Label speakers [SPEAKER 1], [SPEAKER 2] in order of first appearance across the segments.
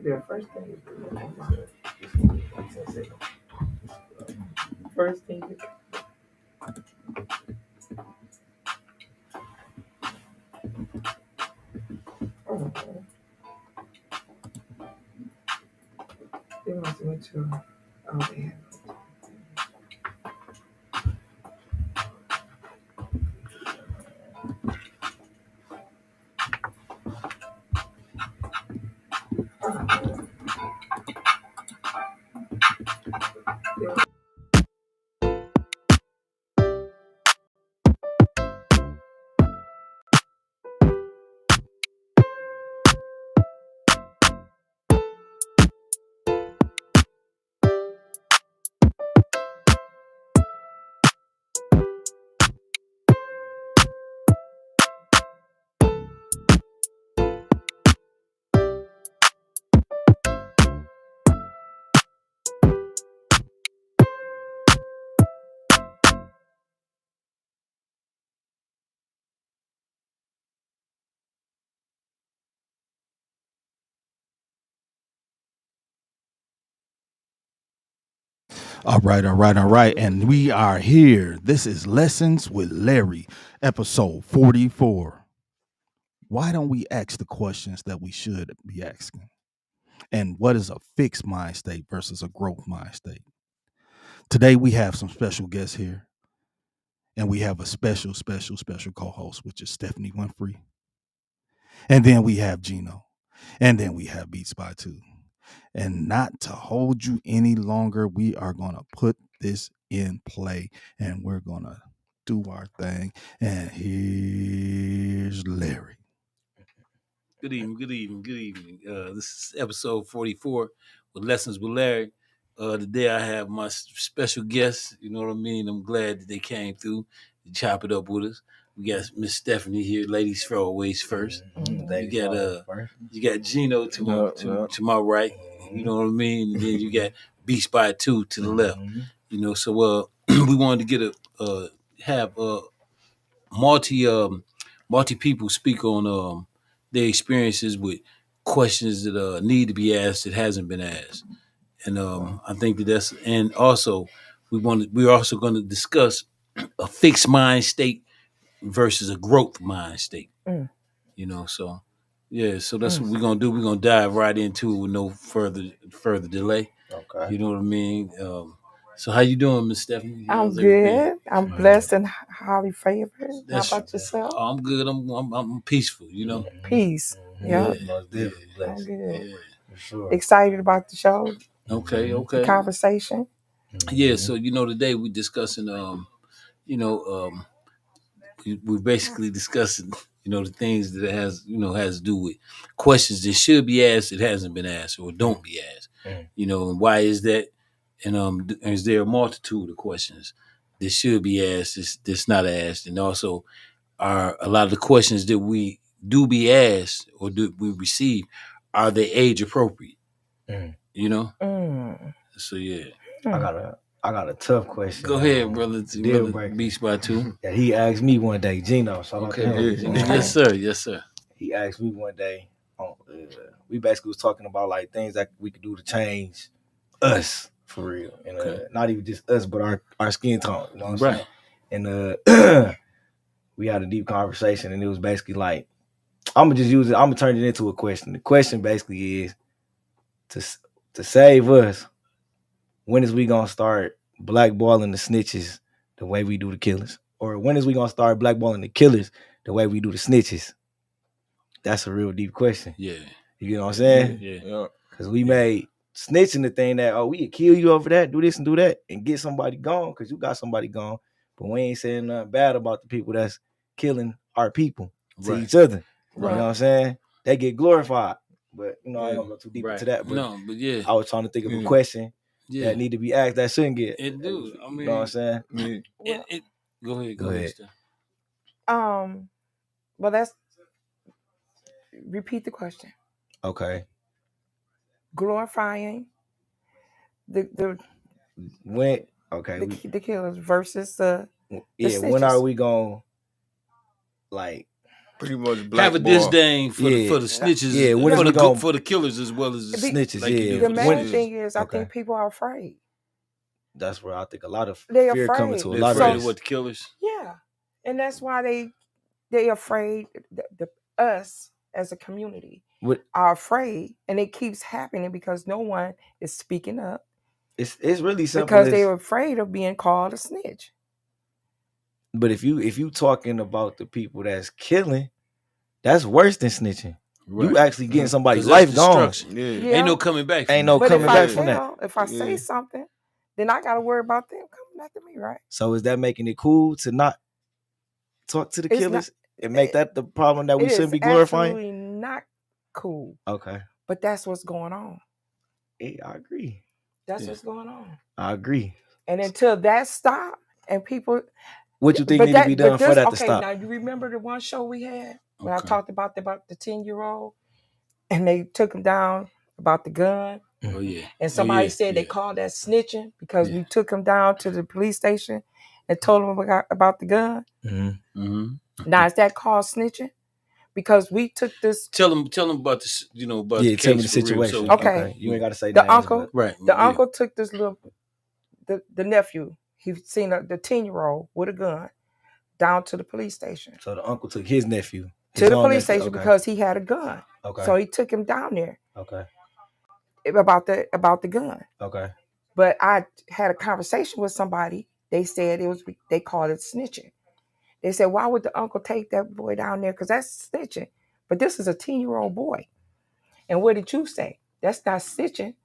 [SPEAKER 1] Yeah, first thing. First thing. They must went to. Oh, yeah.
[SPEAKER 2] All right, all right, all right. And we are here. This is Lessons with Larry, episode 44. Why don't we ask the questions that we should be asking? And what is a fixed mind state versus a growth mind state? Today we have some special guests here, and we have a special co-host, which is Stephanie Winfrey. And then we have Gino. And then we have Beatz By too. And not to hold you any longer, we are going to put this in play and we're going to do our thing. And here's Larry.
[SPEAKER 3] Good evening. This is episode 44 with Lessons with Larry. Today I have my special guests. You know what I mean? I'm glad that they came through to chop it up with us. We got Miss Stephanie here, ladies for always first. You got Gino to my right. You know what I mean? And then you got Beatz By 2 to the left. You know, so we wanted to get have multi people speak on their experiences with questions that need to be asked that hasn't been asked, and I think that's, and also we're also going to discuss a fixed mind state versus a growth mind state. You know, so yeah, so that's what we're gonna do. We're gonna dive right into it with no further delay.
[SPEAKER 4] Okay.
[SPEAKER 3] You know what I mean? So how you doing, Miss Stephanie?
[SPEAKER 1] I'm
[SPEAKER 3] How's everything?
[SPEAKER 1] good. I'm blessed and highly favored.
[SPEAKER 3] That's-
[SPEAKER 1] How about yourself?
[SPEAKER 3] I'm good. I'm peaceful. You know.
[SPEAKER 1] Peace. Yeah.
[SPEAKER 4] Most definitely
[SPEAKER 1] I'm
[SPEAKER 4] blessed.
[SPEAKER 1] good.
[SPEAKER 3] Yeah.
[SPEAKER 4] For sure.
[SPEAKER 1] Excited about the show,
[SPEAKER 3] Okay.
[SPEAKER 1] the conversation.
[SPEAKER 3] Yeah. So today we're discussing we're basically discussing the things that has to do with questions that should be asked that hasn't been asked or don't be asked. And why is that? And is there a multitude of questions that should be asked that's not asked, and also are a lot of the questions that we do be asked or do we receive, are they age appropriate? You know. So yeah.
[SPEAKER 4] I got a tough question.
[SPEAKER 3] Go ahead, brother.
[SPEAKER 4] Deal breaker.
[SPEAKER 3] Beatz By 2.
[SPEAKER 4] Yeah, he asked me one day, Gino.
[SPEAKER 3] Okay. Yes, sir.
[SPEAKER 4] He asked me one day. We basically was talking about like things that we could do to change us for real, and not even just us, but our skin tone. You know what I'm saying? And we had a deep conversation, and it was basically like, I'm gonna turn it into a question. The question basically is to save us. When is we gonna start blackballing the snitches the way we do the killers? Or when is we gonna start blackballing the killers the way we do the snitches? That's a real deep question.
[SPEAKER 3] Yeah.
[SPEAKER 4] You know what I'm saying?
[SPEAKER 3] Yeah.
[SPEAKER 4] Because we made snitching the thing that, we could kill you over that, do this and do that, and get somebody gone because you got somebody gone. But we ain't saying nothing bad about the people that's killing our people to each other.
[SPEAKER 3] Right.
[SPEAKER 4] You know what I'm saying? They get glorified. But, I ain't gonna go too deep into that. But
[SPEAKER 3] but yeah.
[SPEAKER 4] I was trying to think of a question that need to be asked that shouldn't get.
[SPEAKER 3] It do. I mean,
[SPEAKER 4] you know what I'm saying?
[SPEAKER 3] Go ahead.
[SPEAKER 1] Well, let's repeat the question.
[SPEAKER 4] Okay.
[SPEAKER 1] Glorifying the
[SPEAKER 4] when okay
[SPEAKER 1] the killers versus the
[SPEAKER 4] when are we gonna like
[SPEAKER 5] Pretty much
[SPEAKER 3] have a
[SPEAKER 5] blackball.
[SPEAKER 3] disdain for the snitches,
[SPEAKER 4] Yeah, when is we gonna-
[SPEAKER 3] for the killers as well as the
[SPEAKER 4] snitches,
[SPEAKER 3] like you
[SPEAKER 4] yeah.
[SPEAKER 3] do
[SPEAKER 1] The
[SPEAKER 3] for
[SPEAKER 1] main
[SPEAKER 3] snitches.
[SPEAKER 1] thing is, I
[SPEAKER 4] Okay.
[SPEAKER 1] think people are afraid.
[SPEAKER 4] That's where I think a lot of
[SPEAKER 1] They're
[SPEAKER 4] fear coming
[SPEAKER 1] afraid.
[SPEAKER 4] to a
[SPEAKER 3] They're
[SPEAKER 4] lot
[SPEAKER 3] afraid
[SPEAKER 4] of
[SPEAKER 3] of
[SPEAKER 4] this.
[SPEAKER 3] what the killers.
[SPEAKER 1] Yeah, and that's why they afraid. Us as a community are afraid, and it keeps happening because no one is speaking up.
[SPEAKER 4] It's really simple.
[SPEAKER 1] Because they were afraid of being called a snitch.
[SPEAKER 4] But if you talking about the people that's killing, that's worse than snitching.
[SPEAKER 3] Right.
[SPEAKER 4] You actually getting somebody's
[SPEAKER 3] 'Cause that's
[SPEAKER 4] life gone.
[SPEAKER 3] destruction.
[SPEAKER 5] Yeah.
[SPEAKER 3] Ain't no coming back. From
[SPEAKER 4] Ain't no
[SPEAKER 3] that.
[SPEAKER 1] But
[SPEAKER 4] coming
[SPEAKER 1] if
[SPEAKER 4] back
[SPEAKER 1] I
[SPEAKER 4] from
[SPEAKER 1] tell,
[SPEAKER 4] that.
[SPEAKER 1] if I say something, then I got to worry about them coming after me, right?
[SPEAKER 4] So is that making it cool to not talk to the
[SPEAKER 1] It's
[SPEAKER 4] killers and make that the problem that we
[SPEAKER 1] It
[SPEAKER 4] shouldn't
[SPEAKER 1] is
[SPEAKER 4] be glorifying?
[SPEAKER 1] absolutely not cool.
[SPEAKER 4] Okay.
[SPEAKER 1] But that's what's going on.
[SPEAKER 4] Yeah, I agree.
[SPEAKER 1] That's what's going on.
[SPEAKER 4] I agree.
[SPEAKER 1] And until that stop and people,
[SPEAKER 4] What you think
[SPEAKER 1] but
[SPEAKER 4] need to be done for that to
[SPEAKER 1] okay,
[SPEAKER 4] stop?
[SPEAKER 1] now you remember the one show we had when I talked about the 10-year-old and they took him down about the gun.
[SPEAKER 3] Oh yeah.
[SPEAKER 1] And somebody said they called that snitching because we took him down to the police station and told him about the gun. Now is that called snitching? Because we took this.
[SPEAKER 3] Tell them about this. About the
[SPEAKER 4] tell me
[SPEAKER 3] case
[SPEAKER 4] the
[SPEAKER 3] for real,
[SPEAKER 4] situation.
[SPEAKER 3] so
[SPEAKER 1] Okay.
[SPEAKER 4] You ain't got to say
[SPEAKER 1] the
[SPEAKER 4] names,
[SPEAKER 1] uncle.
[SPEAKER 4] but-
[SPEAKER 3] Right.
[SPEAKER 1] The uncle took this little the nephew. He seen the 10-year-old with a gun down to the police station.
[SPEAKER 4] So the uncle took his nephew
[SPEAKER 1] To the police station because he had a gun.
[SPEAKER 4] Okay.
[SPEAKER 1] So he took him down there.
[SPEAKER 4] Okay.
[SPEAKER 1] About the gun.
[SPEAKER 4] Okay.
[SPEAKER 1] But I had a conversation with somebody. They said they called it snitching. They said, why would the uncle take that boy down there? Because that's snitching. But this is a 10-year-old boy. And what did you say? That's not snitching.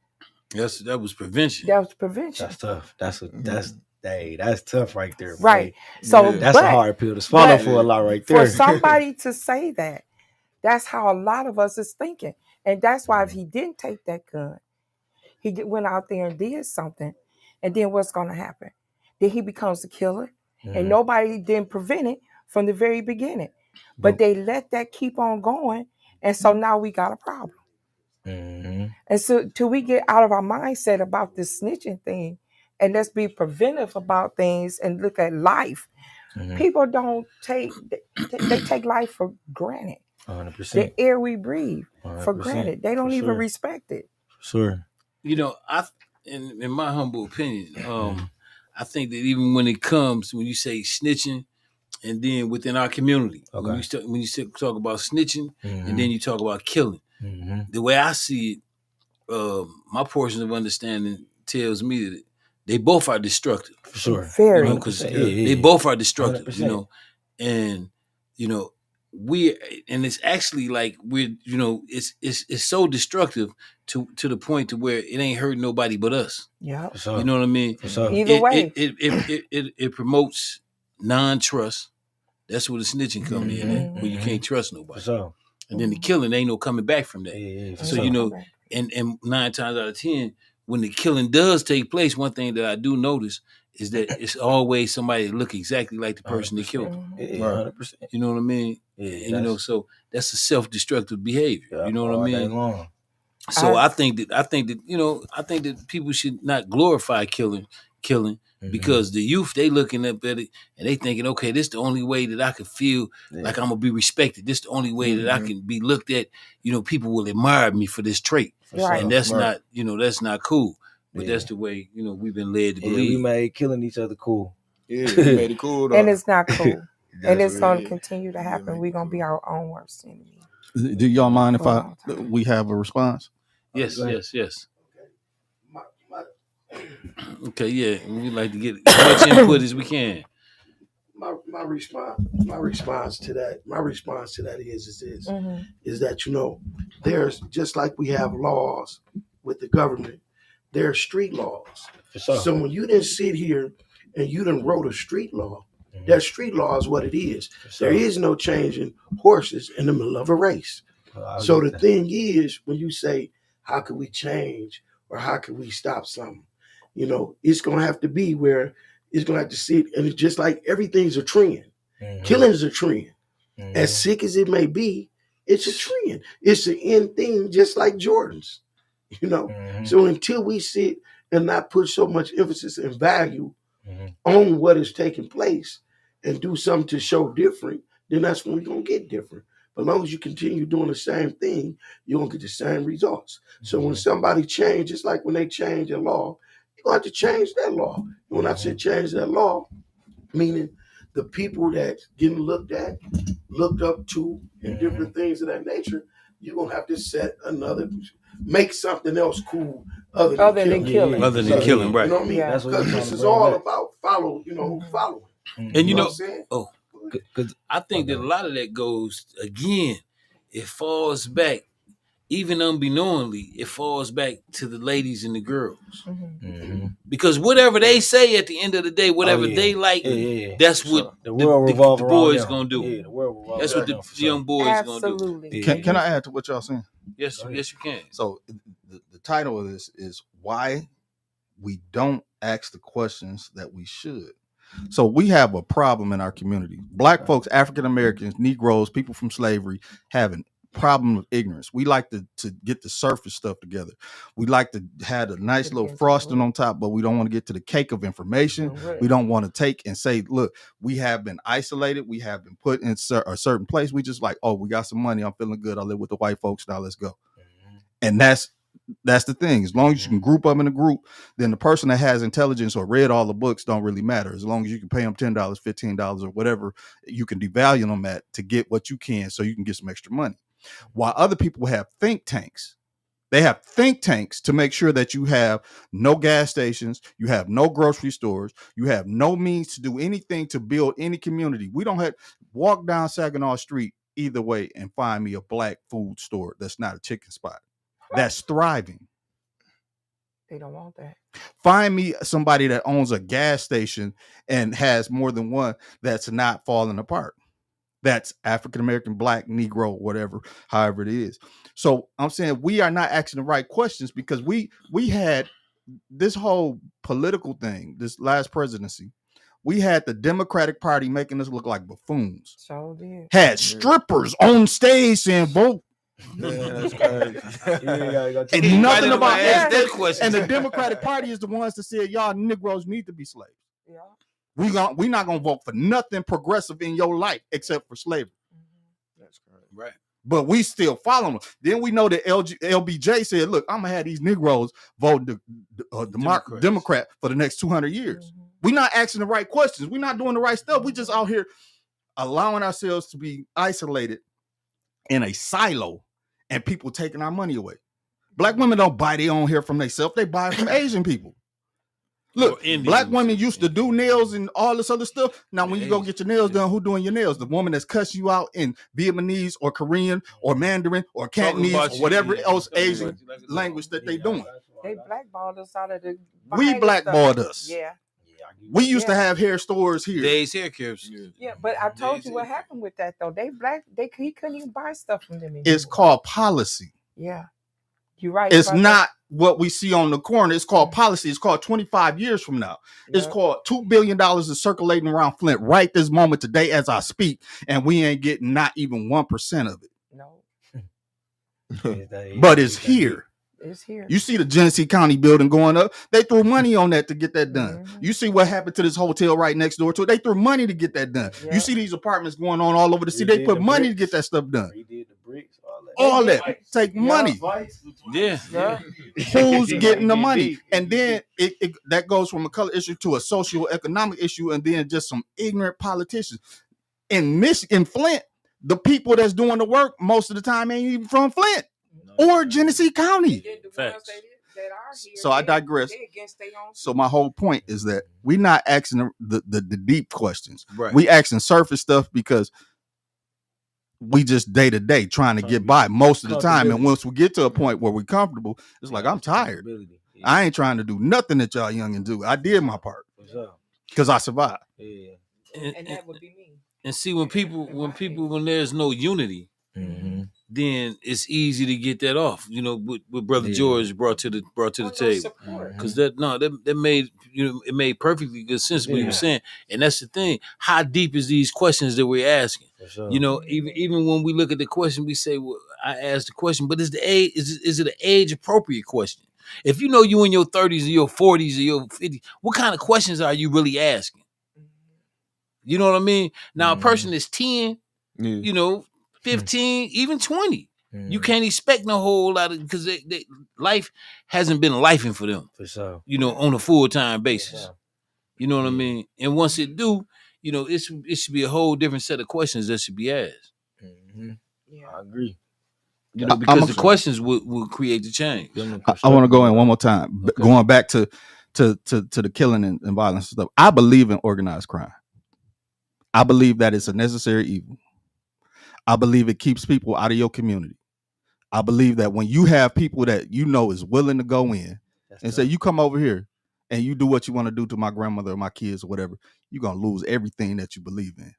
[SPEAKER 3] That was prevention.
[SPEAKER 1] That was prevention.
[SPEAKER 4] That's tough. That's tough right there. Boy.
[SPEAKER 1] Right. So
[SPEAKER 4] that's a hard pill to swallow for a lot right there.
[SPEAKER 1] For somebody to say that, that's how a lot of us is thinking. And that's why if he didn't take that gun, he went out there and did something, and then what's going to happen? Then he becomes a killer, and nobody didn't prevent it from the very beginning. But they let that keep on going, and so now we got a problem. And so till we get out of our mindset about this snitching thing, and let's be preventive about things and look at life, people don't take, they take life for granted.
[SPEAKER 4] 100%.
[SPEAKER 1] The air we breathe for granted. They don't even respect it.
[SPEAKER 4] Sure.
[SPEAKER 3] In my humble opinion, I think that even when you say snitching, and then within our community, when you talk about snitching, and then you talk about killing, the way I see it, my portion of understanding tells me that they both are destructive.
[SPEAKER 4] For sure.
[SPEAKER 1] Very.
[SPEAKER 3] Because they both are destructive,
[SPEAKER 4] 100%.
[SPEAKER 3] and and it's actually like it's so destructive to the point to where it ain't hurting nobody but us.
[SPEAKER 1] Yeah.
[SPEAKER 3] You know what I mean?
[SPEAKER 1] Either way.
[SPEAKER 3] It promotes non-trust. That's where the snitching come in, where you can't trust nobody. And then the killing, ain't no coming back from that. So and 9 times out of 10, when the killing does take place, one thing that I do notice is that it's always somebody that look exactly like the person that killed them.
[SPEAKER 4] 100%.
[SPEAKER 3] You know what I mean? And so that's a self-destructive behavior. You know what I mean? So I think that people should not glorify killing because the youth, they looking up at it and they thinking, okay, this is the only way that I can feel like I'm gonna be respected. This is the only way that I can be looked at. People will admire me for this trait, and that's not that's not cool. But that's the way we've been led to believe.
[SPEAKER 4] We made killing each other cool.
[SPEAKER 5] Yeah, we made it cool though.
[SPEAKER 1] And it's not cool. And it's going to continue to happen. We're going to be our own worst enemy.
[SPEAKER 2] Do y'all mind if we have a response?
[SPEAKER 3] Yes. Okay, yeah. We like to get as much input as we can.
[SPEAKER 6] My response to that is that there's, just like we have laws with the government, there are street laws. So when you didn't sit here and you didn't wrote a street law, that street law is what it is. There is no changing horses in the middle of a race. So the thing is, when you say, how can we change or how can we stop something? It's going to have to be where it's going to have to sit. And it's just like everything's a trend. Killing is a trend. As sick as it may be, it's a trend. It's an end thing, just like Jordans. So until we sit and not put so much emphasis and value on what is taking place and do something to show different, then that's when we're going to get different. But as long as you continue doing the same thing, you're going to get the same results. So when somebody changes, like when they change a law, you're going to have to change that law. And when I say change that law, meaning the people that getting looked up to, and different things of that nature, you're going to have to make something else cool other than killing.
[SPEAKER 3] Other than killing, right.
[SPEAKER 6] You know what I mean?
[SPEAKER 1] Yeah.
[SPEAKER 6] Because this is all about following.
[SPEAKER 3] And
[SPEAKER 6] You know what I'm saying?
[SPEAKER 3] Because I think that a lot of that goes, again, it falls back, even unbeknowingly, it falls back to the ladies and the girls. Because whatever they say at the end of the day, whatever they like, that's what the boys going to do.
[SPEAKER 4] Yeah, the world revolves
[SPEAKER 3] That's what the young boys going to do.
[SPEAKER 1] Absolutely.
[SPEAKER 2] Can I add to what y'all saying?
[SPEAKER 3] Yes, you can.
[SPEAKER 2] So the title of this is Why We Don't Ask the Questions That We Should. So we have a problem in our community. Black folks, African Americans, Negroes, people from slavery have a problem of ignorance. We like to get the surface stuff together. We like to have a nice little frosting on top, but we don't want to get to the cake of information. We don't want to take and say, look, we have been isolated. We have been put in a certain place. We just like, oh, we got some money. I'm feeling good. I live with the white folks. Now let's go. And that's the thing. As long as you can group up in a group, then the person that has intelligence or read all the books don't really matter. As long as you can pay them $10, $15 or whatever, you can devalue them at to get what you can so you can get some extra money. While other people have think tanks. They have think tanks to make sure that you have no gas stations, you have no grocery stores, you have no means to do anything to build any community. We don't have walk down Saginaw Street either way and find me a black food store that's not a chicken spot. That's thriving.
[SPEAKER 1] They don't want that.
[SPEAKER 2] Find me somebody that owns a gas station and has more than one that's not falling apart. That's African American, Black, Negro, whatever, however it is. So I'm saying we are not asking the right questions because we had this whole political thing, this last presidency. We had the Democratic Party making us look like buffoons.
[SPEAKER 1] So did.
[SPEAKER 2] Had strippers on stage saying vote.
[SPEAKER 4] That's crazy.
[SPEAKER 2] And nothing about
[SPEAKER 3] that question.
[SPEAKER 2] And the Democratic Party is the ones that said y'all Negroes need to be slaves.
[SPEAKER 1] Yeah.
[SPEAKER 2] We not gonna vote for nothing progressive in your life except for slavery.
[SPEAKER 3] That's correct. Right.
[SPEAKER 2] But we still follow them. Then we know that LBJ said, look, I'm gonna have these Negroes vote the Democrat for the next 200 years. We're not asking the right questions. We're not doing the right stuff. We just out here allowing ourselves to be isolated in a silo and people taking our money away. Black women don't buy their own hair from themselves. They buy it from Asian people. Look, black women used to do nails and all this other stuff. Now, when you go get your nails done, who doing your nails? The woman that's cussing you out in Vietnamese or Korean or Mandarin or Cantonese or whatever else Asian language that they doing.
[SPEAKER 1] They blackballed us out of the.
[SPEAKER 2] We blackballed us.
[SPEAKER 1] Yeah.
[SPEAKER 2] We used to have hair stores here.
[SPEAKER 3] Days hair cares.
[SPEAKER 1] Yeah, but I told you what happened with that though. He couldn't even buy stuff from them anymore.
[SPEAKER 2] It's called policy.
[SPEAKER 1] Yeah. You're right.
[SPEAKER 2] It's not what we see on the corner. It's called policy. It's called 25 years from now. It's called $2 billion is circulating around Flint right this moment today as I speak, and we ain't getting not even 1% of it.
[SPEAKER 1] No.
[SPEAKER 2] But it's here.
[SPEAKER 1] It's here.
[SPEAKER 2] You see the Genesee County building going up. They threw money on that to get that done. You see what happened to this hotel right next door to it. They threw money to get that done. You see these apartments going on all over the city. They put money to get that stuff done. All that take money.
[SPEAKER 3] Yeah.
[SPEAKER 2] Who's getting the money? And then it that goes from a color issue to a socio-economic issue, and then just some ignorant politicians. In Flint, the people that's doing the work most of the time ain't even from Flint or Genesee County. So I digress. So my whole point is that we're not asking the deep questions.
[SPEAKER 3] Right.
[SPEAKER 2] We asking surface stuff because we just day to day trying to get by most of the time. And once we get to a point where we're comfortable, it's like, I'm tired. I ain't trying to do nothing that y'all youngin' do. I did my part because I survived.
[SPEAKER 1] And that would be me.
[SPEAKER 3] And see, when there's no unity, then it's easy to get that off. You know, what Brother George brought to the table, because that made it made perfectly good sense what he was saying. And that's the thing. How deep is these questions that we're asking? You know, even when we look at the question, we say, "Well, I asked the question," but is it an age appropriate question? If you know you in your 30s or your 40s or your 50s, what kind of questions are you really asking? You know what I mean? Now, a person is 10, you know, 15, even 20. You can't expect no whole lot of because life hasn't been lifing for them.
[SPEAKER 4] For sure.
[SPEAKER 3] You know, on a full-time basis. You know what I mean? And once it do, you know, it should be a whole different set of questions that should be asked.
[SPEAKER 4] I agree.
[SPEAKER 3] You know, because the questions will create the change.
[SPEAKER 2] I want to go in one more time. Okay. Going back to the killing and violence and stuff. I believe in organized crime. I believe that it's a necessary evil. I believe it keeps people out of your community. I believe that when you have people that you know is willing to go in and say, you come over here and you do what you want to do to my grandmother or my kids or whatever, you're going to lose everything that you believe in.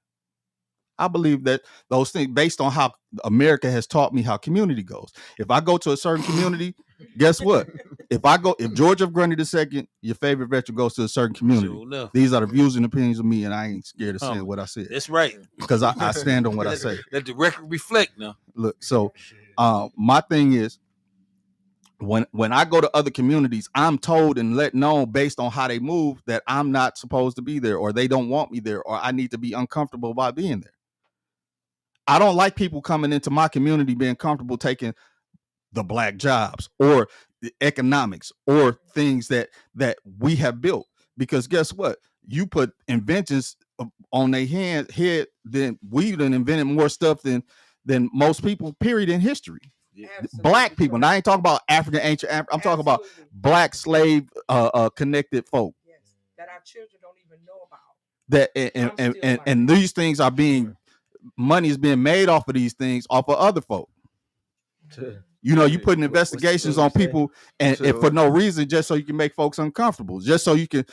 [SPEAKER 2] I believe that those things, based on how America has taught me how community goes. If I go to a certain community, guess what? If George F. Grundy II, your favorite veteran, goes to a certain community, these are the views and opinions of me, and I ain't scared of saying what I said.
[SPEAKER 3] That's right.
[SPEAKER 2] Because I stand on what I say.
[SPEAKER 3] Let the record reflect now.
[SPEAKER 2] Look, so my thing is, when I go to other communities, I'm told and let known based on how they move that I'm not supposed to be there, or they don't want me there, or I need to be uncomfortable by being there. I don't like people coming into my community being comfortable taking the black jobs or the economics or things that we have built. Because guess what? You put inventions on their head, then we done invented more stuff than most people, period, in history. Absolutely. Black people. Now I ain't talking about African, ancient Africa. I'm talking about black slave connected folk. Yes.
[SPEAKER 1] That our children don't even know
[SPEAKER 2] about. And these things are being money is being made off of these things off of other folk. You know, you putting investigations on people and for no reason, just so you can make folks uncomfortable, just so you can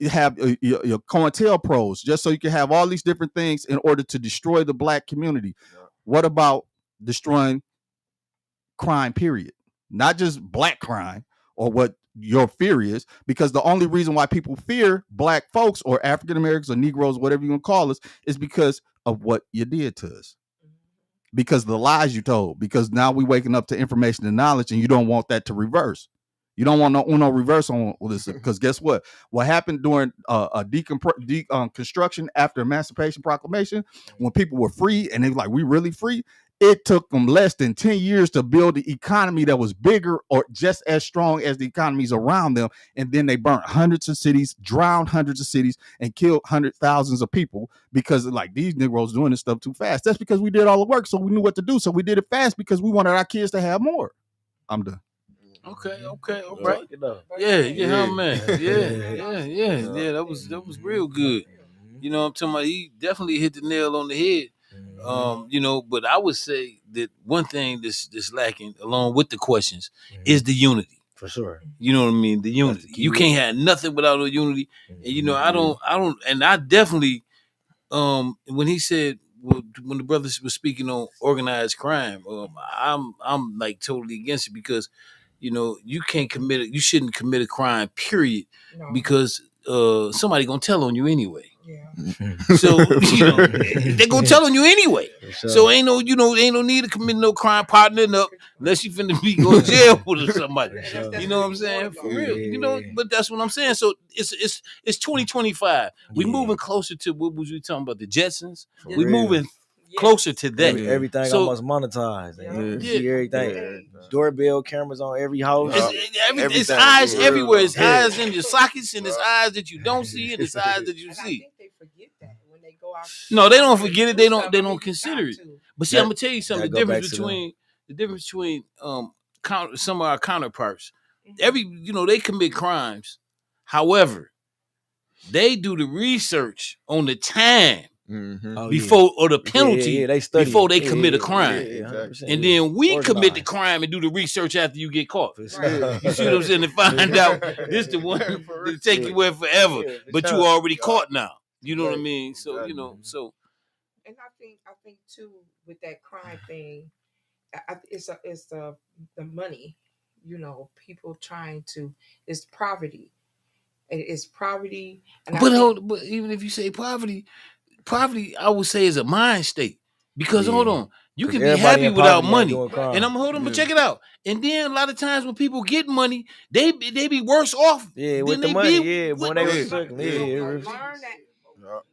[SPEAKER 2] have your COINTELPROs, just so you can have all these different things in order to destroy the black community. What about destroying crime, period? Not just black crime or what your fear is, because the only reason why people fear black folks or African Americans or Negroes, whatever you want to call us, is because of what you did to us, because the lies you told, because now we waking up to information and knowledge, and you don't want that to reverse. You don't want no reverse on this, because guess what happened during a deconstruction after Emancipation Proclamation, when people were free and they were like, we really free. It took them less than 10 years to build the economy that was bigger or just as strong as the economies around them. And then they burnt hundreds of cities, drowned hundreds of cities, and killed hundreds thousands of people because like these Negroes doing this stuff too fast. That's because we did all the work, so we knew what to do. So we did it fast because we wanted our kids to have more. I'm done.
[SPEAKER 3] Okay, all right. Yeah, man. Yeah. That was real good. You know what I'm talking about? He definitely hit the nail on the head. You know, but I would say that one thing that's lacking along with the questions is the unity.
[SPEAKER 4] For sure.
[SPEAKER 3] You know what I mean? The unity. You can't have nothing without no unity. And you know, I don't and I definitely when he said when the brothers were speaking on organized crime, I'm like totally against it, because you know, you shouldn't commit a crime, period, because somebody gonna tell on you anyway. Yeah. So you know they're gonna tell on you anyway. Sure. So ain't no need to commit no crime partnering up unless you finna be going to jail with somebody. You know what I'm saying? For real. You know, but that's what I'm saying. So it's 2025. We moving closer to what was we talking about, the Jetsons? We moving closer to that.
[SPEAKER 4] Everything almost monetized. You see everything. Doorbell cameras on every house.
[SPEAKER 3] It's eyes everywhere. It's eyes in your sockets, and it's eyes that you don't see, and it's eyes that you see.
[SPEAKER 1] I think they forget that when they go out.
[SPEAKER 3] No, they don't forget it. They don't consider it. But see, I'm gonna tell you something. The difference between some of our counterparts. They commit crimes. However, they do the research on the time. Before or the penalty before they commit a crime, and then we commit the crime and do the research after you get caught. You see what I'm saying? To find out this the one to take you away forever, but you already caught now. You know what I mean? So you know, so.
[SPEAKER 1] And I think too with that crime thing, it's the money. You know, people trying to. It's poverty. It's poverty. And
[SPEAKER 3] but even if you say poverty, I would say, is a mind state, because hold on, you can be happy without money, and I'm holding, but check it out. And then a lot of times when people get money, they be worse off.
[SPEAKER 4] With the money. When they were
[SPEAKER 1] learn that.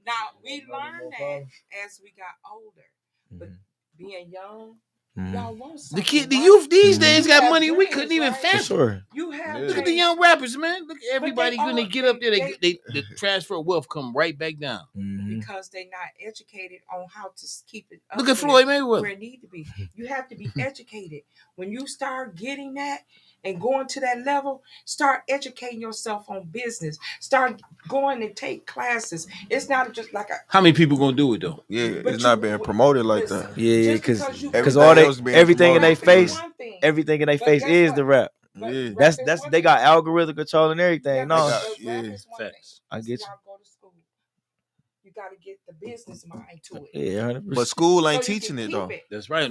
[SPEAKER 1] Now we learned that as we got older. but being young,
[SPEAKER 4] Mhm.
[SPEAKER 1] y'all want
[SPEAKER 3] The
[SPEAKER 1] something.
[SPEAKER 3] the
[SPEAKER 1] right?
[SPEAKER 3] youth these
[SPEAKER 4] Mhm.
[SPEAKER 3] days
[SPEAKER 1] You
[SPEAKER 3] got
[SPEAKER 1] have
[SPEAKER 3] money we
[SPEAKER 1] dreams,
[SPEAKER 3] couldn't even
[SPEAKER 1] right?
[SPEAKER 4] For
[SPEAKER 3] fathom.
[SPEAKER 4] sure.
[SPEAKER 1] You have
[SPEAKER 3] Look at the
[SPEAKER 1] dreams.
[SPEAKER 3] young rappers, man. Look at everybody
[SPEAKER 1] they
[SPEAKER 3] when they
[SPEAKER 1] all-
[SPEAKER 3] get up there,
[SPEAKER 1] they-
[SPEAKER 3] the transfer of wealth come right back down.
[SPEAKER 4] Mhm.
[SPEAKER 1] because they're not educated on how to keep it up
[SPEAKER 3] Look at
[SPEAKER 1] there
[SPEAKER 3] Floyd Mayweather.
[SPEAKER 1] where it need to be. You have to be educated. When you start getting that and going to that level, start educating yourself on business. Start going and take classes. It's not just like a.
[SPEAKER 3] How many people gonna do it though?
[SPEAKER 5] Yeah,
[SPEAKER 1] But
[SPEAKER 5] it's not
[SPEAKER 1] you-
[SPEAKER 5] being promoted like
[SPEAKER 1] listen,
[SPEAKER 5] that.
[SPEAKER 4] Yeah,
[SPEAKER 1] just
[SPEAKER 4] because
[SPEAKER 1] because you
[SPEAKER 5] Everything
[SPEAKER 4] all they
[SPEAKER 5] else being
[SPEAKER 4] everything in
[SPEAKER 5] promoted.
[SPEAKER 4] their face,
[SPEAKER 1] one thing.
[SPEAKER 4] everything in their
[SPEAKER 1] But
[SPEAKER 4] face
[SPEAKER 1] guess
[SPEAKER 4] is
[SPEAKER 1] what?
[SPEAKER 4] the rap.
[SPEAKER 1] But
[SPEAKER 5] Yeah.
[SPEAKER 1] rap
[SPEAKER 4] That's
[SPEAKER 1] is one
[SPEAKER 4] they
[SPEAKER 1] thing.
[SPEAKER 4] got algorithm controlling everything.
[SPEAKER 1] Yeah,
[SPEAKER 4] No,
[SPEAKER 5] got-
[SPEAKER 1] but
[SPEAKER 5] yeah,
[SPEAKER 1] rap is one thing.
[SPEAKER 3] facts.
[SPEAKER 4] I
[SPEAKER 1] That's
[SPEAKER 4] get
[SPEAKER 1] y'all go to school. You got to get the business mind to it.
[SPEAKER 4] yeah, 100%.
[SPEAKER 5] But school
[SPEAKER 1] So
[SPEAKER 5] ain't
[SPEAKER 1] you can
[SPEAKER 5] teaching it
[SPEAKER 1] keep
[SPEAKER 5] though.
[SPEAKER 1] it.
[SPEAKER 3] That's right.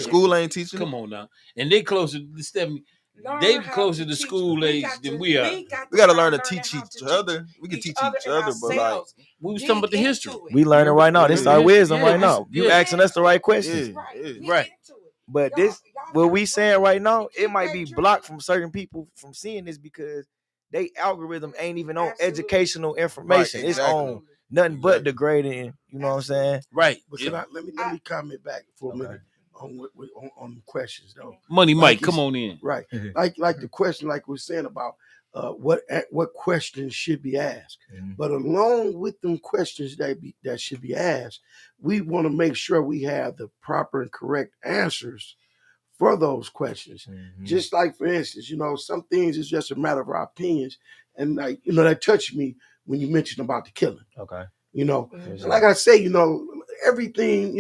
[SPEAKER 5] School ain't teaching
[SPEAKER 3] Come
[SPEAKER 5] it.
[SPEAKER 3] on now. And they closer to Stephanie.
[SPEAKER 1] Learn
[SPEAKER 3] They
[SPEAKER 1] how
[SPEAKER 3] closer to
[SPEAKER 1] teach.
[SPEAKER 3] school
[SPEAKER 1] We
[SPEAKER 3] age
[SPEAKER 1] got
[SPEAKER 3] than
[SPEAKER 1] to-
[SPEAKER 3] we are.
[SPEAKER 5] We got to
[SPEAKER 1] start
[SPEAKER 5] learn to
[SPEAKER 1] learning
[SPEAKER 5] teach
[SPEAKER 1] how
[SPEAKER 5] each
[SPEAKER 1] to
[SPEAKER 5] other. We can teach each
[SPEAKER 1] and
[SPEAKER 5] other, but like,
[SPEAKER 1] ourselves.
[SPEAKER 3] We was
[SPEAKER 1] Dig
[SPEAKER 3] talking about the
[SPEAKER 1] into
[SPEAKER 3] history.
[SPEAKER 1] it.
[SPEAKER 4] We learning right now. This
[SPEAKER 5] Yeah,
[SPEAKER 4] our
[SPEAKER 5] yeah,
[SPEAKER 4] wisdom
[SPEAKER 3] yeah,
[SPEAKER 4] right now.
[SPEAKER 3] yeah.
[SPEAKER 4] You asking us the right questions.
[SPEAKER 5] Yeah,
[SPEAKER 1] Right.
[SPEAKER 5] yeah.
[SPEAKER 1] Get
[SPEAKER 3] Right.
[SPEAKER 1] into it.
[SPEAKER 4] But
[SPEAKER 1] Y'all-
[SPEAKER 4] this,
[SPEAKER 1] y'all
[SPEAKER 4] what
[SPEAKER 1] got
[SPEAKER 4] we
[SPEAKER 1] to
[SPEAKER 4] saying
[SPEAKER 1] dream.
[SPEAKER 4] right now,
[SPEAKER 1] You
[SPEAKER 4] it
[SPEAKER 1] keep
[SPEAKER 4] might
[SPEAKER 1] that
[SPEAKER 4] be
[SPEAKER 1] dream.
[SPEAKER 4] blocked from certain people from seeing this because they algorithm ain't even on
[SPEAKER 1] Absolutely.
[SPEAKER 4] educational information. It's
[SPEAKER 5] exactly.
[SPEAKER 4] on nothing but
[SPEAKER 5] Exactly.
[SPEAKER 4] degrading. You know what I'm saying?
[SPEAKER 3] Right.
[SPEAKER 6] But
[SPEAKER 3] Yeah.
[SPEAKER 6] let me comment back for a minute on the questions though.
[SPEAKER 3] Money
[SPEAKER 6] Like
[SPEAKER 3] Mike, come on in.
[SPEAKER 6] Right, like the question, like we're saying about what questions should be asked.
[SPEAKER 4] Mhm.
[SPEAKER 6] But along with them questions that should be asked, we want to make sure we have the proper and correct answers for those questions.
[SPEAKER 4] Mhm.
[SPEAKER 6] Just like, for instance, some things is just a matter of our opinions, and like that touched me when you mentioned about the killing.
[SPEAKER 4] Okay.
[SPEAKER 6] And like I say, everything,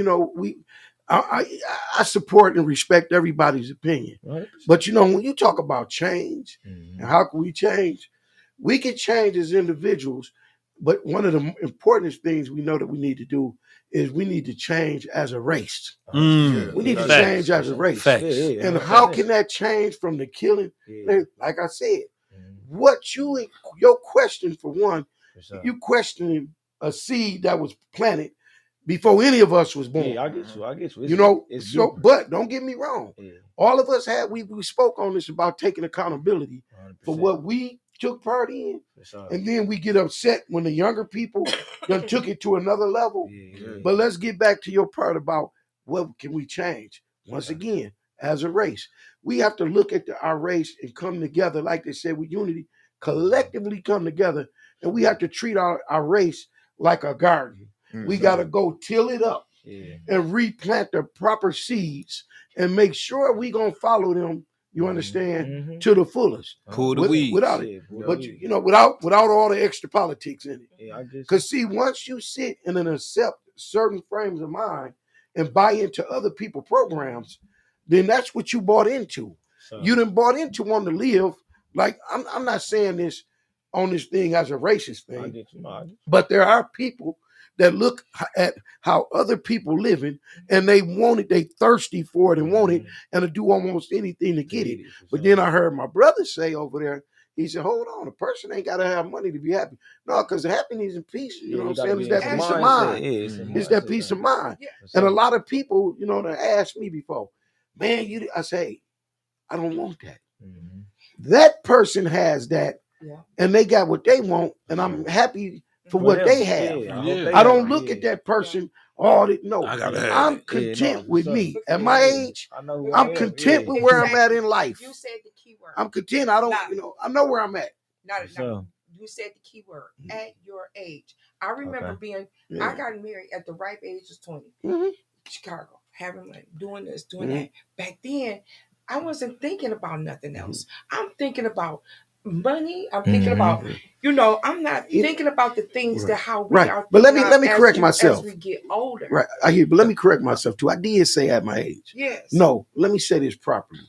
[SPEAKER 6] I support and respect everybody's opinion.
[SPEAKER 4] Right.
[SPEAKER 6] But when you talk about change
[SPEAKER 4] Mhm.
[SPEAKER 6] and how can we change, we can change as individuals. But one of the important things we know that we need to do is we need to change as a race. We need to
[SPEAKER 3] Facts.
[SPEAKER 6] change as a race.
[SPEAKER 3] Facts.
[SPEAKER 4] Yeah,
[SPEAKER 6] And
[SPEAKER 4] 100%.
[SPEAKER 6] how can that change from the killing?
[SPEAKER 4] Yeah.
[SPEAKER 6] Like I said,
[SPEAKER 4] Mhm.
[SPEAKER 6] your question for one,
[SPEAKER 4] For sure.
[SPEAKER 6] you questioning a seed that was planted before any of us was born.
[SPEAKER 4] Yeah, I get you. It's
[SPEAKER 6] So,
[SPEAKER 4] deeper.
[SPEAKER 6] but don't get me wrong.
[SPEAKER 4] Yeah,
[SPEAKER 6] All of us we spoke on this about taking accountability
[SPEAKER 4] 100%.
[SPEAKER 6] for what we took part in,
[SPEAKER 4] For sure.
[SPEAKER 6] and then we get upset when the younger people done took it to another level.
[SPEAKER 4] Yeah.
[SPEAKER 6] But let's get back to your part about what can we change. Once again, as a race, we have to look at our race and come together, like they said with unity, collectively come together, and we have to treat our race like a garden. We got to go till it up and replant the proper seeds and make sure we gonna follow them. You understand,
[SPEAKER 4] Mhm.
[SPEAKER 6] to the fullest.
[SPEAKER 3] Pull the weeds.
[SPEAKER 6] Without it,
[SPEAKER 4] Yeah, pull the
[SPEAKER 6] but
[SPEAKER 4] weeds.
[SPEAKER 6] without all the extra politics in it.
[SPEAKER 4] Yeah, I get you.
[SPEAKER 6] Because see, once you sit and then accept certain frames of mind and buy into other people's programs, then that's what you bought into.
[SPEAKER 4] So,
[SPEAKER 6] You done bought into wanting to live. Like I'm not saying this on this thing as a racist
[SPEAKER 4] I
[SPEAKER 6] thing,
[SPEAKER 4] get you. No, I get you.
[SPEAKER 6] but there are people that look at how other people living and they want it, they thirsty for it and want it, and to do almost anything to get it.
[SPEAKER 4] For
[SPEAKER 6] But
[SPEAKER 4] sure.
[SPEAKER 6] then I heard my brother say over there, he said, hold on, a person ain't got to have money to be happy. No, because happiness and peace, you know what I'm saying? It's that peace of mind. It's that peace of mind. And a lot of people, that asked me before, man, I say, I don't want that.
[SPEAKER 4] Mhm.
[SPEAKER 6] That person has that,
[SPEAKER 1] Yeah.
[SPEAKER 6] and they got what they want, and I'm happy for what
[SPEAKER 4] them.
[SPEAKER 6] they have.
[SPEAKER 4] Yeah,
[SPEAKER 3] Yeah.
[SPEAKER 4] hope they
[SPEAKER 6] I don't
[SPEAKER 4] have
[SPEAKER 6] look
[SPEAKER 4] it.
[SPEAKER 6] at that person, no.
[SPEAKER 3] I gotta have
[SPEAKER 6] I'm
[SPEAKER 3] it.
[SPEAKER 6] content
[SPEAKER 4] no,
[SPEAKER 6] with
[SPEAKER 4] for
[SPEAKER 6] me.
[SPEAKER 4] sure.
[SPEAKER 6] At my age,
[SPEAKER 4] I know who
[SPEAKER 6] I'm
[SPEAKER 4] I am.
[SPEAKER 6] content
[SPEAKER 4] Yeah.
[SPEAKER 6] with where I'm at in life.
[SPEAKER 1] You said the key word.
[SPEAKER 6] I'm content. I don't,
[SPEAKER 1] Nah.
[SPEAKER 6] I know where I'm at.
[SPEAKER 1] Not,
[SPEAKER 4] So,
[SPEAKER 1] you said the key word. At your age. I remember being,
[SPEAKER 6] Yeah.
[SPEAKER 1] I got married at the ripe age of 20.
[SPEAKER 6] Mhm.
[SPEAKER 1] Chicago, having money, doing this, doing
[SPEAKER 6] Mhm.
[SPEAKER 1] that. Back then, I wasn't thinking about nothing else. I'm thinking about money. I'm thinking about, I'm not thinking about the things that how we are.
[SPEAKER 6] But let me
[SPEAKER 1] as
[SPEAKER 6] correct
[SPEAKER 1] you-
[SPEAKER 6] myself.
[SPEAKER 1] As we get older.
[SPEAKER 6] Right. I hear, but let me correct myself too. I did say at my age.
[SPEAKER 1] Yes.
[SPEAKER 6] No, let me say this properly.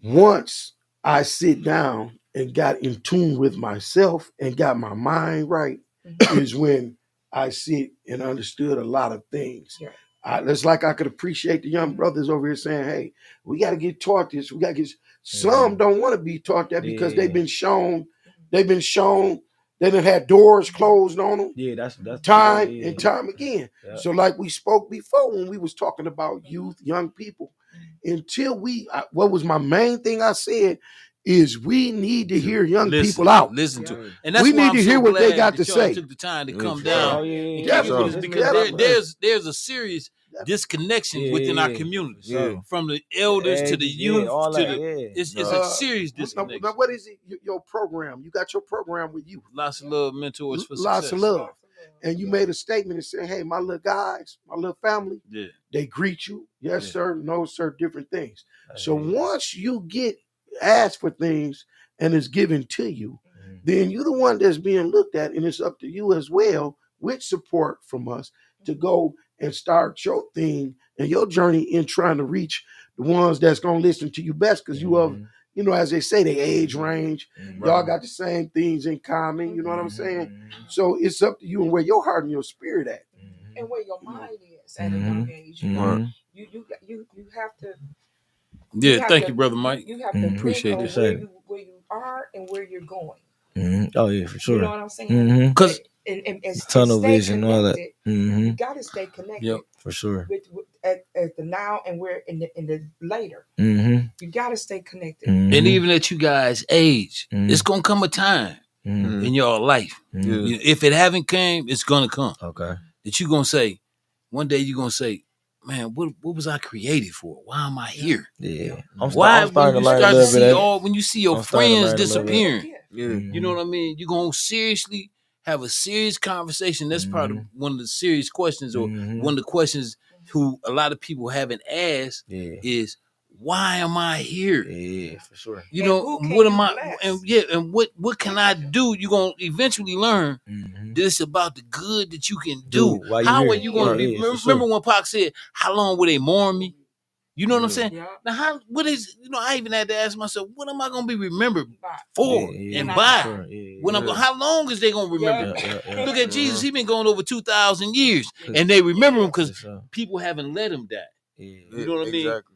[SPEAKER 6] Once I sit down and got in tune with myself and got my mind right, is when I sit and understood a lot of things.
[SPEAKER 1] Yeah.
[SPEAKER 6] It's like I could appreciate the young brothers over here saying, hey, we got to get taught this. We got to get, some don't want to be taught that because they've been shown, they done had doors closed on them.
[SPEAKER 4] yeah, that's
[SPEAKER 6] Time and time again.
[SPEAKER 4] Yeah.
[SPEAKER 6] So like we spoke before when we was talking about youth, young people, until what was my main thing I said is we need to hear young people out.
[SPEAKER 3] Listen to
[SPEAKER 1] Yeah.
[SPEAKER 3] it. And that's
[SPEAKER 6] We
[SPEAKER 3] why
[SPEAKER 6] need
[SPEAKER 3] I'm
[SPEAKER 6] to
[SPEAKER 3] so
[SPEAKER 6] hear what they
[SPEAKER 3] glad
[SPEAKER 6] got
[SPEAKER 3] that
[SPEAKER 6] to
[SPEAKER 3] y'all
[SPEAKER 6] say.
[SPEAKER 3] took the time to
[SPEAKER 5] Yeah,
[SPEAKER 3] come
[SPEAKER 5] for
[SPEAKER 3] down
[SPEAKER 5] sure.
[SPEAKER 3] and
[SPEAKER 6] yeah,
[SPEAKER 3] kick it with us
[SPEAKER 6] yeah.
[SPEAKER 3] because
[SPEAKER 6] Yeah.
[SPEAKER 3] there's a serious disconnection within our communities.
[SPEAKER 4] Yeah.
[SPEAKER 3] From the elders to the youth
[SPEAKER 4] all
[SPEAKER 3] to
[SPEAKER 4] that,
[SPEAKER 3] the it's a serious disconnection.
[SPEAKER 6] Now, what is it? Your program? You got your program with youth.
[SPEAKER 3] Lots of love, mentors for
[SPEAKER 6] Lots
[SPEAKER 3] success.
[SPEAKER 6] of love. And you made a statement and said, hey, my little guys, my little family, they greet you. Yes, sir. No, sir. Different things. So once you get asked for things and it's given to you, then you're the one that's being looked at, and it's up to you as well, with support from us, to go and start your thing and your journey in trying to reach the ones that's going to listen to you best, because you have, you know, as they say, the age range, y'all got the same things in common, you know what I'm saying? So it's up to you and where your heart and your spirit at.
[SPEAKER 1] And where your mind is at a young age. You have to.
[SPEAKER 3] Thank you, Brother Mike.
[SPEAKER 1] You have to
[SPEAKER 3] appreciate
[SPEAKER 1] it. Where you are and where you're going.
[SPEAKER 4] Oh yeah, for sure.
[SPEAKER 1] You know what I'm saying?
[SPEAKER 3] Because
[SPEAKER 1] and
[SPEAKER 4] tunnel vision, all that.
[SPEAKER 1] You got to stay connected.
[SPEAKER 4] For sure.
[SPEAKER 1] With at the now and where in the later. You got to stay connected.
[SPEAKER 3] And even at you guys' age, it's gonna come a time in your life. If it haven't came, it's gonna come.
[SPEAKER 4] Okay.
[SPEAKER 3] That you gonna say, one day you're gonna say, man, what was I created for? Why am I here?
[SPEAKER 4] Yeah.
[SPEAKER 3] Why when you start to see when you see your friends disappearing, you know what I mean? You're gonna seriously have a serious conversation. That's probably one of the serious questions, or one of the questions who a lot of people haven't asked is, why am I here?
[SPEAKER 4] Yeah, for sure.
[SPEAKER 3] You know, what am I? And what can I do? You're gonna eventually learn this about the good that you can do. How are you gonna be? Remember when Pac said, "How long will they mourn me?" You know what I'm saying?
[SPEAKER 1] Yeah.
[SPEAKER 3] Now, what is? You know, I even had to ask myself, what am I gonna be remembered for and by? When how long is they gonna remember? Look at Jesus; he been going over 2,000 years, and they remember him because people haven't let him die. You know what I mean? Exactly.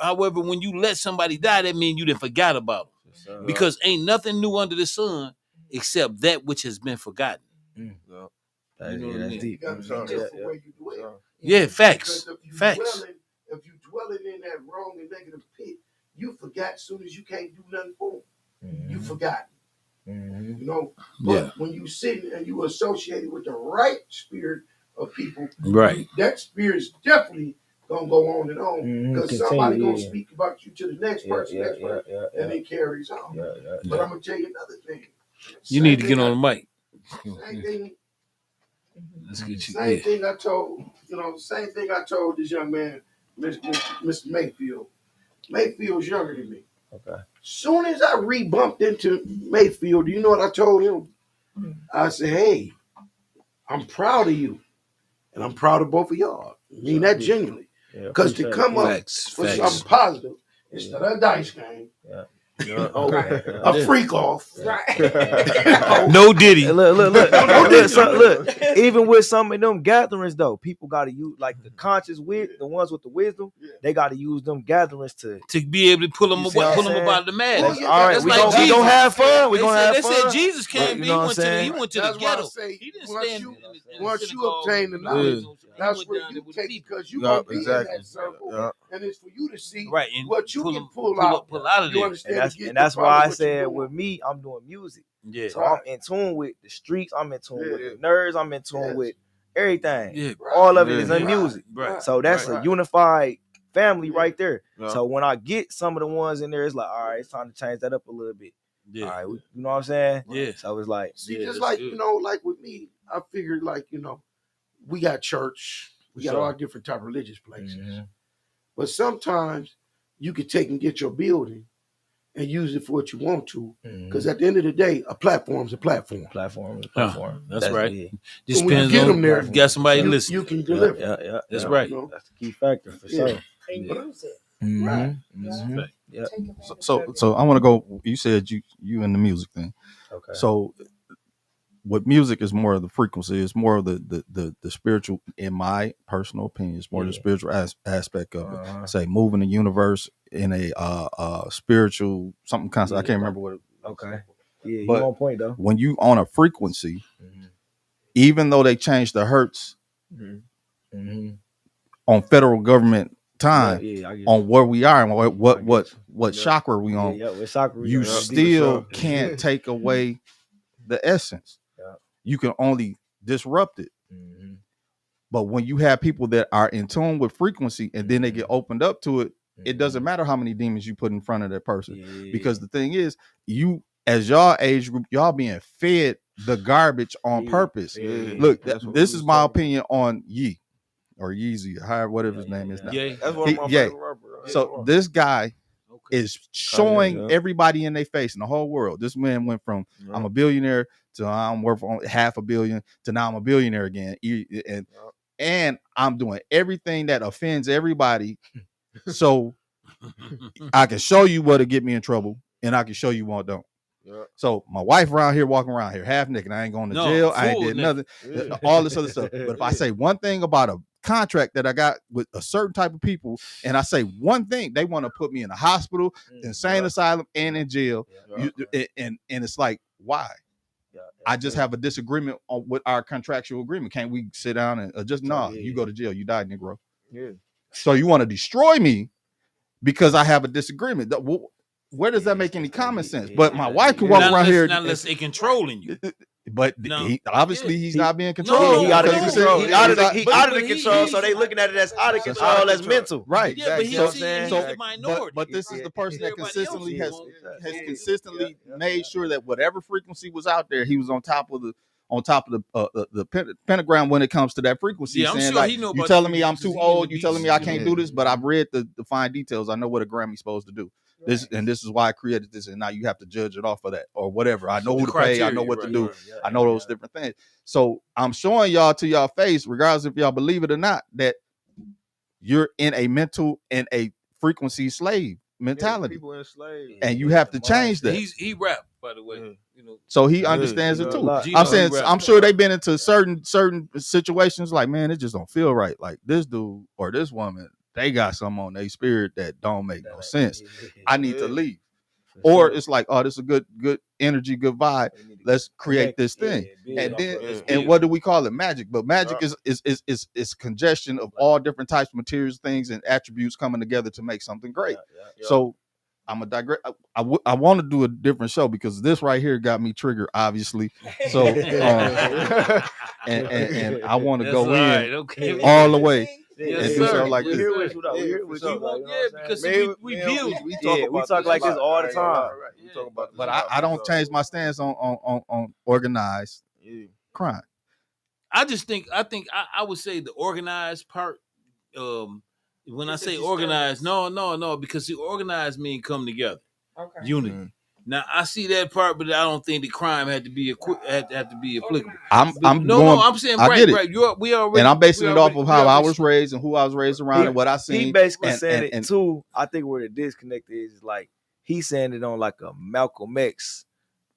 [SPEAKER 3] However, when you let somebody die, that means you done forgot about them. Because ain't nothing new under the sun except that which has been forgotten. You know what I mean?
[SPEAKER 4] Deep.
[SPEAKER 3] Yeah, facts. Facts.
[SPEAKER 6] If you dwelling in that wrong and negative pit, you forgot as soon as you can't do nothing for them. You forgot. You know, but when you sit and you associated with the right spirit of people, that spirit's definitely gonna go on and on, because somebody gonna speak about you to the next person, and it carries on. But I'm gonna tell you another thing.
[SPEAKER 3] You need to get on the mic.
[SPEAKER 6] Same thing.
[SPEAKER 3] Let's get you.
[SPEAKER 6] Same thing I told, same thing I told this young man, Mr. Mayfield. Mayfield's younger than me.
[SPEAKER 4] Okay.
[SPEAKER 6] Soon as I re-bumped into Mayfield, do you know what I told him? I said, hey, I'm proud of you. And I'm proud of both of y'all. I mean that genuinely. Because to come up for something positive instead of a dice game, a freak off.
[SPEAKER 1] Right.
[SPEAKER 3] No Diddy.
[SPEAKER 4] Look. Even with some of them gatherings, though, people got to use like the conscious the ones with the wisdom. They got to use them gatherings to
[SPEAKER 3] be able to pull them about the madness.
[SPEAKER 4] All right, we gonna have fun. We gonna have fun.
[SPEAKER 3] They said Jesus came. He went to the ghetto.
[SPEAKER 6] He didn't stand. Once you obtain the knowledge, that's where you take, because you gonna be in that circle, and it's for you to see what you can pull out
[SPEAKER 3] of there.
[SPEAKER 4] And that's why I said with me, I'm doing music. Yeah. So I'm in tune with the streets. I'm in tune with the nerds. I'm in tune with everything. Yeah. All of it is in music. Right. So that's a unified family right there. Yeah. So when I get some of the ones in there, it's like, all right, it's time to change that up a little bit. Yeah. All right, you know what I'm saying? Yeah. So it's like,
[SPEAKER 6] just like good. Like with me, I figured like we got church, we got all different type of religious places, but sometimes you could take and get your building and use it for what you want to, because at the end of the day, a platform's a platform.
[SPEAKER 4] Platform is a platform.
[SPEAKER 3] That's right.
[SPEAKER 6] Yeah.
[SPEAKER 3] Just
[SPEAKER 6] so when you get them there,
[SPEAKER 3] you got somebody listening.
[SPEAKER 6] You can deliver.
[SPEAKER 4] Yeah.
[SPEAKER 3] That's right.
[SPEAKER 4] That's the key factor for sure.
[SPEAKER 1] And use it.
[SPEAKER 6] Right.
[SPEAKER 4] Yeah.
[SPEAKER 2] So I want to go. You said you in the music thing.
[SPEAKER 4] Okay.
[SPEAKER 2] So what music is more of the frequency. It's more of the spiritual, in my personal opinion. It's more the spiritual aspect of it. Say moving the universe in a spiritual something concept. I can't remember what.
[SPEAKER 4] Okay. Yeah,
[SPEAKER 2] but
[SPEAKER 4] you on point though.
[SPEAKER 2] When you on a frequency, even though they changed the hertz on federal government time, on where we are and what chakra we on, you still can't take away the essence. You can only disrupt it. But when you have people that are in tune with frequency and then they get opened up to it, it doesn't matter how many demons you put in front of that person. Because the thing is, you as y'all age group, y'all being fed the garbage on purpose. Look, this is my opinion on Yee or Yeezy, however, whatever his name is now.
[SPEAKER 5] That's one of my favorite rappers.
[SPEAKER 2] So this guy is showing everybody in their face in the whole world. This man went from I'm a billionaire to I'm worth only $500 million to now I'm a billionaire again. And I'm doing everything that offends everybody. So I can show you what'll get me in trouble, and I can show you what don't. So my wife around here walking around here half naked. I ain't going to jail. I ain't did nothing. All this other stuff. But if I say one thing about a contract that I got with a certain type of people, and I say one thing, they want to put me in a hospital, insane asylum, and in jail. And it's like, why? I just have a disagreement with our contractual agreement. Can't we sit down and just you go to jail, you die, Negro. So you want to destroy me because I have a disagreement. Where does that make any common sense? But my wife can walk around here.
[SPEAKER 3] Not unless they controlling you.
[SPEAKER 2] But obviously he's not being controlled.
[SPEAKER 4] He out of control. He out of the control. So they looking at it as out of control, as mental.
[SPEAKER 2] Right.
[SPEAKER 3] Yeah, but he's the minority.
[SPEAKER 2] But this is the person that consistently has consistently made sure that whatever frequency was out there, he was on top of the pentagram when it comes to that frequency.
[SPEAKER 3] Yeah, I'm
[SPEAKER 2] saying,
[SPEAKER 3] sure
[SPEAKER 2] like,
[SPEAKER 3] he know
[SPEAKER 2] you
[SPEAKER 3] about
[SPEAKER 2] telling me I'm too old, you
[SPEAKER 3] beats.
[SPEAKER 2] telling me I can't do this, but I've read the fine details. I know what a Grammy's supposed to do. This is why I created this, and now you have to judge it off of that or whatever. I know who to pay, I know what to do, I know those different things. So I'm showing y'all to y'all face, regardless if y'all believe it or not, that you're in a mental and a frequency slave mentality,
[SPEAKER 5] people enslaved,
[SPEAKER 2] and you have to change that.
[SPEAKER 3] He rap, by the way,
[SPEAKER 2] so he understands it too. I'm saying, I'm sure they've been into certain situations like, man, it just don't feel right. Like this dude or this woman, they got something on their spirit that don't make no sense. I need to leave. Or it's like, oh, this is a good energy, good vibe. Let's create this thing. And then and what do we call it? Magic. But magic is congestion of all different types of materials, things, and attributes coming together to make something great. So I'm a digress. I want to do a different show because this right here got me triggered, obviously. So and I want to go in all the way.
[SPEAKER 3] Yes,
[SPEAKER 2] and do something like this.
[SPEAKER 3] Because
[SPEAKER 4] we talk like this all the time.
[SPEAKER 2] But I don't change my stance on organized crime.
[SPEAKER 3] I think I would say the organized part. When I say organized, no, because the organized mean come together, unity. Now I see that part, but I don't think the crime had to be applicable. I'm saying right. We already,
[SPEAKER 2] and I'm basing it off of how I was raised and who I was raised around and what I seen.
[SPEAKER 4] He basically said it too. I think where the disconnect is like he's saying it on like a Malcolm X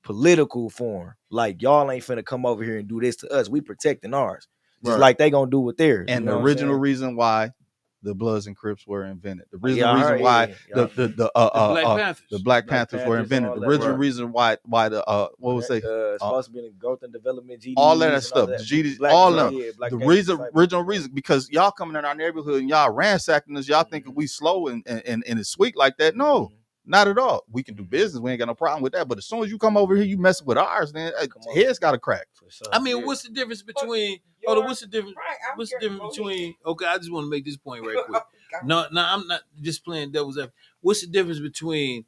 [SPEAKER 4] political form. Like y'all ain't finna come over here and do this to us. We protecting ours, just like they gonna do with theirs.
[SPEAKER 2] And the original reason why the Bloods and Crips were invented. The reason why the Black Panthers were invented. The original reason why the what was they
[SPEAKER 4] supposed to be in growth and development, GDs,
[SPEAKER 2] all that stuff, the GDs, all of them. The original reason, because y'all coming in our neighborhood and y'all ransacking us, y'all thinking we slow and it's sweet like that. No, not at all. We can do business. We ain't got no problem with that. But as soon as you come over here, you messing with ours, then head's got to crack.
[SPEAKER 3] I mean, what's the difference between? What's the difference? What's the difference between? Okay, I just want to make this point right quick. No, I'm not just playing devil's advocate. What's the difference between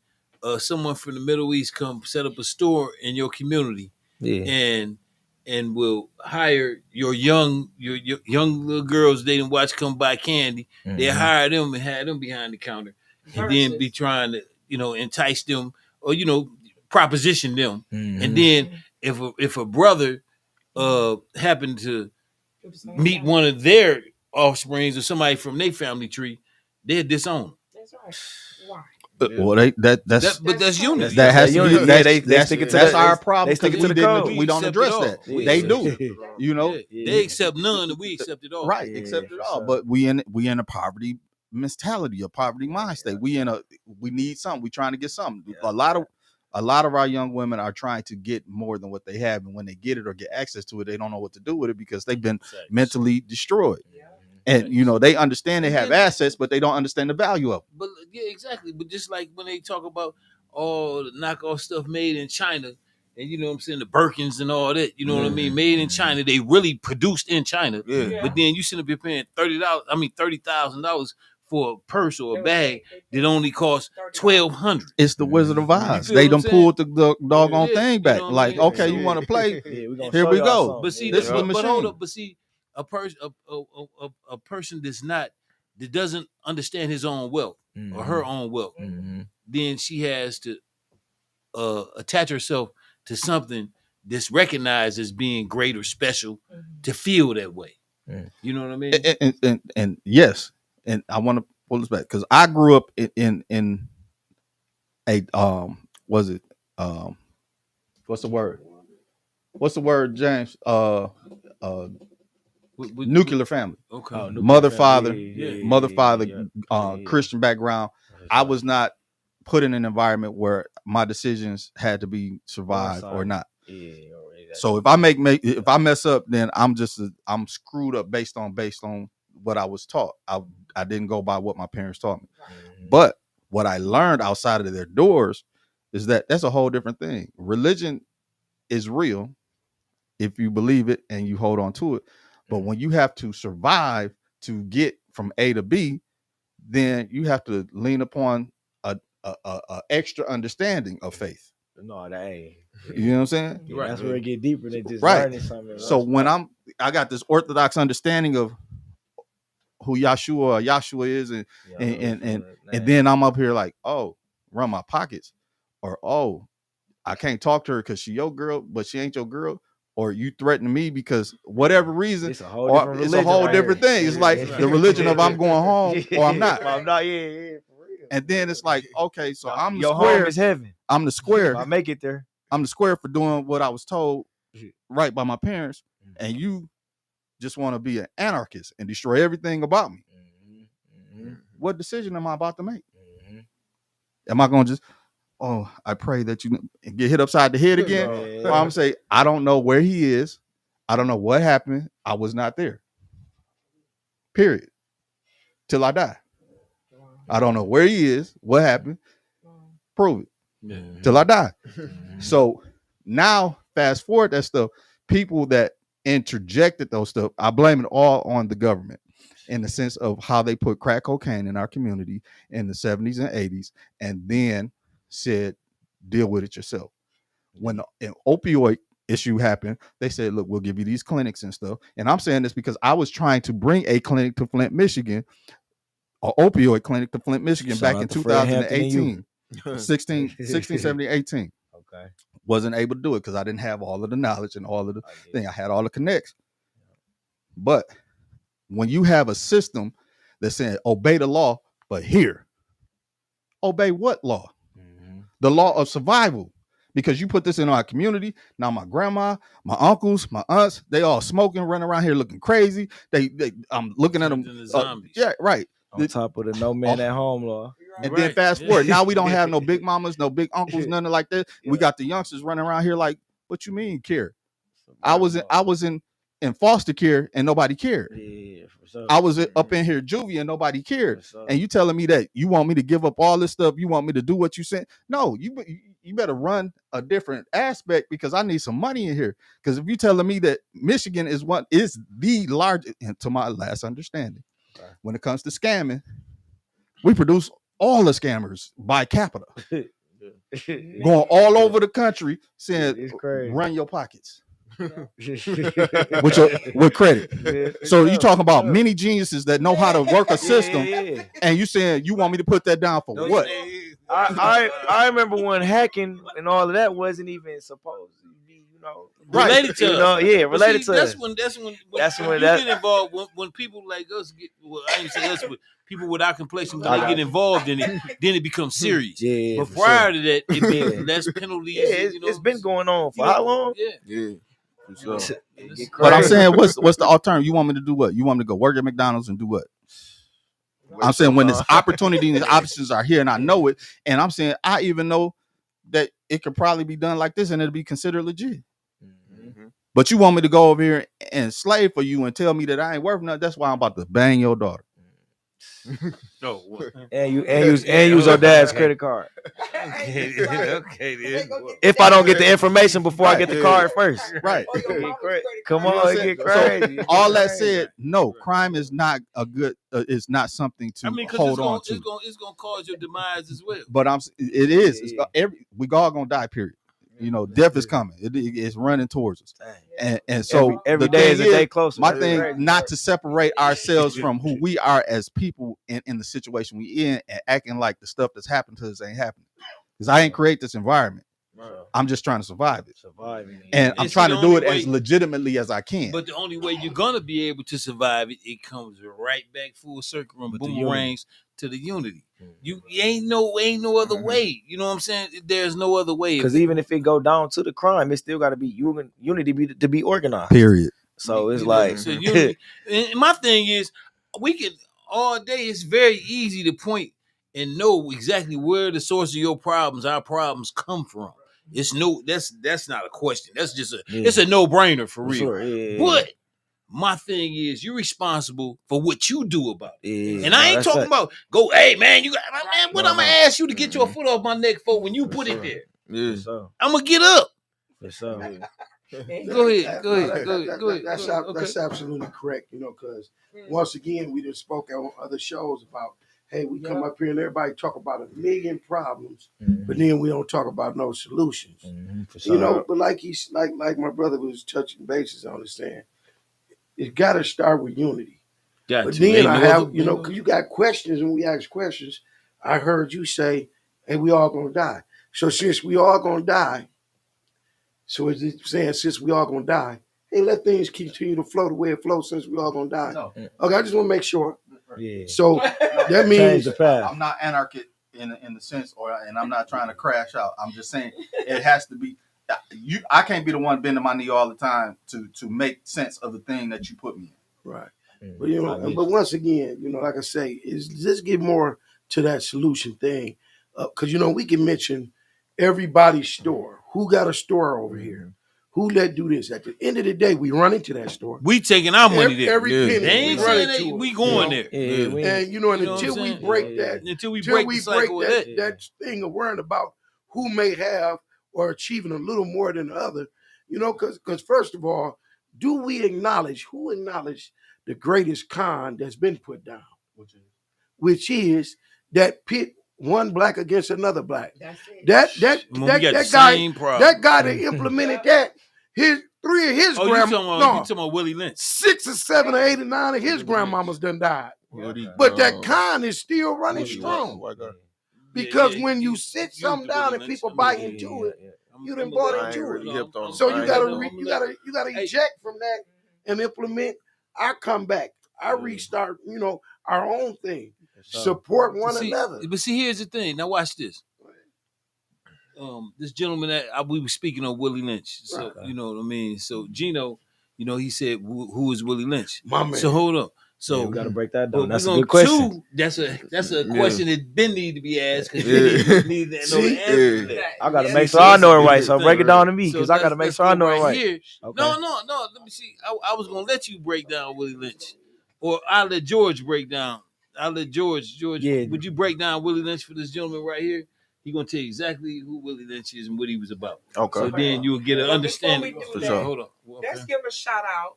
[SPEAKER 3] someone from the Middle East come set up a store in your community, and will hire your young little girls they didn't watch come buy candy? They hire them and have them behind the counter, and then be trying to entice them or proposition them, and then if a brother happened to meet one of their offsprings or somebody from their family tree, they'll disown them.
[SPEAKER 1] That's right. Why?
[SPEAKER 2] Well,
[SPEAKER 3] that's unity.
[SPEAKER 2] That has to be.
[SPEAKER 4] They stick it to
[SPEAKER 2] that's
[SPEAKER 4] that.
[SPEAKER 2] our problem.
[SPEAKER 4] They stick it to the code.
[SPEAKER 2] We don't address that. They do.
[SPEAKER 3] They accept none, and we accept it all.
[SPEAKER 2] Right, accept it all. But we in a poverty mentality, a poverty mind state. We need something. We trying to get something. A lot of our young women are trying to get more than what they have, and when they get it or get access to it, they don't know what to do with it because they've been mentally destroyed. And they understand they have assets, but they don't understand the value of them.
[SPEAKER 3] But exactly. But just like when they talk about all the knockoff stuff made in China, and you know what I'm saying, the Birkins and all that, you know what I mean, made in China. They really produced in China.
[SPEAKER 5] Yeah.
[SPEAKER 3] But then you should be paying $30,000 for a purse or a bag that only costs $1,200.
[SPEAKER 2] It's the Wizard of Oz.
[SPEAKER 3] feel
[SPEAKER 2] They
[SPEAKER 3] what I'm
[SPEAKER 2] done pulled the doggone
[SPEAKER 3] Yeah,
[SPEAKER 2] thing
[SPEAKER 3] you
[SPEAKER 2] back.
[SPEAKER 3] know what I
[SPEAKER 2] Like,
[SPEAKER 3] mean?
[SPEAKER 2] okay,
[SPEAKER 3] So-
[SPEAKER 2] you want to play?
[SPEAKER 4] Yeah, we gonna
[SPEAKER 2] Here
[SPEAKER 4] show
[SPEAKER 2] we
[SPEAKER 4] y'all
[SPEAKER 2] go.
[SPEAKER 4] something.
[SPEAKER 3] But see,
[SPEAKER 2] This is the
[SPEAKER 3] but hold
[SPEAKER 2] machine.
[SPEAKER 3] up. But see, a person that doesn't understand his own wealth or her own wealth, then she has to attach herself to something that's recognized as being great or special to feel that way. You know what I mean?
[SPEAKER 2] And yes, and I want to pull this back because I grew up in a was it what's the word? What's the word, James? Nuclear family.
[SPEAKER 3] Okay.
[SPEAKER 4] Oh, nuclear
[SPEAKER 2] Mother,
[SPEAKER 4] family.
[SPEAKER 2] father, Christian background. I was not put in an environment where my decisions had to be survived or not. So if I if I mess up, then I'm screwed up based on what I was taught. I didn't go by what my parents taught me. But what I learned outside of their doors is that's a whole different thing. Religion is real if you believe it and you hold on to it. But when you have to survive to get from A to B, then you have to lean upon a extra understanding of faith.
[SPEAKER 4] No, that ain't.
[SPEAKER 2] You know what I'm saying?
[SPEAKER 4] Yeah, that's where it get deeper than just
[SPEAKER 2] Right.
[SPEAKER 4] learning something.
[SPEAKER 2] So when I got this orthodox understanding of who Yahshua is, and then I'm up here like, oh, run my pockets, or oh, I can't talk to her because she your girl, but she ain't your girl, or you threaten me because whatever reason,
[SPEAKER 4] it's a whole different
[SPEAKER 2] different thing. It's like the religion of I'm going home or I'm not.
[SPEAKER 4] I'm not. Yeah, for real.
[SPEAKER 2] And then it's like, okay, so I'm the
[SPEAKER 4] your
[SPEAKER 2] square.
[SPEAKER 4] home is heaven.
[SPEAKER 2] I'm the square.
[SPEAKER 4] If I make it there,
[SPEAKER 2] I'm the square for doing what I was told right by my parents, and you just want to be an anarchist and destroy everything about me. What decision am I about to make? Am I going to just, oh, I pray that you get hit upside the head again? Or I'm say, I don't know where he is. I don't know what happened. I was not there. Period. Till I die. I don't know where he is. What happened? Prove it. Till I die. So now, fast forward that stuff. People that interjected those stuff, I blame it all on the government in the sense of how they put crack cocaine in our community in the 70s and 80s, and then said, deal with it yourself. When an opioid issue happened, they said, look, we'll give you these clinics and stuff. And I'm saying this because I was trying to bring a clinic to Flint, Michigan, an opioid clinic to Flint, Michigan back in 2018, 16, 17, 18.
[SPEAKER 4] Okay.
[SPEAKER 2] Wasn't able to do it because I didn't have all of the knowledge and all of the thing. I had all the connects. But when you have a system that's saying obey the law, but here, obey what law? The law of survival. Because you put this in our community. Now my grandma, my uncles, my aunts, they all smoking, running around here looking crazy. I'm looking at them. Yeah, right.
[SPEAKER 4] On top of the no man at home law.
[SPEAKER 2] And then fast forward. Now we don't have no big mamas, no big uncles, nothing like that. We got the youngsters running around here like, what you mean care? I was in foster care and nobody cared. Yeah, for sure. I was up in here juvie and nobody cared. And you telling me that you want me to give up all this stuff? You want me to do what you said? No, you better run a different aspect because I need some money in here. Because if you're telling me that Michigan is the largest, and to my last understanding, when it comes to scamming, we produce all the scammers by capita. Going all over the country saying, run your pockets. with credit. So you talking about many geniuses that know how to work a system, and you saying you want me to put that down for what?
[SPEAKER 4] I remember when hacking and all of that wasn't even supposed to be,
[SPEAKER 3] related to us.
[SPEAKER 4] Related to us.
[SPEAKER 3] That's when you get involved. When people like us get, well, I ain't say us, but people with our complexion, when they get involved in it, then it becomes serious. Yeah, but prior to that, it been less penalties.
[SPEAKER 4] Yeah, it's been going on for how long?
[SPEAKER 5] Yeah.
[SPEAKER 2] Sure. But I'm saying, what's the alternative? You want me to do what? You want me to go work at McDonald's and do what? I'm saying when this opportunity and these options are here and I know it, and I'm saying I even know that it could probably be done like this and it'll be considered legit. But you want me to go over here and slave for you and tell me that I ain't worth nothing? That's why I'm about to bang your daughter.
[SPEAKER 3] No. What?
[SPEAKER 4] And use your dad's credit card.
[SPEAKER 3] Okay.
[SPEAKER 4] If I don't get the information before I get the card first.
[SPEAKER 2] Right.
[SPEAKER 4] Come
[SPEAKER 2] You know what
[SPEAKER 4] on,
[SPEAKER 2] I'm
[SPEAKER 4] it
[SPEAKER 2] saying?
[SPEAKER 4] get crazy.
[SPEAKER 2] So all that said, no, crime is not a good. It's not something to hold on to.
[SPEAKER 3] It's gonna cause your demise as well.
[SPEAKER 2] But it is. It's we all gonna die. Period. You know, death is coming. It's running towards us. And so
[SPEAKER 4] every day is a day closer.
[SPEAKER 2] My thing, not to separate ourselves from who we are as people in the situation we in, and acting like the stuff that's happened to us ain't happening. Because I ain't create this environment. I'm just trying to survive it. And I'm trying to do it as legitimately as I can.
[SPEAKER 3] But the only way you're gonna be able to survive it, it comes right back full circle and boomerangs to the unity. You ain't no other way. You know what I'm saying? There's no other way.
[SPEAKER 4] Because even if it go down to the crime, it still got to be unity to be organized.
[SPEAKER 2] Period.
[SPEAKER 4] So it's like
[SPEAKER 3] so unity. And my thing is, we can all day. It's very easy to point and know exactly where the source of our problems come from. It's that's not a question. That's just it's a no-brainer for real.
[SPEAKER 4] Sure, yeah.
[SPEAKER 3] But my thing is, you're responsible for what you do about it.
[SPEAKER 4] Yeah.
[SPEAKER 3] And I ain't talking about hey man, what I'm gonna ask you to get your foot off my neck for when you put it there.
[SPEAKER 5] Yeah.
[SPEAKER 3] I'm gonna get up.
[SPEAKER 4] So.
[SPEAKER 3] Go ahead.
[SPEAKER 6] That's absolutely correct. You know, because once again, we just spoke on other shows about, hey, we come up here and everybody talk about a million problems, but then we don't talk about no solutions. You know, but like my brother was touching bases on this saying, it's got to start with unity. But then I have, you know, because you got questions and we ask questions. I heard you say, hey, we all gonna die. So since we all gonna die, so is it saying since we all gonna die, hey, let things continue to flow the way it flows since we all gonna die? No. Okay, I just want to make sure. Yeah. So that means
[SPEAKER 2] I'm not anarchic in the sense, and I'm not trying to crash out. I'm just saying it has to be. I can't be the one bending my knee all the time to make sense of the thing that you put me in.
[SPEAKER 6] Right. But you know, but once again, you know, like I say, is just get more to that solution thing, because you know we can mention everybody's store. Who got a store over here? Who let do this? At the end of the day, we run into that store.
[SPEAKER 3] We taking our money there.
[SPEAKER 6] Every penny.
[SPEAKER 3] They ain't saying we going there.
[SPEAKER 6] And you know, and until we break that,
[SPEAKER 3] until we break
[SPEAKER 6] that thing of worrying about who may have or achieving a little more than the other, you know, because first of all, do we acknowledge the greatest con that's been put down, which is that pit one black against another black. That guy that implemented that, three of his
[SPEAKER 3] you talking about Willie Lynch.
[SPEAKER 6] 6 or 7 or 8 or 9 of his grandmamas done died. But that con is still running strong. Because when you sit something down and people bite into it, you done bought into it. So you gotta eject from that and implement our comeback, our restart, you know, our own thing. Support one another.
[SPEAKER 3] But see, here's the thing. Now watch this. This gentleman that we were speaking on Willie Lynch. So you know what I mean. So Gino, you know, he said, "Who is Willie Lynch?"
[SPEAKER 6] My man.
[SPEAKER 3] So hold up. So
[SPEAKER 4] we gotta break that down. That's a good question.
[SPEAKER 3] That's a question that been need to be asked because you need to know the answer to that.
[SPEAKER 4] I gotta make sure I know it right. So break it down to me because I gotta make sure I know it right.
[SPEAKER 3] Here. Okay. No. Let me see. I was gonna let you break down Willie Lynch, or I'll let George break down. I'll let George. Yeah. Would you break down Willie Lynch for this gentleman right here? He's gonna tell you exactly who Willie Lynch is and what he was about. Okay. So then you'll get an understanding.
[SPEAKER 1] For sure. Hold on. Let's give a shout out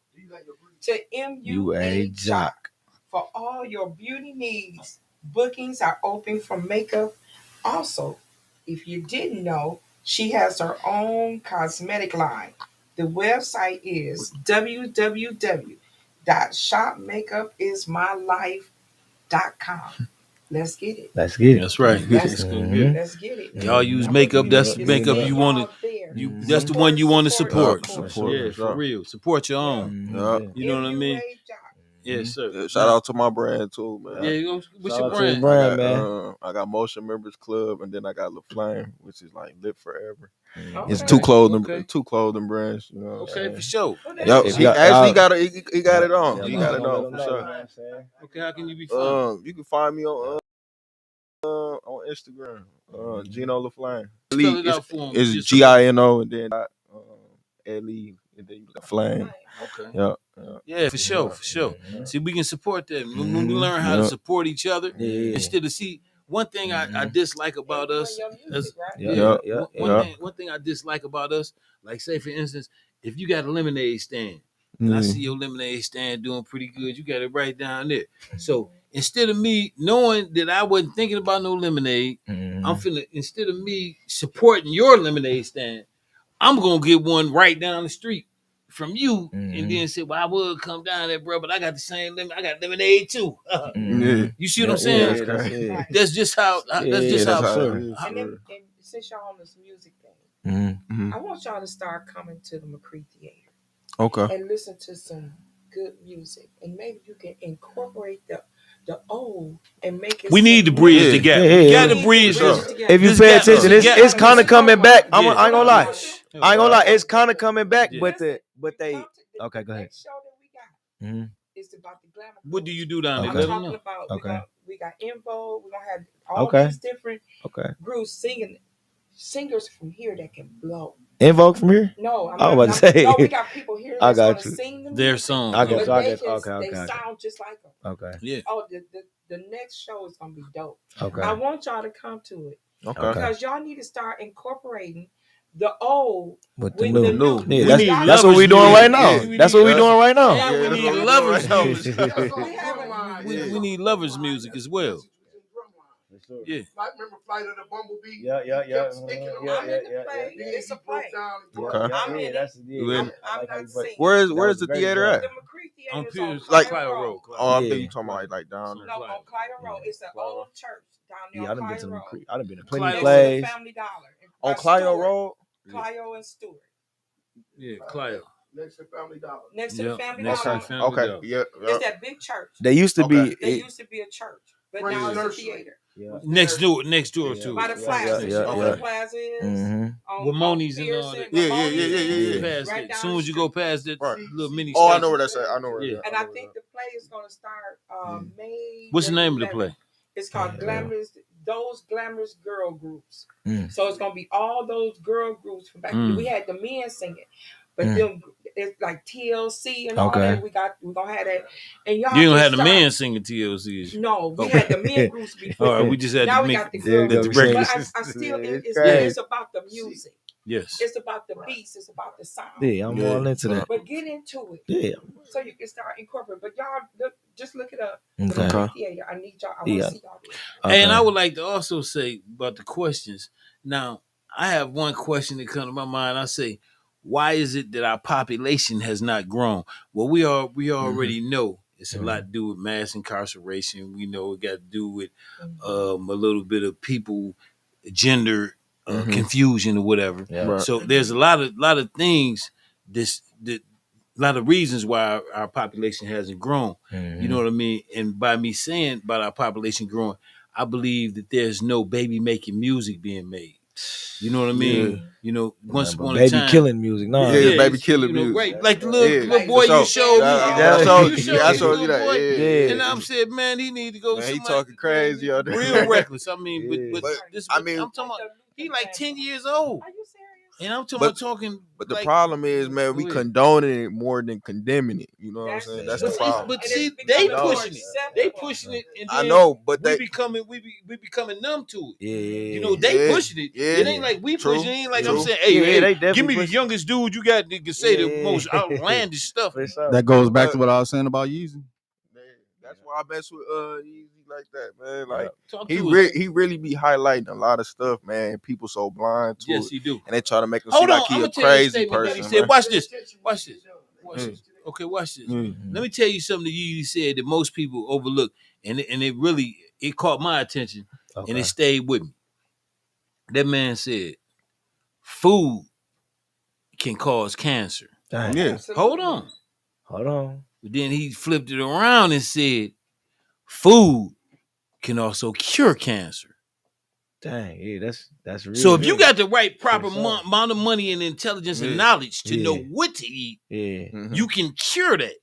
[SPEAKER 1] to MUA Jock for all your beauty needs. Bookings are open for makeup. Also, if you didn't know, she has her own cosmetic line. The website is www.shopmakeupismylife.com. Let's get it.
[SPEAKER 4] Let's get it.
[SPEAKER 3] That's right.
[SPEAKER 1] Let's get it.
[SPEAKER 3] Y'all use makeup. That's makeup you want to. That's the one you want to support.
[SPEAKER 5] Yeah,
[SPEAKER 3] for real. Support your own. You know what I mean? Yes, sir.
[SPEAKER 5] Yeah, shout out to my brand too, man.
[SPEAKER 3] Yeah, what's your brand?
[SPEAKER 4] Man.
[SPEAKER 5] I got Motion Members Club, and then I got La Flame, which is like Live Forever.
[SPEAKER 1] Okay.
[SPEAKER 5] It's two clothing brands. You know.
[SPEAKER 3] Okay, for sure.
[SPEAKER 5] Yep. He got it on. He got it on for sure.
[SPEAKER 3] Okay, how can you be found?
[SPEAKER 5] You can find me on Instagram. Gino La Flame.
[SPEAKER 3] Spell it out for him.
[SPEAKER 5] It's GINO and then LE and then La Flame.
[SPEAKER 3] Okay.
[SPEAKER 5] Yeah.
[SPEAKER 3] Yeah, for sure, for sure. See, we can support that. When we learn how to support each other, instead of one thing I dislike about us, one thing I dislike about us, like say for instance, if you got a lemonade stand, and I see your lemonade stand doing pretty good, you got it right down there. So instead of me knowing that I wasn't thinking about no lemonade, instead of me supporting your lemonade stand, I'm gonna get one right down the street from you, and then say, "Well, I would come down there, bro, but I got the same lemon. I got lemonade too." You see what I'm saying? That's just how. That's just how.
[SPEAKER 1] And since y'all on this music thing, I want y'all to start coming to the McCree Theater.
[SPEAKER 5] Okay.
[SPEAKER 1] And listen to some good music, and maybe you can incorporate the old and make it.
[SPEAKER 3] We need to bridge the gap. We got to bridge.
[SPEAKER 4] If you pay attention, it's kind of coming back. I ain't gonna lie. I ain't gonna lie. It's kind of coming back, but they. Okay, go ahead.
[SPEAKER 1] Show that we got. It's about the glamour.
[SPEAKER 3] What do you do down there?
[SPEAKER 1] I'm talking about. We got Invo. We're gonna have all these different groups singing. Singers from here that can blow.
[SPEAKER 4] Invoke from here?
[SPEAKER 1] No,
[SPEAKER 4] I was about to say.
[SPEAKER 1] No, we got people here that's gonna sing them
[SPEAKER 3] their songs.
[SPEAKER 1] They sound just like them.
[SPEAKER 4] Okay.
[SPEAKER 1] Yeah. Oh, the next show is gonna be dope.
[SPEAKER 4] Okay.
[SPEAKER 1] I want y'all to come to it.
[SPEAKER 5] Okay.
[SPEAKER 1] Because y'all need to start incorporating the old
[SPEAKER 4] with the new.
[SPEAKER 1] Yeah,
[SPEAKER 4] that's what we're doing right now. That's what we're doing right now.
[SPEAKER 3] Yeah, we need lovers music. We need lovers music as well. Yeah.
[SPEAKER 6] Like remember Flight of the Bumblebee?
[SPEAKER 4] Yeah.
[SPEAKER 1] It's a play.
[SPEAKER 5] Okay.
[SPEAKER 1] I'm in it. I'm not singing.
[SPEAKER 5] Where's the theater at?
[SPEAKER 1] The McCree Theater is
[SPEAKER 3] on
[SPEAKER 1] like
[SPEAKER 3] Clio Road.
[SPEAKER 5] Oh, I think you talking about like down there.
[SPEAKER 1] No, on Clio Road. It's an old church down there.
[SPEAKER 4] Yeah, I done been to
[SPEAKER 1] the
[SPEAKER 4] McCree. I done been to plenty
[SPEAKER 1] of
[SPEAKER 4] plays.
[SPEAKER 1] Family Dollar.
[SPEAKER 5] On Clio Road?
[SPEAKER 1] Clio and Stewart.
[SPEAKER 3] Yeah, Clio.
[SPEAKER 6] Next to Family Dollar.
[SPEAKER 1] Next to the Family Dollar.
[SPEAKER 5] Okay. Yeah.
[SPEAKER 1] It's that big church.
[SPEAKER 4] They used to be.
[SPEAKER 1] They used to be a church, but now it's a theater.
[SPEAKER 3] Yeah. Next door too.
[SPEAKER 1] By the plaza. Where the plaza is.
[SPEAKER 3] With Moni's and all that.
[SPEAKER 5] Yeah.
[SPEAKER 3] As soon as you go past that little mini
[SPEAKER 5] station. I know where that's at. I know where.
[SPEAKER 1] Yeah. And I think the play is going to start May.
[SPEAKER 3] What's the name of the play?
[SPEAKER 1] It's called Those Glamorous Girl Groups. So it's going to be all those girl groups from back. We had the men singing. But them, it's like TLC and all that. We're gonna have that. And y'all,
[SPEAKER 3] you don't have the men singing TLC.
[SPEAKER 1] No, we had the men groups before.
[SPEAKER 3] All right, we just had
[SPEAKER 1] now
[SPEAKER 3] the
[SPEAKER 1] we
[SPEAKER 3] men.
[SPEAKER 1] got the girls. But I still, it's about the music.
[SPEAKER 3] Yes,
[SPEAKER 1] it's about the beats. It's about the sound.
[SPEAKER 4] Yeah, I'm all into that.
[SPEAKER 1] But get into it.
[SPEAKER 4] Yeah.
[SPEAKER 1] So you can start incorporating. But y'all, just look it up.
[SPEAKER 4] Okay.
[SPEAKER 1] Theater. I need y'all. I want to see y'all
[SPEAKER 3] there. And I would like to also say about the questions. Now, I have one question that comes to my mind. I say, why is it that our population has not grown? Well, we already know it's a lot to do with mass incarceration. We know it got to do with a little bit of people, gender confusion or whatever. Yeah. Right. So there's a lot of things. A lot of reasons why our population hasn't grown. You know what I mean? And by me saying about our population growing, I believe that there's no baby making music being made. You know what I mean? Yeah. You know, once upon a time,
[SPEAKER 4] baby killing music. No,
[SPEAKER 5] baby killing music.
[SPEAKER 3] Right, like the little boy you showed me.
[SPEAKER 5] I showed you that.
[SPEAKER 3] Yeah. And I'm saying, man, he need to go.
[SPEAKER 5] Man, he talking crazy out there.
[SPEAKER 3] Real reckless. I mean, but this. I mean, I'm talking about. He like 10 years old. Are you serious? And I'm talking.
[SPEAKER 5] But the problem is, man, we condoning it more than condemning it. You know what I'm saying? That's the problem.
[SPEAKER 3] But see, they pushing it. They pushing it. And
[SPEAKER 5] I know, but
[SPEAKER 3] we becoming numb to it.
[SPEAKER 4] Yeah.
[SPEAKER 3] You know, they pushing it.
[SPEAKER 5] Yeah.
[SPEAKER 3] It ain't like we pushing it. It ain't like I'm saying, hey, give me the youngest dude you got that can say the most outlandish stuff.
[SPEAKER 2] That goes back to what I was saying about Yeezy.
[SPEAKER 5] That's why I mess with Yeezy like that, man. Like he really be highlighting a lot of stuff, man. People so blind to it.
[SPEAKER 3] Yes, he do.
[SPEAKER 5] And they try to make him seem like he a crazy person.
[SPEAKER 3] He said, watch this. Okay, watch this. Let me tell you something that Yeezy said that most people overlook, and it caught my attention, and it stayed with me. That man said, food can cause cancer.
[SPEAKER 4] Dang.
[SPEAKER 5] Yeah.
[SPEAKER 3] Hold on.
[SPEAKER 4] But
[SPEAKER 3] then he flipped it around and said, food can also cure cancer.
[SPEAKER 4] Dang, yeah, that's really.
[SPEAKER 3] So if you got the right proper amount of money and intelligence and knowledge to know what to eat, you can cure that.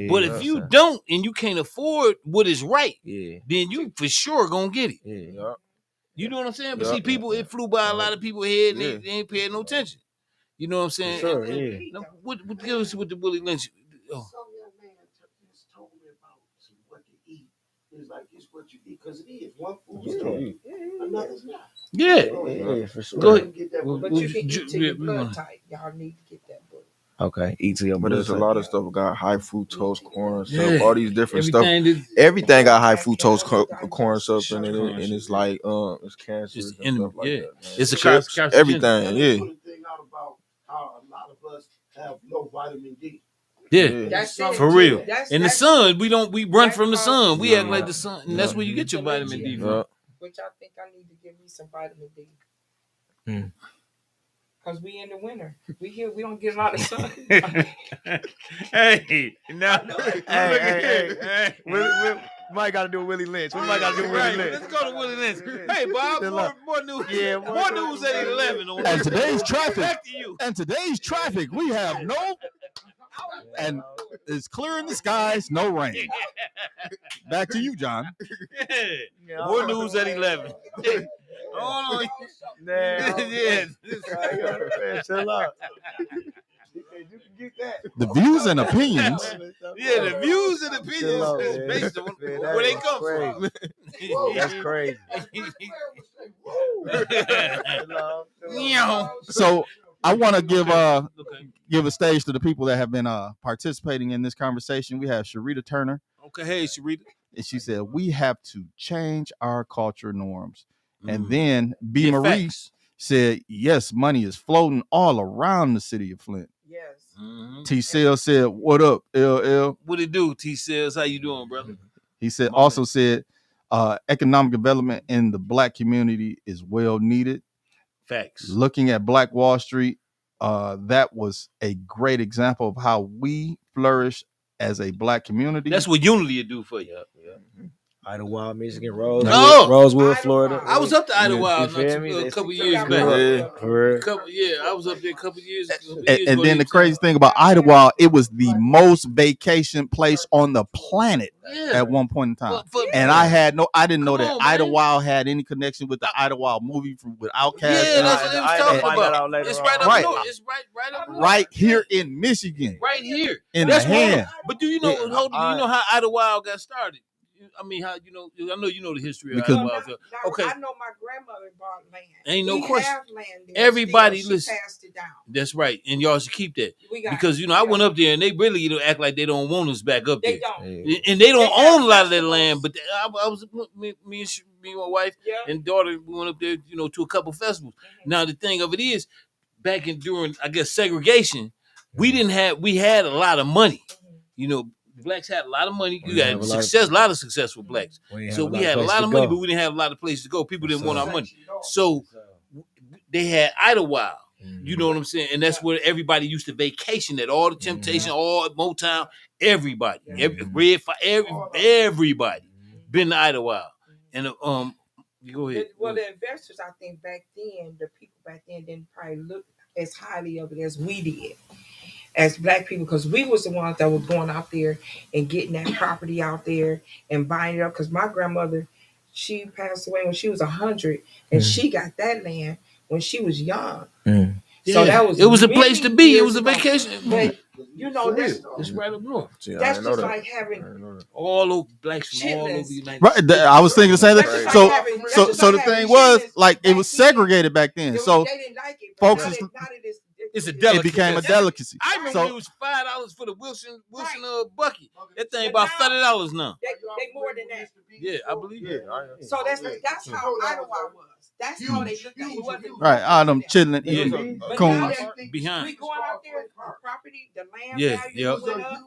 [SPEAKER 3] But if you don't and you can't afford what is right, then you for sure gonna get it. You know what I'm saying? But see, people, it flew by a lot of people's head and they ain't paying no attention. You know what I'm saying?
[SPEAKER 4] Sure,
[SPEAKER 3] What gives with the Willie Lynch? Oh.
[SPEAKER 6] It's like it's what you eat because it is one food. Another's not.
[SPEAKER 3] Yeah,
[SPEAKER 4] for sure.
[SPEAKER 3] Go ahead.
[SPEAKER 1] Get that book. But you can eat to your blood type. Y'all need to get that book.
[SPEAKER 4] Okay, eat to your
[SPEAKER 5] But
[SPEAKER 4] blood
[SPEAKER 5] there's a
[SPEAKER 4] type.
[SPEAKER 5] lot of stuff got high fructose corn
[SPEAKER 3] Yeah.
[SPEAKER 5] stuff, all these different stuff. Everything got high fructose corn stuff in it, and it's like it's cancerous
[SPEAKER 3] It's
[SPEAKER 5] and stuff like
[SPEAKER 3] yeah.
[SPEAKER 5] that. Man.
[SPEAKER 3] It's a
[SPEAKER 5] Chips,
[SPEAKER 3] carcinogen.
[SPEAKER 5] everything. Yeah.
[SPEAKER 6] Put a thing out about how a lot of us have low vitamin D.
[SPEAKER 3] Yeah,
[SPEAKER 1] That's it.
[SPEAKER 3] for real.
[SPEAKER 1] That's,
[SPEAKER 3] In the sun, we run from the sun. We act
[SPEAKER 5] Yeah.
[SPEAKER 3] like the sun, and that's where you get your vitamin D from.
[SPEAKER 1] Which I think I need to give me some vitamin D.
[SPEAKER 4] Mm.
[SPEAKER 1] Cause we in the winter. We here. We don't get a lot of sun.
[SPEAKER 3] Hey, now,
[SPEAKER 4] Hey. Might got to do Willie Lynch. We might got to do Willie
[SPEAKER 3] right,
[SPEAKER 4] Lynch.
[SPEAKER 3] let's go to Willie Lynch. Hey, Bob, more news.
[SPEAKER 4] Yeah,
[SPEAKER 3] more news at 11. On
[SPEAKER 2] And today's traffic.
[SPEAKER 3] Back to you.
[SPEAKER 2] And today's traffic, we have and it's clear in the skies, no rain. Back to you, John.
[SPEAKER 3] Yeah. More news at 11. Hold on. Yeah.
[SPEAKER 4] Chill out.
[SPEAKER 6] You can get that.
[SPEAKER 2] The views and opinions.
[SPEAKER 3] Yeah, the views and opinions
[SPEAKER 4] out,
[SPEAKER 3] is
[SPEAKER 4] man.
[SPEAKER 3] based on
[SPEAKER 4] Man,
[SPEAKER 3] where they come
[SPEAKER 4] crazy.
[SPEAKER 3] from.
[SPEAKER 4] That's crazy.
[SPEAKER 2] So I want to give a stage to the people that have been participating in this conversation. We have Sharita Turner.
[SPEAKER 3] Okay, hey, Sharita.
[SPEAKER 2] And she said, we have to change our culture norms. And then B.
[SPEAKER 3] Yeah,
[SPEAKER 2] Marie
[SPEAKER 3] facts.
[SPEAKER 2] said, yes, money is floating all around the city of Flint.
[SPEAKER 1] Yes.
[SPEAKER 3] Mm-hmm.
[SPEAKER 2] T. Cell said, what up, LL?
[SPEAKER 3] What it do, T Cells? How you doing, brother?
[SPEAKER 2] He said, said, economic development in the Black community is well needed.
[SPEAKER 3] Facts.
[SPEAKER 2] Looking at Black Wall Street, that was a great example of how we flourish as a Black community.
[SPEAKER 3] That's what unity will do for you.
[SPEAKER 4] Idlewild, Michigan, Rosewood,
[SPEAKER 3] No.
[SPEAKER 4] Rosewood, Florida.
[SPEAKER 3] I was up to Idlewild
[SPEAKER 4] You feel me?
[SPEAKER 3] a couple
[SPEAKER 4] They
[SPEAKER 3] years
[SPEAKER 4] stick
[SPEAKER 3] back.
[SPEAKER 4] together. For real.
[SPEAKER 3] I was up there a couple years ago.
[SPEAKER 2] And then the crazy thing about Idlewild, it was the most vacation place on the planet at one point in time. And I didn't know that Idlewild had any connection with the Idlewild movie with Outkast.
[SPEAKER 3] Yeah, that's what they was talking about. It's right up
[SPEAKER 2] Right.
[SPEAKER 3] north. It's right up north.
[SPEAKER 2] Right here in Michigan.
[SPEAKER 3] Right here.
[SPEAKER 2] In
[SPEAKER 3] That's
[SPEAKER 2] the hand.
[SPEAKER 3] But do you know? Do you know how Idlewild got started? I mean, how I know you know the history of Idlewild. Okay.
[SPEAKER 1] I know my grandmother bought land.
[SPEAKER 3] Ain't no
[SPEAKER 1] we
[SPEAKER 3] question.
[SPEAKER 1] Have land there
[SPEAKER 3] Everybody
[SPEAKER 1] still.
[SPEAKER 3] listen.
[SPEAKER 1] She passed it down.
[SPEAKER 3] That's right, and y'all should keep that because
[SPEAKER 1] it.
[SPEAKER 3] I went up there and they really act like they don't want us back up there.
[SPEAKER 1] They don't,
[SPEAKER 3] and they don't own a lot of that land. But I was me and my wife and daughter. We went up there, to a couple festivals. Mm-hmm. Now the thing of it is, back during I guess segregation, we had a lot of money. Mm-hmm. Blacks had a lot of money. You got a lot of successful blacks. So we had a lot of money, but we didn't have a lot of places to go. People didn't want our money. So they had Idlewild. You know what I'm saying? And that's where everybody used to vacation at. All the Temptation, all Motown, everybody. Everybody been to Idlewild. And you go ahead.
[SPEAKER 1] Well, the investors, I think back then, the people back then didn't probably look as highly of it as we did. As Black people, because we was the ones that were going out there and getting that property out there and buying it up. Because my grandmother, she passed away when she was 100, and she got that land when she was young. So that was
[SPEAKER 3] it was a place to be. It was a vacation.
[SPEAKER 1] But
[SPEAKER 3] that's right up north.
[SPEAKER 1] That's just like having
[SPEAKER 3] all over Blacks from all over the United
[SPEAKER 2] States. Right, I was thinking the same thing. So the thing was, like, it was segregated back then. So
[SPEAKER 1] they didn't like it.
[SPEAKER 2] Folks,
[SPEAKER 3] it's a delicacy.
[SPEAKER 2] It became a delicacy.
[SPEAKER 3] I remember it was $5 for the Wilson bucket. That thing about $30 now.
[SPEAKER 1] They more than that.
[SPEAKER 3] Yeah, I believe it.
[SPEAKER 1] So that's how Idlewild was. That's how they looked at it.
[SPEAKER 2] Right, all them chilling coons
[SPEAKER 3] behind.
[SPEAKER 1] We going out there, the property, the land
[SPEAKER 3] value
[SPEAKER 1] went up.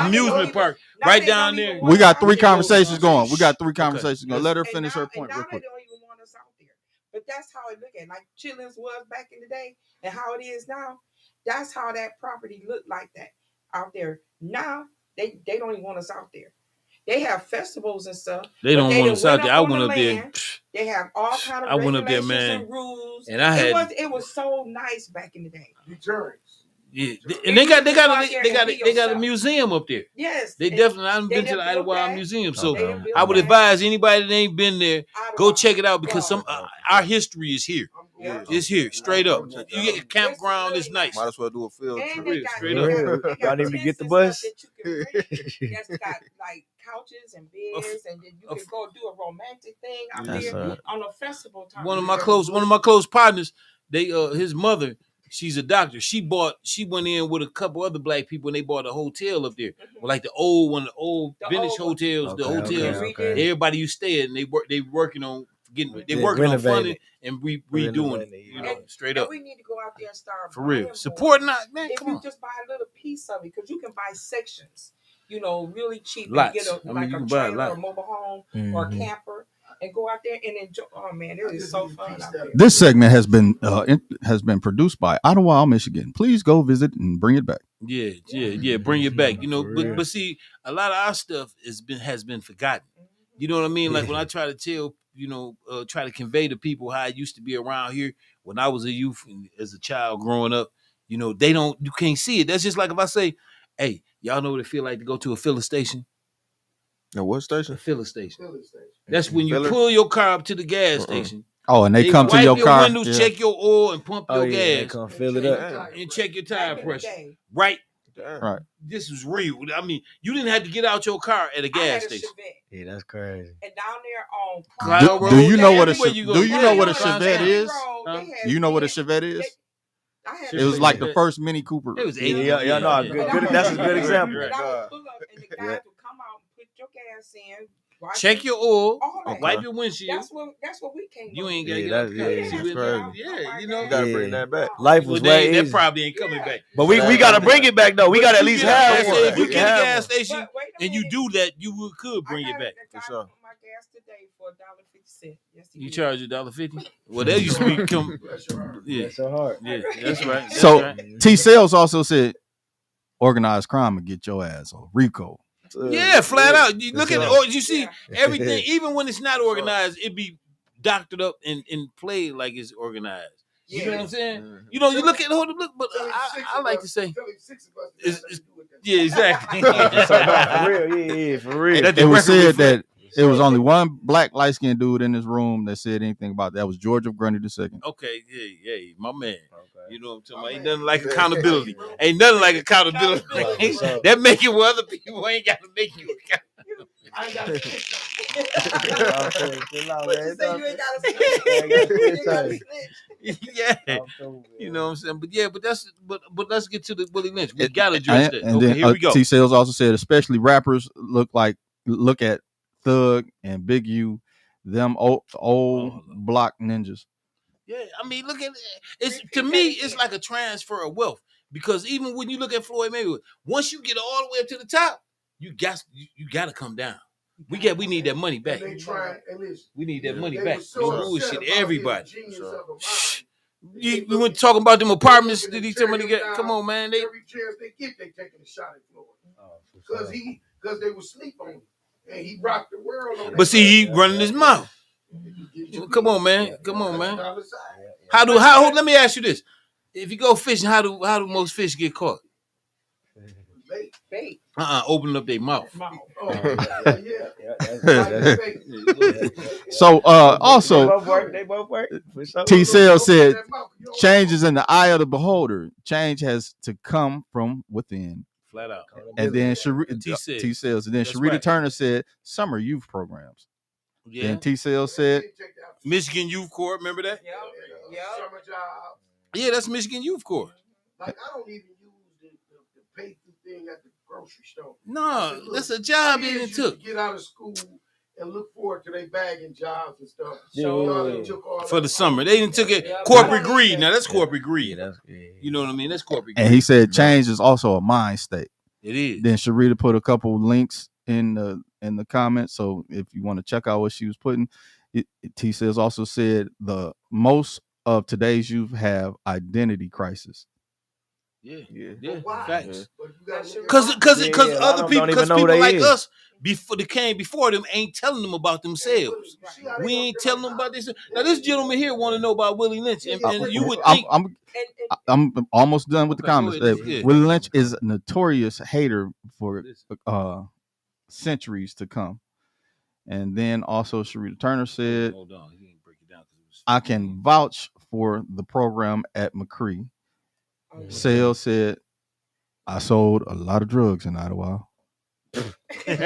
[SPEAKER 3] Amusement park, right down there.
[SPEAKER 2] We got 3 conversations going. Let her finish her point real quick.
[SPEAKER 1] They don't even want us out there. But that's how it looked at. Like Chillins was back in the day and how it is now. That's how that property looked like that out there. Now they don't even want us out there. They have festivals and stuff.
[SPEAKER 3] They don't want us out there. I went up there.
[SPEAKER 1] They have all kind of regulations and rules.
[SPEAKER 3] And it
[SPEAKER 1] was so nice back in the day.
[SPEAKER 3] Yeah, and they got a museum up there.
[SPEAKER 1] Yes,
[SPEAKER 3] they definitely. I've been to the Idlewild Museum, so I would advise anybody that ain't been there, go check it out because our history is here. It's here, straight up. You get a campground this nice.
[SPEAKER 5] Might as well do a field trip.
[SPEAKER 1] They got,
[SPEAKER 3] straight
[SPEAKER 1] they
[SPEAKER 3] up.
[SPEAKER 1] got,
[SPEAKER 4] Y'all need to get the
[SPEAKER 1] tents and
[SPEAKER 4] bus.
[SPEAKER 1] stuff that you can rent. That's got like couches and beds, and then you can go do a romantic thing out there on a festival time.
[SPEAKER 3] One of my close partners, they his mother, she's a doctor. She went in with a couple other black people and they bought a hotel up there. Well, like the old vintage hotels, the hotels. Everybody you stay in, they working on funding and redoing it, you know, straight up.
[SPEAKER 1] We need to go out there and start
[SPEAKER 3] for real. Supporting that, man.
[SPEAKER 1] If you just buy a little piece of it, because you can buy sections, you know, really cheap.
[SPEAKER 3] Lots.
[SPEAKER 1] And get a trailer or a mobile home or a camper and go out there and enjoy. Oh man, it is so fun out there.
[SPEAKER 2] This segment has been produced by Ottawa, Michigan. Please go visit and bring it back.
[SPEAKER 3] Yeah. Bring it back. You know, but see, a lot of our stuff has been forgotten. You know what I mean? Like when I try to tell, you know, try to convey to people how it used to be around here when I was a youth and as a child growing up, you know, you can't see it. That's just like if I say, hey, y'all know what it feel like to go to a filler station?
[SPEAKER 5] A what station?
[SPEAKER 3] A filler station. That's when you pull your car up to the gas station.
[SPEAKER 2] Oh, and they come to your car.
[SPEAKER 3] Windows, check your oil, and pump your gas.
[SPEAKER 4] Come fill it up
[SPEAKER 3] and check your tire pressure. Right. This was real. I mean, you didn't have to get out your car at a gas station.
[SPEAKER 4] Yeah, that's crazy.
[SPEAKER 1] And down there on
[SPEAKER 2] do you know what a Chevette is? Do you know what a Chevette is? It was like the first Mini Cooper.
[SPEAKER 3] It was
[SPEAKER 4] y'all know good. That's a good example.
[SPEAKER 1] And I would pull up, and the guys would come out and put your gas in.
[SPEAKER 3] Check your oil, wipe your windshield.
[SPEAKER 1] That's what we can't do.
[SPEAKER 3] You ain't gotta get up.
[SPEAKER 5] Yeah,
[SPEAKER 3] you know,
[SPEAKER 5] you gotta bring that back.
[SPEAKER 4] Life was way easy.
[SPEAKER 3] That probably ain't coming back.
[SPEAKER 4] But we gotta bring it back though. We gotta at least have one.
[SPEAKER 3] If you get a gas station and you do that, you could bring it back.
[SPEAKER 1] For sure. My gas today for $1.50. Yes,
[SPEAKER 3] you charge $1.50. Well, that used to be
[SPEAKER 4] That's so hard.
[SPEAKER 3] Yeah, that's right.
[SPEAKER 2] So T Sales also said, organized crime and get your ass on RICO.
[SPEAKER 3] Yeah, flat out. You look at it, you see everything, even when it's not organized, it be doctored up and played like it's organized. You know what I'm saying? You know, you look at but I like to say, yeah, exactly.
[SPEAKER 4] For real.
[SPEAKER 2] It was said that it was only one black light-skinned dude in this room that said anything about that. That was George of Grundy II.
[SPEAKER 3] Okay, yeah, my man. You know what I'm talking about? Ain't nothing like accountability. Ain't nothing like accountability. That make it where other people ain't got to make you accountable.
[SPEAKER 1] I ain't got to
[SPEAKER 3] yeah, you know what I'm saying, but let's get to the Willie Lynch. We gotta address that.
[SPEAKER 2] And then
[SPEAKER 3] here we go.
[SPEAKER 2] T Sales also said, especially rappers look at Thug and Big U, them old block ninjas.
[SPEAKER 3] Yeah, I mean, look at it. It's to me, it's like a transfer of wealth because even when you look at Floyd Mayweather, once you get all the way up to the top, you got to come down. We need that money back. We need that money back. No bullshit, everybody. We went talking about them apartments. Did he tell me to get? Come on, man.
[SPEAKER 6] Every chance they get, they taking a shot at Floyd because they would sleep on him and he rocked the world. On
[SPEAKER 3] but see, he running his mouth. Come on, man. Let me ask you this. If you go fishing, how do most fish get caught?
[SPEAKER 1] Bait.
[SPEAKER 3] Open up their mouth.
[SPEAKER 2] So also
[SPEAKER 4] they both work.
[SPEAKER 2] T Sales said change is in the eye of the beholder. Change has to come from within.
[SPEAKER 3] Flat out.
[SPEAKER 2] And then T Sales. And then Sharita Turner said summer youth programs.
[SPEAKER 3] Yeah.
[SPEAKER 2] Then T Sales said
[SPEAKER 3] Michigan Youth Corps. Remember that?
[SPEAKER 6] Yeah. Summer job.
[SPEAKER 3] Yeah, that's Michigan Youth Corps.
[SPEAKER 6] Like I don't even use the pay thing at the grocery store.
[SPEAKER 3] No, that's a job they took.
[SPEAKER 6] Get out of school and look forward to their bagging jobs and stuff.
[SPEAKER 3] For the summer. They didn't took it corporate greed. Now that's corporate greed. You know what I mean? That's corporate greed.
[SPEAKER 2] And he said change is also a mind state.
[SPEAKER 3] It is.
[SPEAKER 2] Then Sharita put a couple links in the comments. So if you want to check out what she was putting, T Sales also said the most of today's youth have identity crisis.
[SPEAKER 3] Yeah. Facts. Because other people, because people like us before they came before them ain't telling them about themselves. We ain't telling them about this. Now this gentleman here want to know about Willie Lynch, and you would think
[SPEAKER 2] I'm almost done with the comments. Willie Lynch is a notorious hater for centuries to come. And then also Sharita Turner said,
[SPEAKER 3] hold on, he didn't break it down.
[SPEAKER 2] I can vouch for the program at McCree. Sales said, I sold a lot of drugs in Idlewild.
[SPEAKER 3] And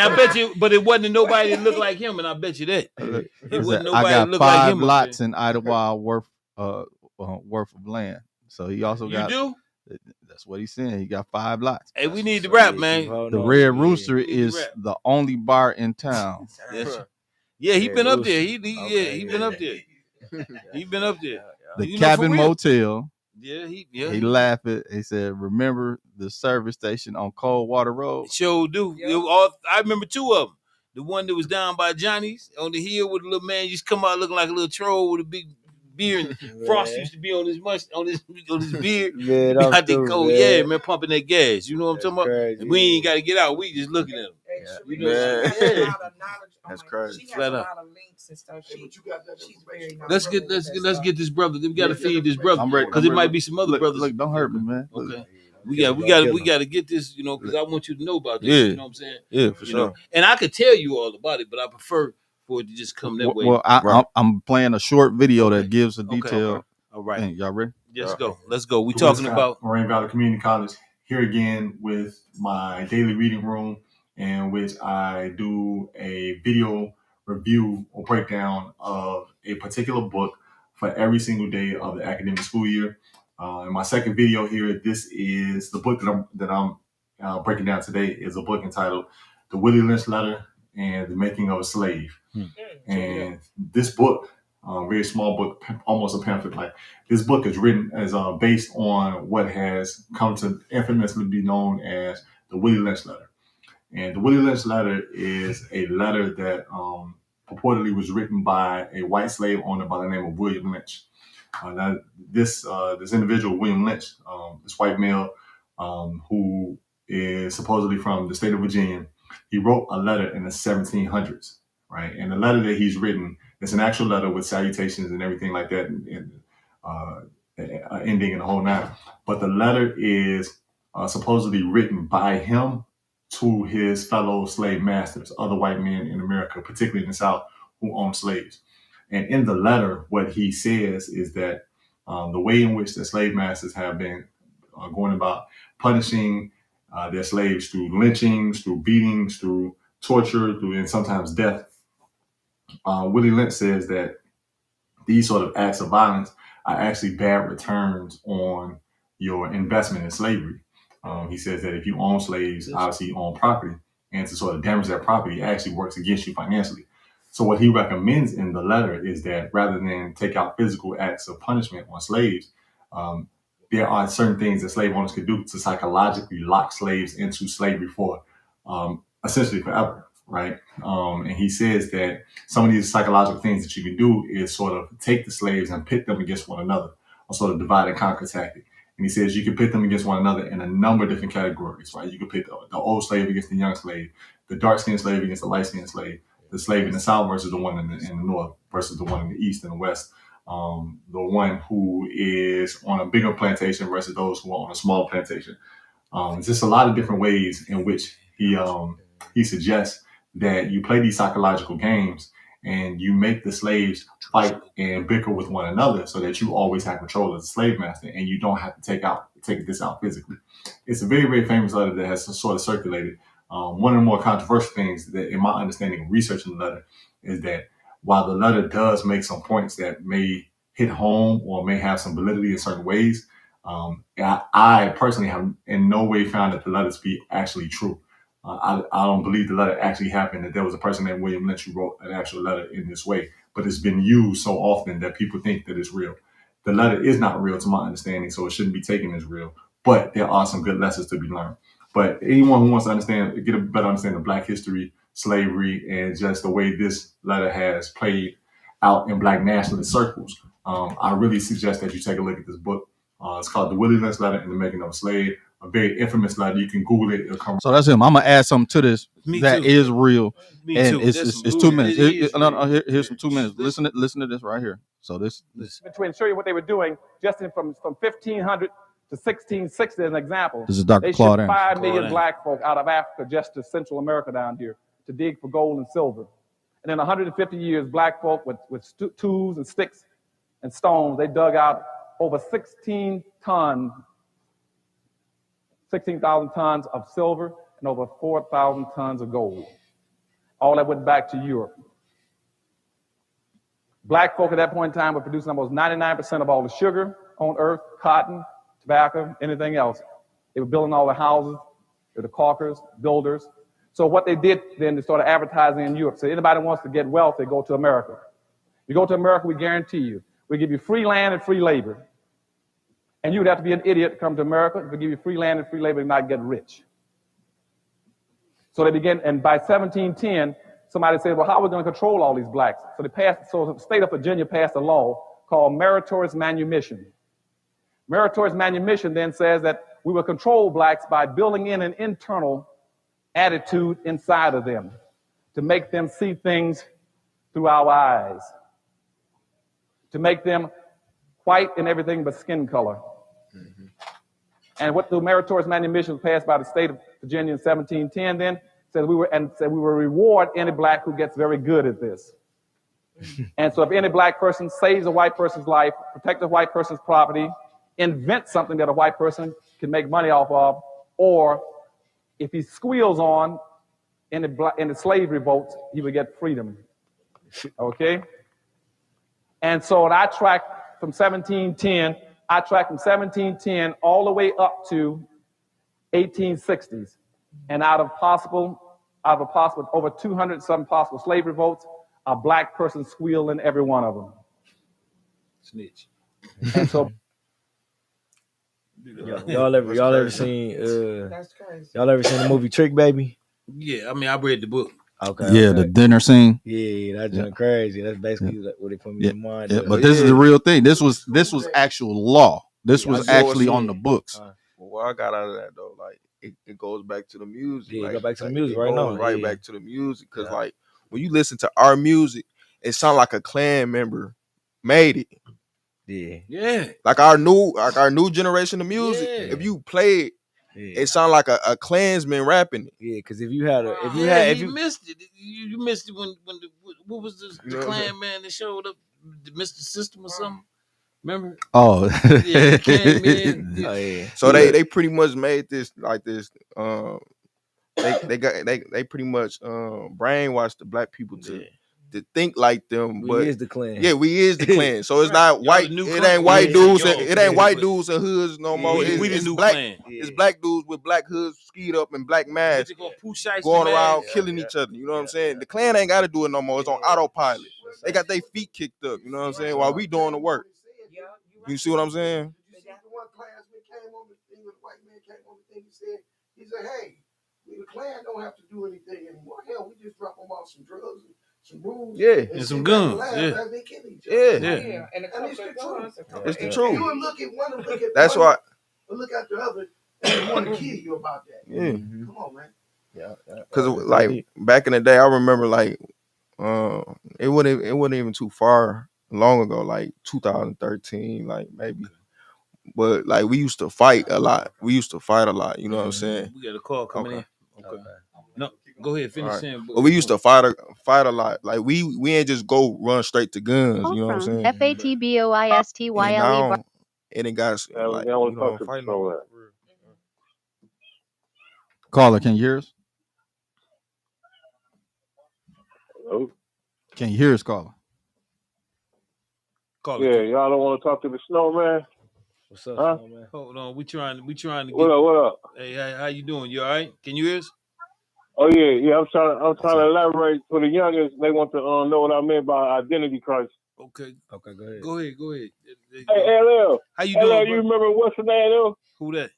[SPEAKER 3] I bet you, but it wasn't nobody that looked like him, and I bet you that. It wasn't nobody
[SPEAKER 2] I got
[SPEAKER 3] that looked like
[SPEAKER 2] 5
[SPEAKER 3] him.
[SPEAKER 2] lots in Idlewild worth of land. So he also got.
[SPEAKER 3] You
[SPEAKER 2] do? That's what he's saying. He got 5 lots.
[SPEAKER 3] Hey, we need to rap, man.
[SPEAKER 2] The Red Rooster is the only bar in town.
[SPEAKER 3] Yeah, he been up there. He been up there. He been up there.
[SPEAKER 2] The Cabin Motel.
[SPEAKER 3] Yeah,
[SPEAKER 2] he laughed at. He said, "Remember the service station on Coldwater Road?"
[SPEAKER 3] Sure do. I remember 2 of them. The one that was down by Johnny's on the hill with the little man used to come out looking like a little troll with a big beard, and Frost used to be on his beard. Man, man, pumping that gas. You know what I'm talking about? And we ain't got to get out. We just looking at him. You know,
[SPEAKER 5] that's crazy.
[SPEAKER 1] She has a lot of links and stuff.
[SPEAKER 3] Let's get this brother. We got to feed this brother because it might be some other brothers.
[SPEAKER 2] Look, don't hurt me, man.
[SPEAKER 3] Okay. We got to get this, you know, because I want you to know about this. You know what I'm saying?
[SPEAKER 2] Yeah, for sure.
[SPEAKER 3] And I could tell you all about it, but I prefer for it to just come that way.
[SPEAKER 2] Well, I'm playing a short video that gives a detail.
[SPEAKER 3] Okay. All right.
[SPEAKER 2] Hey, y'all ready?
[SPEAKER 3] Let's go. We talking about
[SPEAKER 7] Moraine Valley Community College here again with my daily reading room, in which I do a video review or breakdown of a particular book for every single day of the academic school year. In my second video here, this is the book that I'm breaking down today. Is a book entitled "The Willie Lynch Letter and the Making of a Slave." And this book, very small book, almost a pamphlet. Like this book is written as based on what has come to infamously be known as the Willie Lynch Letter. And the Willie Lynch Letter is a letter that purportedly was written by a white slave owner by the name of William Lynch. Now, this individual, William Lynch, this white male who is supposedly from the state of Virginia, he wrote a letter in the 1700s, right? And the letter that he's written, it's an actual letter with salutations and everything like that, and ending and the whole nine. But the letter is supposedly written by him to his fellow slave masters, other white men in America, particularly in the South, who owned slaves. And in the letter, what he says is that the way in which the slave masters have been going about punishing their slaves through lynchings, through beatings, through torture, and sometimes death. Willie Lynch says that these sort of acts of violence are actually bad returns on your investment in slavery. He says that if you own slaves, obviously you own property, and to sort of damage that property, it actually works against you financially. So what he recommends in the letter is that rather than take out physical acts of punishment on slaves, there are certain things that slave owners could do to psychologically lock slaves into slavery for essentially forever, right? And he says that some of these psychological things that you can do is sort of take the slaves and pit them against one another, a sort of divide and conquer tactic. And he says you can pit them against one another in a number of different categories, right? You can pit the old slave against the young slave, the dark-skinned slave against the light-skinned slave, the slave in the South versus the one in the North versus the one in the East and the West, the one who is on a bigger plantation versus those who are on a small plantation. There's just a lot of different ways in which he suggests that you play these psychological games and you make the slaves fight and bicker with one another so that you always have control as a slave master and you don't have to take this out physically. It's a very, very famous letter that has sort of circulated. One of the more controversial things that, in my understanding of researching the letter, is that while the letter does make some points that may hit home or may have some validity in certain ways, I personally have in no way found that the letter to be actually true. I don't believe the letter actually happened, that there was a person named William Lynch who wrote an actual letter in this way, but it's been used so often that people think that it's real. The letter is not real to my understanding, so it shouldn't be taken as real, but there are some good lessons to be learned. But anyone who wants to get a better understanding of Black history, slavery, and just the way this letter has played out in Black nationalist circles, I really suggest that you take a look at this book. It's called The Willie Lynch Letter and the Making of a Slave, a very infamous letter. You can Google it. It'll come.
[SPEAKER 2] So that's him. I'm going to add something to this that is real.
[SPEAKER 3] And
[SPEAKER 2] it's 2 minutes. Here's some 2 minutes. Listen to this right here. So this.
[SPEAKER 8] To ensure you what they were doing just from 1500 to 1660 as an example.
[SPEAKER 2] This is Dr. Claude.
[SPEAKER 8] They shipped 5 million black folk out of Africa just to Central America down here to dig for gold and silver. And in 150 years, black folk with tools and sticks and stones, they dug out over 16,000 tons of silver and over 4,000 tons of gold. All that went back to Europe. Black folk at that point in time were producing almost 99% of all the sugar on earth, cotton, tobacco, anything else. They were building all the houses. They were the caulkers, builders. So what they did then, they started advertising in Europe. So anybody wants to get wealth, they go to America. You go to America, we guarantee you. We give you free land and free labor. And you would have to be an idiot to come to America. If we give you free land and free labor, you might get rich. So they began, and by 1710, somebody said, well, how are we going to control all these blacks? So the state of Virginia passed a law called meritorious manumission. Meritorious manumission then says that we will control blacks by building in an internal attitude inside of them to make them see things through our eyes, to make them white in everything but skin color. Mm-hmm. And what the meritorious manumission was passed by the state of Virginia in 1710 then said we will reward any black who gets very good at this. And so if any black person saves a white person's life, protects a white person's property, invents something that a white person can make money off of, or if he squeals on in the slave revolts, he would get freedom. Okay? And so I tracked from 1710 all the way up to 1860s. And out of over 200 some possible slave revolts, a black person squealed in every one of them.
[SPEAKER 3] Snitch.
[SPEAKER 8] And so
[SPEAKER 4] y'all ever seen y'all ever seen the movie Trick Baby?
[SPEAKER 3] Yeah, I mean I read the book.
[SPEAKER 2] Okay. Yeah, okay. The dinner scene.
[SPEAKER 4] Yeah, that's just crazy. That's basically what they put me in mind.
[SPEAKER 2] Yeah, but this is the real thing. This was actual law. This was actually on the books.
[SPEAKER 5] Well, what I got out of that though, like it goes back to the music.
[SPEAKER 4] Yeah,
[SPEAKER 5] like,
[SPEAKER 4] go back to the music right now.
[SPEAKER 5] Right back to the music, because like when you listen to our music, it sounds like a Klan member made it.
[SPEAKER 3] Yeah.
[SPEAKER 5] Like our new generation of music. Yeah. If you play it, it sounds like a Klansman rapping it.
[SPEAKER 4] Yeah, because if you
[SPEAKER 3] missed it. You missed it when what was the Klan man that showed up, Mr. System or something? Remember?
[SPEAKER 2] Oh,
[SPEAKER 3] yeah, he came in.
[SPEAKER 4] Oh, yeah.
[SPEAKER 5] So they pretty much made this like this. They pretty much brainwashed the black people to think like them.
[SPEAKER 4] We is the Klan.
[SPEAKER 5] Yeah, we is the Klan. So it's not white. It ain't white dudes. It ain't white dudes and hoods no more.
[SPEAKER 3] We the
[SPEAKER 5] it's
[SPEAKER 3] new
[SPEAKER 5] black.
[SPEAKER 3] Klan.
[SPEAKER 5] It's black dudes with black hoods, skied up and black masks, going around killing each other. You know what I'm saying? The Klan ain't got to do it no more. It's on autopilot. They got their feet kicked up. You know what I'm saying? While we doing the work. You see what I'm saying?
[SPEAKER 6] Did you see the one classman came on the thing, the white man came on the thing, he said, hey, the Klan don't have to do anything anymore. Hell, we just drop them off some drugs and some rules.
[SPEAKER 3] And some guns.
[SPEAKER 6] They kill each other.
[SPEAKER 3] Yeah.
[SPEAKER 6] And it's the truth.
[SPEAKER 5] It's the truth.
[SPEAKER 6] You would look at one and look at
[SPEAKER 5] That's
[SPEAKER 6] one,
[SPEAKER 5] why.
[SPEAKER 6] But look at the other and want to kill you about that.
[SPEAKER 5] Yeah.
[SPEAKER 6] Come on, man.
[SPEAKER 5] Yeah. Because like back in the day, I remember like it wasn't even too far long ago, like 2013, like maybe. But like we used to fight a lot. You know what I'm saying?
[SPEAKER 3] We got a call coming in. Okay. No, go ahead, finish saying.
[SPEAKER 5] But we used to fight a lot. Like we ain't just go run straight to guns. You know what I'm saying?
[SPEAKER 9] FATBOISTYLE.
[SPEAKER 5] And it got like fighting.
[SPEAKER 2] Caller, can you hear us?
[SPEAKER 10] Hello?
[SPEAKER 2] Can you hear us, caller?
[SPEAKER 10] Yeah, y'all don't want to talk to the snowman?
[SPEAKER 4] What's up, snowman?
[SPEAKER 3] Hold on, we trying to get.
[SPEAKER 10] What up?
[SPEAKER 3] Hey, how you doing? You all right? Can you hear us?
[SPEAKER 10] Oh yeah. I'm trying to elaborate for the youngest. They want to know what I meant by identity crisis.
[SPEAKER 3] Okay,
[SPEAKER 5] go ahead.
[SPEAKER 3] Go ahead.
[SPEAKER 10] Hey, LL.
[SPEAKER 3] How you doing?
[SPEAKER 10] LL, you remember what's the name of?
[SPEAKER 3] Who that?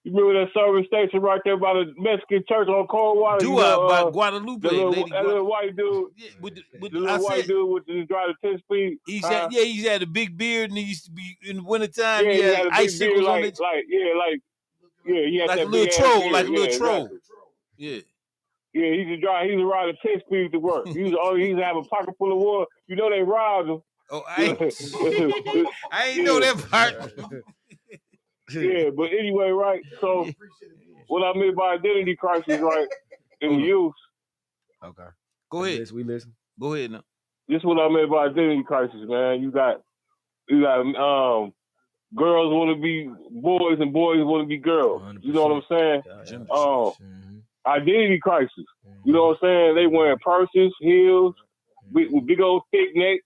[SPEAKER 10] You remember that service station right there by the Mexican church on Coldwater?
[SPEAKER 3] By Guadalupe.
[SPEAKER 10] That little white dude.
[SPEAKER 3] Yeah, with the
[SPEAKER 10] white dude with the drive the 10-speed.
[SPEAKER 3] He's had a big beard, and he used to be in the wintertime.
[SPEAKER 10] Yeah,
[SPEAKER 3] he had
[SPEAKER 10] a big
[SPEAKER 3] icicles
[SPEAKER 10] beard,
[SPEAKER 3] on it.
[SPEAKER 10] He had
[SPEAKER 3] like
[SPEAKER 10] that
[SPEAKER 3] a little troll, like a little troll.
[SPEAKER 10] Exactly.
[SPEAKER 3] Yeah.
[SPEAKER 10] Yeah, he used to ride a 10-speed to work. He used to have a pocket full of water. You know they robbed him.
[SPEAKER 3] Oh, I ain't know that part.
[SPEAKER 10] Yeah, but anyway, right? So, what I mean by identity crisis, right, in the youth.
[SPEAKER 5] Okay.
[SPEAKER 3] Go ahead.
[SPEAKER 4] We listen.
[SPEAKER 3] Go ahead now.
[SPEAKER 10] this is what I meant by identity crisis, man. You got girls want to be boys and boys want to be girls. 100%. You know what I'm saying? Identity crisis. You know what I'm saying? They wearing purses, heels, with big old thick necks,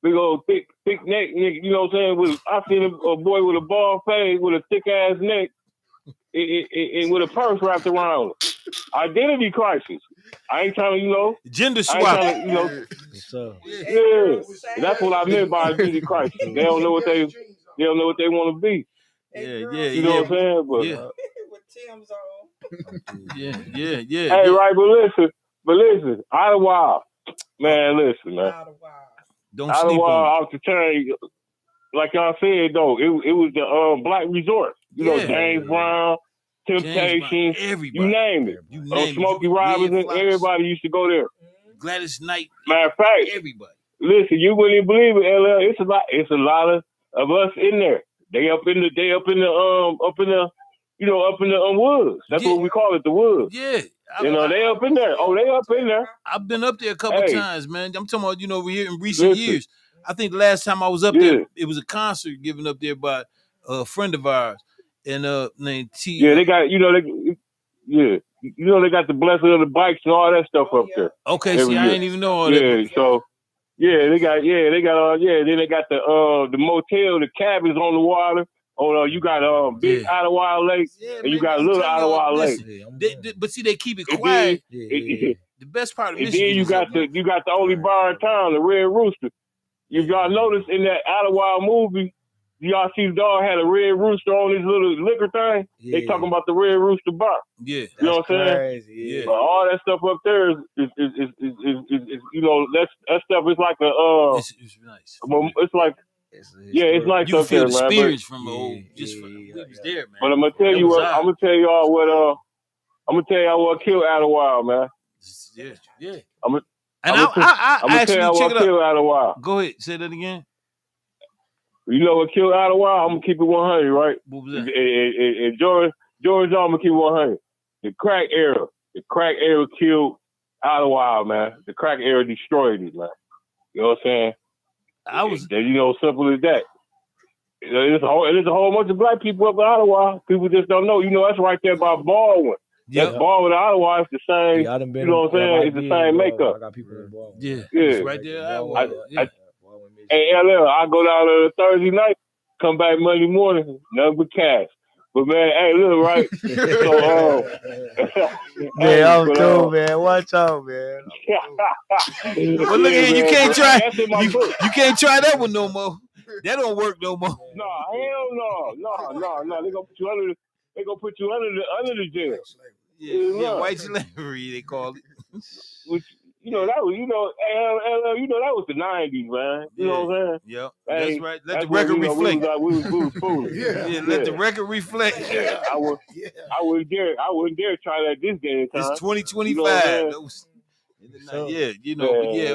[SPEAKER 10] big old thick neck. You know what I'm saying? I seen a boy with a bald face with a thick ass neck and with a purse wrapped around him. Identity crisis. I ain't trying to,
[SPEAKER 3] gender swap.
[SPEAKER 10] Yeah, that's what I meant by identity crisis. They don't know what they want to be.
[SPEAKER 3] Yeah.
[SPEAKER 10] You know what I'm saying? But
[SPEAKER 1] with Tim's on.
[SPEAKER 3] Yeah.
[SPEAKER 10] Hey, right, but listen, Ottawa, man, listen, man.
[SPEAKER 3] Don't sleep
[SPEAKER 10] Ottawa
[SPEAKER 3] on
[SPEAKER 10] off the chain, like y'all said though. It was the black resort. You know, James Brown, Temptations, you name it. Smokey Robinson, everybody used to go there.
[SPEAKER 3] Gladys Knight.
[SPEAKER 10] Matter of fact,
[SPEAKER 3] everybody.
[SPEAKER 10] Listen, you wouldn't even believe it, LL. It's a lot of us in there. They up in the woods. That's what we call it, the woods.
[SPEAKER 3] Yeah.
[SPEAKER 10] They up in there. Oh, they up in there.
[SPEAKER 3] I've been up there a couple times, man. I'm talking about, over here in recent years. I think the last time I was up there, it was a concert given up there by a friend of ours and named T.
[SPEAKER 10] Yeah, they got they got the blessing of the bikes and all that stuff up there.
[SPEAKER 3] Okay, see, I didn't even know all that.
[SPEAKER 10] Yeah, so they got then they got the motel, the cabins on the water. Oh, you got Big Ottawa Lake, and you got Little Ottawa Lake.
[SPEAKER 3] But see, they keep it quiet. The best part of Michigan.
[SPEAKER 10] And then you got the only bar in town, the Red Rooster. If y'all notice in that Ottawa movie, y'all see the dog had a red rooster on his little liquor thing. Yeah. They talking about the Red Rooster bar.
[SPEAKER 3] Yeah,
[SPEAKER 10] you know what I'm saying?
[SPEAKER 3] Yeah.
[SPEAKER 10] But all that stuff up there is that stuff is like a
[SPEAKER 3] it's nice.
[SPEAKER 10] It's like it's nice
[SPEAKER 3] you
[SPEAKER 10] up there, man.
[SPEAKER 3] You feel the experience from the old, just from we was there, man.
[SPEAKER 10] But I'm gonna tell y'all what killed Ottawa, man.
[SPEAKER 3] Yeah.
[SPEAKER 10] I'm
[SPEAKER 3] I
[SPEAKER 10] tell y'all what killed Ottawa.
[SPEAKER 3] Go ahead, say that again.
[SPEAKER 10] You know what killed Ottawa? I'm gonna keep it 100, right?
[SPEAKER 3] What was that?
[SPEAKER 10] And George, I'm gonna keep it 100. The crack era killed Ottawa, man. The crack era destroyed it, man. You know what I'm saying? Simple as that. There's a whole bunch of black people up in Ottawa. People just don't know. That's right there by Baldwin.
[SPEAKER 3] Yeah,
[SPEAKER 10] Baldwin and Ottawa is the same. You know what I'm saying? It's the same makeup.
[SPEAKER 3] I got people in Baldwin. It's right there.
[SPEAKER 10] Hey, LL, I go down there Thursday night, come back Monday morning, nothing but cash. But man, hey, look, right?
[SPEAKER 4] Man, I'm cool, man. Watch out, man.
[SPEAKER 3] Well, look here, you can't try. You can't try that one no more. That don't work no more.
[SPEAKER 10] No, hell no. They gonna put you under the jail.
[SPEAKER 3] Yeah, white slavery they call it.
[SPEAKER 10] Which, that was the 90s, man. You know what I'm saying?
[SPEAKER 3] Yep, that's right. Let the record reflect.
[SPEAKER 10] We was fooling.
[SPEAKER 3] Let the record reflect.
[SPEAKER 10] Yeah, I wouldn't dare try that this game time.
[SPEAKER 3] It's 2025.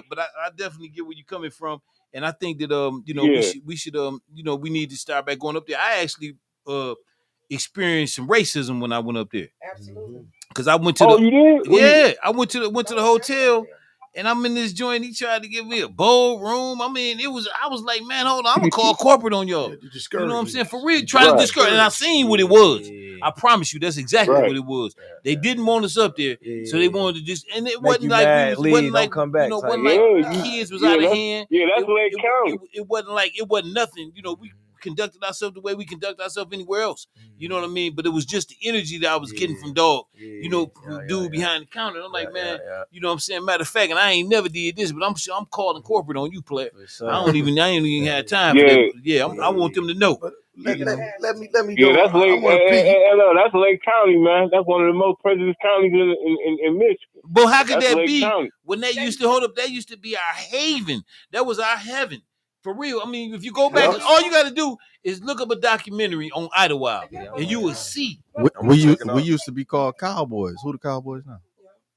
[SPEAKER 3] But I definitely get where you're coming from, and I think that we should we need to start back going up there. I actually experienced some racism when I went up there.
[SPEAKER 1] Absolutely.
[SPEAKER 3] Because I went to I went to the hotel, and I'm in this joint. He tried to give me a bowl room. I mean, I was like, man, hold on, I'm gonna call corporate on y'all. You know what I'm saying? For real, trying to discourage. And I seen what it was. I promise you, that's exactly what it was. They didn't want us up there, so they wanted to just. And it wasn't like
[SPEAKER 4] come back.
[SPEAKER 3] Kids was out of hand.
[SPEAKER 10] Yeah, that's Lake County.
[SPEAKER 3] It wasn't nothing. We conducted ourselves the way we conduct ourselves anywhere else. You know what I mean? But it was just the energy that I was getting from dog. Dude behind the counter. I'm like, man, you know what I'm saying? Matter of fact, and I ain't never did this, but I'm calling corporate on you, player. I ain't even had time for that. Yeah, I want them to know.
[SPEAKER 6] Let me
[SPEAKER 10] Yeah, that's Lake County, man. That's one of the most prejudiced counties in Michigan.
[SPEAKER 3] But how could that be
[SPEAKER 10] County.
[SPEAKER 3] when that used to hold up? That used to be our haven. That was our heaven. For real. I mean, if you go back, all you got to do is look up a documentary on Idlewild, and you will see.
[SPEAKER 2] We used to be called Cowboys. Who the Cowboys now?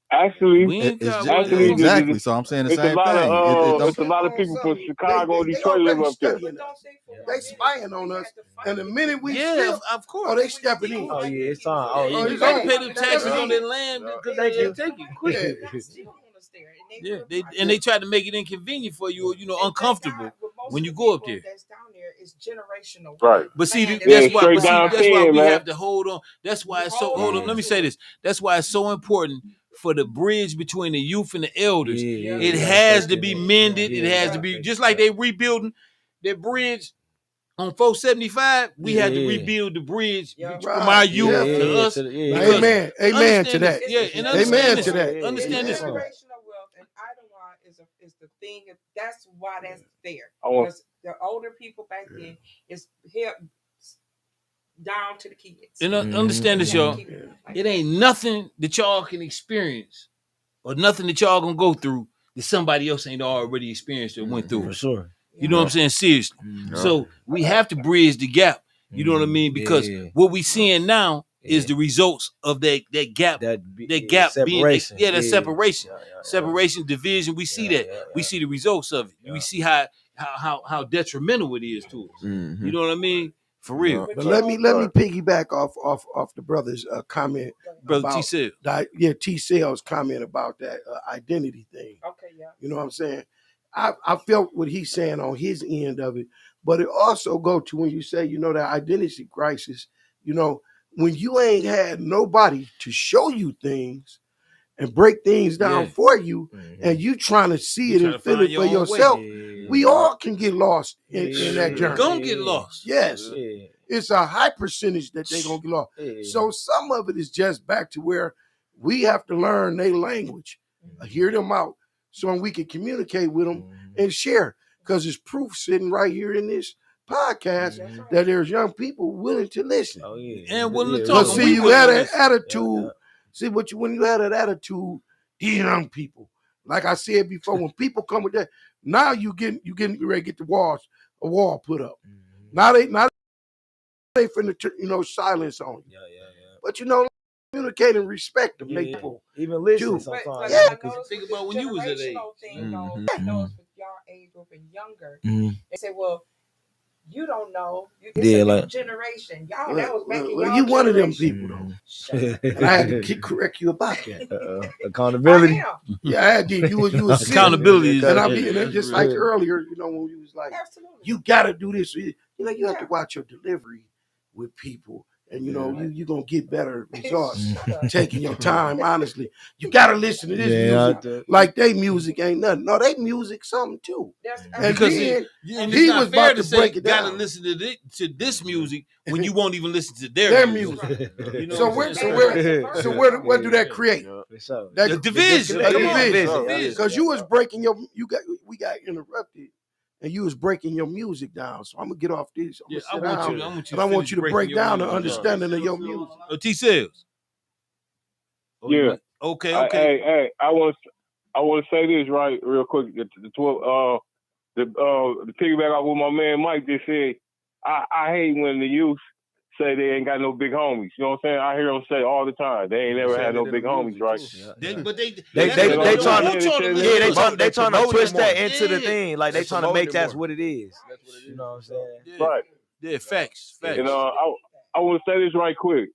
[SPEAKER 10] Actually,
[SPEAKER 2] exactly. So I'm saying the same thing.
[SPEAKER 10] It's a lot of people from Chicago, Detroit live up there.
[SPEAKER 6] They spying on us, and the minute we
[SPEAKER 3] of course,
[SPEAKER 6] they stepping in.
[SPEAKER 4] It's on.
[SPEAKER 3] You got to pay them taxes on their land because they take it quick. and they try to make it inconvenient for you, or uncomfortable when you go up there.
[SPEAKER 1] That's down there is generational.
[SPEAKER 10] Right.
[SPEAKER 3] But see,
[SPEAKER 10] that's why
[SPEAKER 3] we have to hold on. That's why it's so. Hold on, let me say this. That's why it's so important for the bridge between the youth and the elders. It has to be mended. It has to be just like they rebuilding that bridge on 475. We had to rebuild the bridge from our youth to us.
[SPEAKER 6] Amen. Amen to that.
[SPEAKER 3] Yeah, and
[SPEAKER 6] amen to that.
[SPEAKER 3] Understand this.
[SPEAKER 1] Generational wealth and Idlewild is the thing. That's why that's there. Because the older people back then is here down to the kids.
[SPEAKER 3] And understand this, y'all. It ain't nothing that y'all can experience or nothing that y'all gonna go through that somebody else ain't already experienced or went through.
[SPEAKER 4] For sure.
[SPEAKER 3] You know what I'm saying? Seriously. So we have to bridge the gap. You know what I mean? Because what we seeing now is the results of that gap. That gap
[SPEAKER 4] separation.
[SPEAKER 3] being separation. Separation, division. We see that. We see the results of it. We see how detrimental it is to us. You know what I mean? For real.
[SPEAKER 6] But let me piggyback off the brother's comment.
[SPEAKER 3] Brother T Sales.
[SPEAKER 6] T Sales comment about that identity thing.
[SPEAKER 1] Okay, yeah.
[SPEAKER 6] You know what I'm saying? I felt what he's saying on his end of it, but it also go to when you say, that identity crisis, when you ain't had nobody to show you things and break things down for you, and you trying to see it and feel it for yourself, we all can get lost in that journey.
[SPEAKER 3] Gonna get lost.
[SPEAKER 6] Yes. It's a high percentage that they gonna get lost. So some of it is just back to where we have to learn their language, hear them out, so we can communicate with them and share. Because there's proof sitting right here in this podcast that there's young people willing to listen.
[SPEAKER 3] And willing to talk.
[SPEAKER 6] But see, you had an attitude. See, when you had that attitude, these young people, like I said before, when people come with that, now you getting ready to get a wall put up. Now they finna silence on you. But communicate and respect them. People
[SPEAKER 4] even listen sometimes.
[SPEAKER 3] Think about when you was at age.
[SPEAKER 1] Those with y'all age group and younger, they say, well, you don't know. It's a new generation. Y'all, that was back in y'all
[SPEAKER 6] you one of them people, though. And I had to correct you about that.
[SPEAKER 4] Accountability.
[SPEAKER 6] Yeah, I did. You was
[SPEAKER 3] accountability.
[SPEAKER 6] And I mean, just like earlier, when you was like, you got to do this. You have to watch your delivery with people. And you're gonna get better results taking your time, honestly. You gotta listen to this music. Like they music ain't nothing. No, they music something too. And
[SPEAKER 3] because
[SPEAKER 6] then
[SPEAKER 3] he was about to break it down. Gotta listen to this music when you won't even listen to their music.
[SPEAKER 6] So what do that create?
[SPEAKER 3] The division.
[SPEAKER 6] Because you was breaking we got interrupted. And you was breaking your music down. So I'm going to get off this. I want you to break down the understanding of your music.
[SPEAKER 3] T Sales.
[SPEAKER 10] Yeah.
[SPEAKER 3] Okay.
[SPEAKER 10] Hey, I want to say this right real quick. The piggyback off what my man Mike just said. I hate when the youth say they ain't got no big homies. You know what I'm saying? I hear them say all the time they ain't never had no big homies, right?
[SPEAKER 3] But they
[SPEAKER 4] trying to twist that into the thing. Like they trying to make that's what it is. You know what I'm saying?
[SPEAKER 10] Right.
[SPEAKER 3] Yeah, facts.
[SPEAKER 10] I want to say this right quick.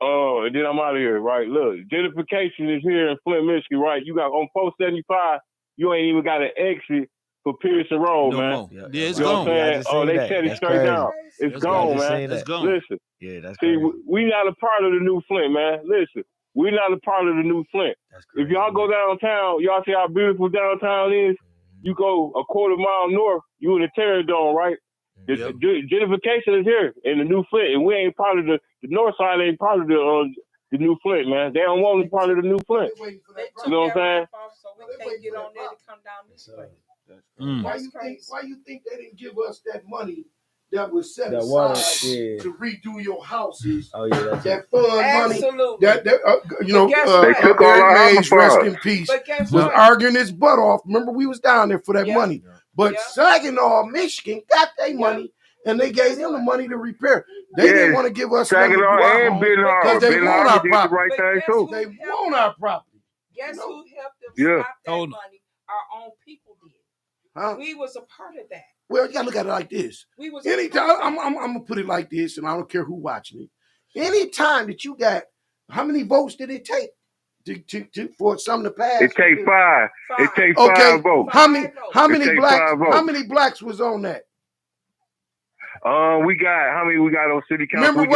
[SPEAKER 10] And then I'm out of here, right? Look, gentrification is here in Flint, Michigan, right? You got on 475, you ain't even got an exit for Pearson Road, man.
[SPEAKER 3] Yeah, it's
[SPEAKER 10] gone. They shut it straight down. It's gone, man.
[SPEAKER 3] It's gone.
[SPEAKER 10] Listen.
[SPEAKER 4] Yeah, that's
[SPEAKER 10] See,
[SPEAKER 4] crazy.
[SPEAKER 10] we not a part of the new Flint, man. Listen, we not a part of the new Flint. If y'all go downtown, y'all see how beautiful downtown is. You go a quarter mile north, you in the Terror Dome, right? The gentrification is here in the new Flint, and we ain't part of the north side. Ain't part of the new Flint, man. They don't want to be part of the new Flint. You know what I'm saying?
[SPEAKER 1] So we can't get on there to come down this way.
[SPEAKER 6] Why you think they didn't give us that money that was set aside to redo your houses?
[SPEAKER 4] Oh yeah,
[SPEAKER 6] that fund
[SPEAKER 1] Absolutely.
[SPEAKER 6] money.
[SPEAKER 10] They took all our
[SPEAKER 6] Rest in peace. Was arguing his butt off. Remember, we was down there for that money. But Saginaw, Michigan, got their money, and they gave them the money to repair. They didn't want to give us money to do our home because they want our property. They want our property.
[SPEAKER 1] Guess who helped them stop that money? Our own people did.
[SPEAKER 6] Huh?
[SPEAKER 1] We was a part of that.
[SPEAKER 6] Well, you gotta look at it like this. Anytime I'm gonna put it like this, and I don't care who watching it. Anytime that you got, how many votes did it take for something to pass?
[SPEAKER 10] It takes 5. It takes
[SPEAKER 6] okay.
[SPEAKER 10] 5 votes.
[SPEAKER 6] How many blacks?
[SPEAKER 10] 5 votes.
[SPEAKER 6] How many blacks was on that?
[SPEAKER 10] We got how many we got on city council?
[SPEAKER 6] Remember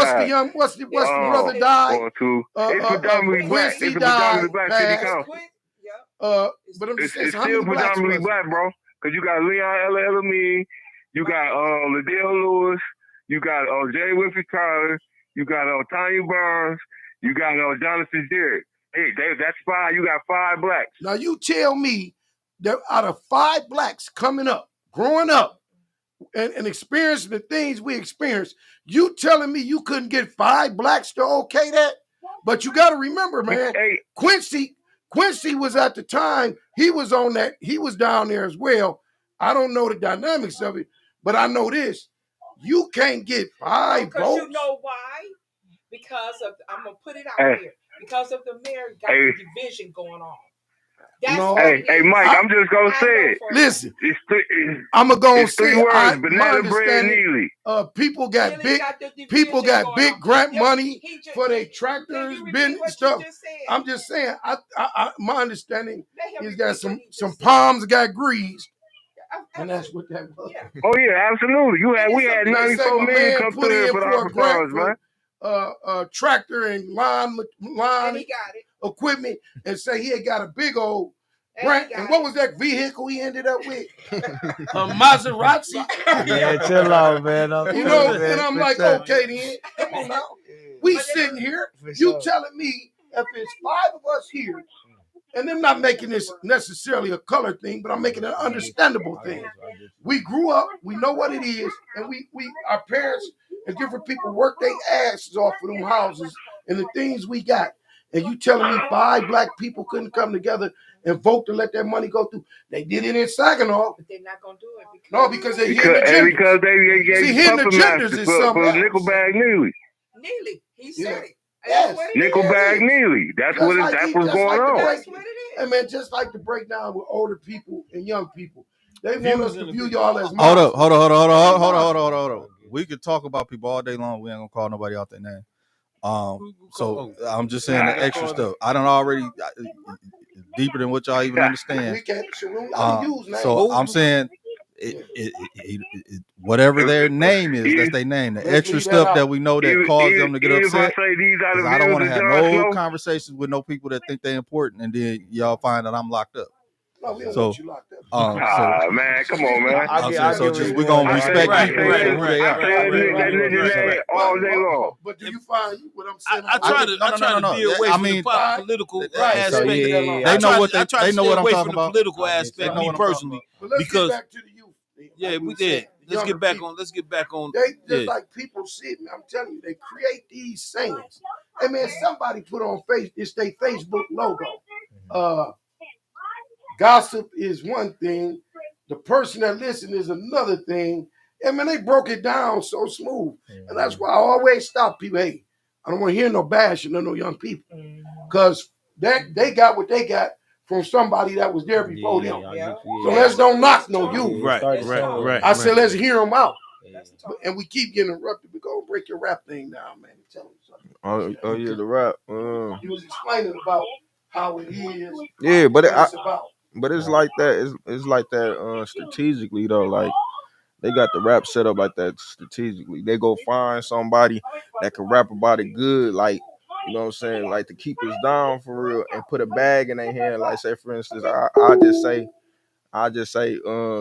[SPEAKER 6] what's the brother died?
[SPEAKER 10] 1, 2. It's predominantly black. It's a predominantly black city council.
[SPEAKER 6] But I'm just saying,
[SPEAKER 10] it's still predominantly black, bro. Because you got Leon Elamine, you got Liddell Lewis, you got Jay Winfrey Tyler, you got Tanya Barnes, you got Jonathan Derrick. Hey, that's 5. You got 5 blacks.
[SPEAKER 6] Now you tell me that out of 5 blacks coming up, growing up, and experiencing the things we experienced, you telling me you couldn't get 5 blacks to okay that? But you got to remember, man,
[SPEAKER 10] Hey.
[SPEAKER 6] Quincy was at the time, he was on that, he was down there as well. I don't know the dynamics of it, but I know this. You can't get 5 votes.
[SPEAKER 1] Because you know why? Because of, I'm going to put it out here, because of the mayor got the division going on.
[SPEAKER 10] Hey, Mike, I'm just going to say it.
[SPEAKER 6] Listen,
[SPEAKER 10] I'm
[SPEAKER 6] going to say
[SPEAKER 10] 3 words,
[SPEAKER 6] it.
[SPEAKER 10] banana bread Neely.
[SPEAKER 6] People got big grant money for their tractors, business stuff. I'm just saying, my understanding is that some palms got greased. And that's what that was.
[SPEAKER 10] Oh yeah, absolutely. We had 94 million come through here for the Aquafarms, man.
[SPEAKER 6] Tractor and line and he got it. Equipment, and say he had got a big old grant. And what was that vehicle he ended up with? A Maserati.
[SPEAKER 4] Yeah, chill out, man.
[SPEAKER 6] You know, and I'm like, okay, then come on now. We sitting here. You telling me if it's 5 of us here. And I'm not making this necessarily a color thing, but I'm making it an understandable thing. We grew up, we know what it is, and we our parents and different people work their asses off of them houses and the things we got. And you telling me 5 black people couldn't come together and vote to let that money go through? They did it in Saginaw.
[SPEAKER 1] But they're not going to do it.
[SPEAKER 6] Because they're hidden agendas.
[SPEAKER 10] Because they gave
[SPEAKER 6] hidden agendas is something else.
[SPEAKER 10] Nickelback Neely.
[SPEAKER 1] Neely, he said it.
[SPEAKER 6] Yes.
[SPEAKER 10] Nickelback Neely. That's what's going on.
[SPEAKER 1] That's what it is.
[SPEAKER 6] Hey man, just like to break down with older people and young people. They want us to view y'all as
[SPEAKER 2] Hold up. We could talk about people all day long. We ain't gonna call nobody out their name. So I'm just saying the extra stuff. I don't already deeper than what y'all even understand. So I'm saying whatever their name is, that's their name. The extra stuff that we know that caused them to get upset. I don't want to have no conversations with no people that think they're important, and then y'all find that I'm locked up.
[SPEAKER 6] No, we don't want you locked up.
[SPEAKER 10] Man, come on, man.
[SPEAKER 2] So just we're gonna respect people who they are.
[SPEAKER 10] All day long.
[SPEAKER 6] But do you find what I'm saying?
[SPEAKER 3] I try to be away from the political aspect.
[SPEAKER 2] They know what they know what I'm talking about.
[SPEAKER 3] The political aspect, me personally, because
[SPEAKER 6] back to the youth.
[SPEAKER 3] Yeah, we did. Let's get back on.
[SPEAKER 6] They just like people see me. I'm telling you, they create these sayings. Hey man, somebody put on it's their Facebook logo. Gossip is one thing. The person that listens is another thing. And man, they broke it down so smooth. And that's why I always stop people. Hey, I don't want to hear no bashing of no young people. Because they got what they got from somebody that was there before them. So let's don't knock no youth.
[SPEAKER 3] Right.
[SPEAKER 6] I said, let's hear them out. And we keep getting interrupted. We go break your rap thing down, man. Tell me something.
[SPEAKER 5] Oh yeah, the rap.
[SPEAKER 6] You was explaining about how it is.
[SPEAKER 5] Yeah, but
[SPEAKER 6] it's about.
[SPEAKER 5] But it's like that. It's like that strategically though. Like they got the rap set up like that strategically. They go find somebody that can rap about it good, like you know what I'm saying, like to keep us down for real, and put a bag in their hand. Like say for instance, I just say,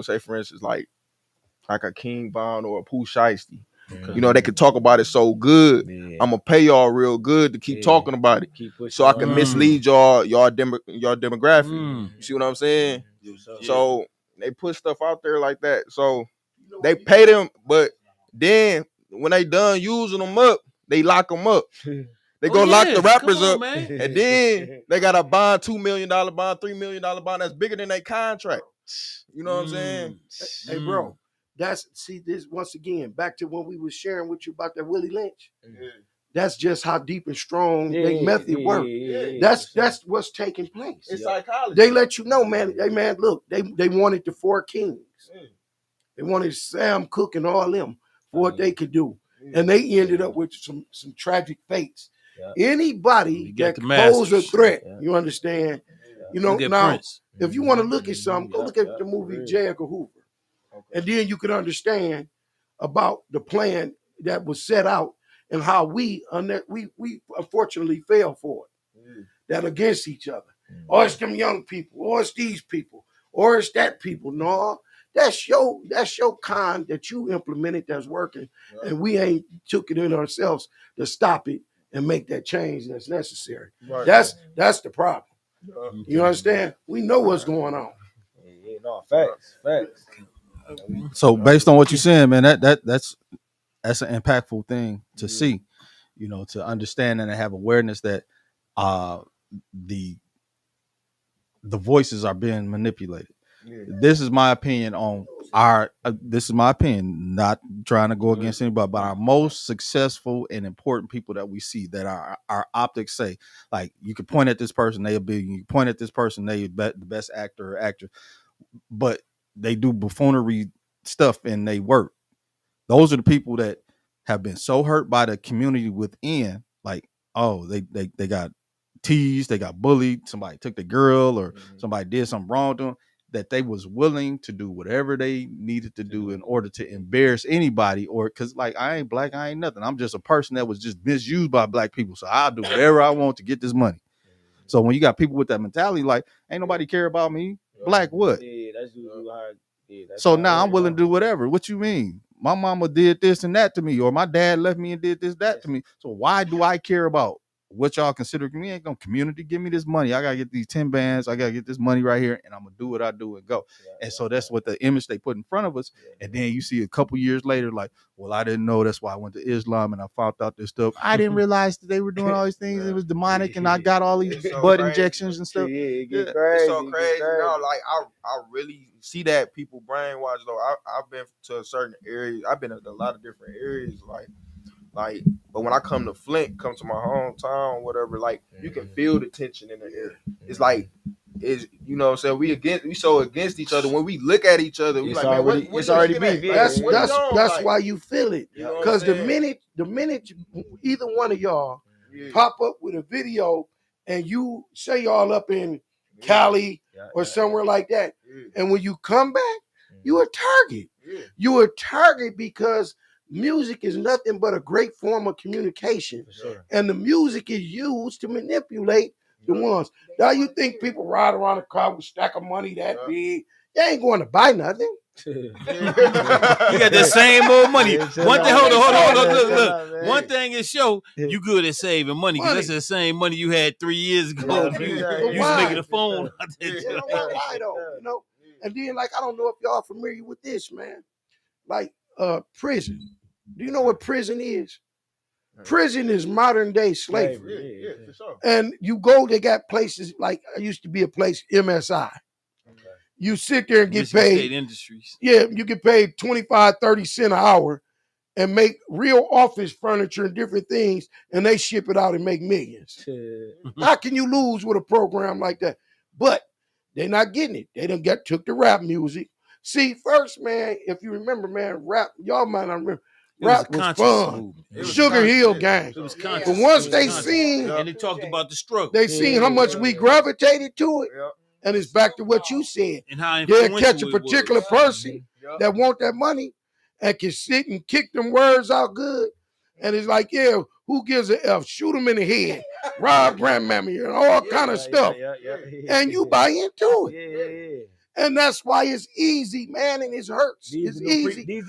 [SPEAKER 5] say for instance, like a King Von or a Pooh Shiesty. Okay. You know, they can talk about it so good. Yeah. I'm gonna pay y'all real good to keep talking about it, so I can mislead y'all demographic. You see what I'm saying? So they put stuff out there like that. So they pay them, but then when they done using them up, they lock them up. They go lock the rappers up, and then they got a bond, $2 million bond, $3 million bond that's bigger than their contract. You know what I'm saying?
[SPEAKER 6] Hey, bro. This once again, back to when we was sharing with you about that Willie Lynch. That's just how deep and strong they method work. That's what's taking place.
[SPEAKER 5] It's psychology.
[SPEAKER 6] They let you know, man. Hey, man, look, they wanted the 4 kings. They wanted Sam Cooke and all them for what they could do. And they ended up with some tragic fates. Anybody that poses a threat, you understand? You know, now,
[SPEAKER 3] Prince.
[SPEAKER 6] if you want to look at something, go look at the movie J. Edgar Hoover. And then you can understand about the plan that was set out and how we unfortunately fell for it. That against each other. Or it's them young people, or it's these people, or it's that people. No, that's your kind that you implemented that's working, and we ain't took it in ourselves to stop it and make that change that's necessary. Right. That's the problem. You understand? We know what's going on.
[SPEAKER 4] Yeah, no, facts.
[SPEAKER 2] So based on what you're saying, man, that's an impactful thing to see, you know, to understand and to have awareness that the voices are being manipulated. This is my opinion on not trying to go against anybody, but our most successful and important people that we see that our optics say, like, you can point at this person, they'll be, you point at this person, they the best actor or actress, but they do buffoonery stuff and they work. Those are the people that have been so hurt by the community within, like, oh, they got teased, they got bullied, somebody took the girl or somebody did something wrong to them, that they was willing to do whatever they needed to do in order to embarrass anybody, or because, like, I ain't black, I ain't nothing. I'm just a person that was just misused by black people. So I'll do whatever I want to get this money. So when you got people with that mentality, like, ain't nobody care about me. Black what?
[SPEAKER 4] Yeah, that's usually hard. Yeah,
[SPEAKER 2] so now I'm willing to do whatever. What you mean? My mama did this and that to me, or my dad left me and did this, that to me. So why do I care about what y'all consider me? Ain't gonna community give me this money. I gotta get these 10 bands. I gotta get this money right here, and I'm gonna do what I do and go. And so that's what the image they put in front of us. And then you see a couple years later, like, well, I didn't know. That's why I went to Islam and I found out this stuff. I didn't realize that they were doing all these things. It was demonic, and I got all these butt injections and stuff.
[SPEAKER 5] It's so crazy. No, like I really see that people brainwash though. I've been to a certain area. I've been to a lot of different areas, like, but when I come to Flint, come to my hometown, whatever, like, you can feel the tension in the air. It's like, you know what I'm saying? We so against each other. When we look at each other, we like, man, it's already beef.
[SPEAKER 6] That's why you feel it. Because the minute either one of y'all pop up with a video and you say y'all up in Cali or somewhere like that, and when you come back, you a target. You a target because music is nothing but a great form of communication. And the music is used to manipulate the ones. Now you think people ride around a car with a stack of money that big, they ain't going to buy nothing.
[SPEAKER 3] You got the same old money. One thing, hold on. Look. One thing is show you good at saving money, because that's the same money you had 3 years ago. You was making a phone out there.
[SPEAKER 6] You know why though? You know? And then, like, I don't know if y'all familiar with this, man. Like, prison. Do you know what prison is? Prison is modern day slavery. Yeah, for sure. And you go, they got places like, I used to be a place, MSI. You sit there and get paid.
[SPEAKER 3] State Industries.
[SPEAKER 6] Yeah, you get paid 25, 30 cents an hour and make real office furniture and different things, and they ship it out and make millions. How can you lose with a program like that? But they're not getting it. They done took the rap music. See, first, man, if you remember, man, rap, y'all might not remember, rap was fun. Sugar Hill Gang.
[SPEAKER 3] It was conscious.
[SPEAKER 6] But once they seen,
[SPEAKER 3] and they talked about the struggle.
[SPEAKER 6] they seen how much we gravitated to it. And it's back to what you said.
[SPEAKER 3] And how
[SPEAKER 6] they'll catch a particular person that want that money and can sit and kick them words out good. And it's like, yeah, who gives a F? Shoot them in the head. Rob grandmammy and all kind of stuff. And you buy into it. And that's why it's easy, man, and it hurts. It's easy.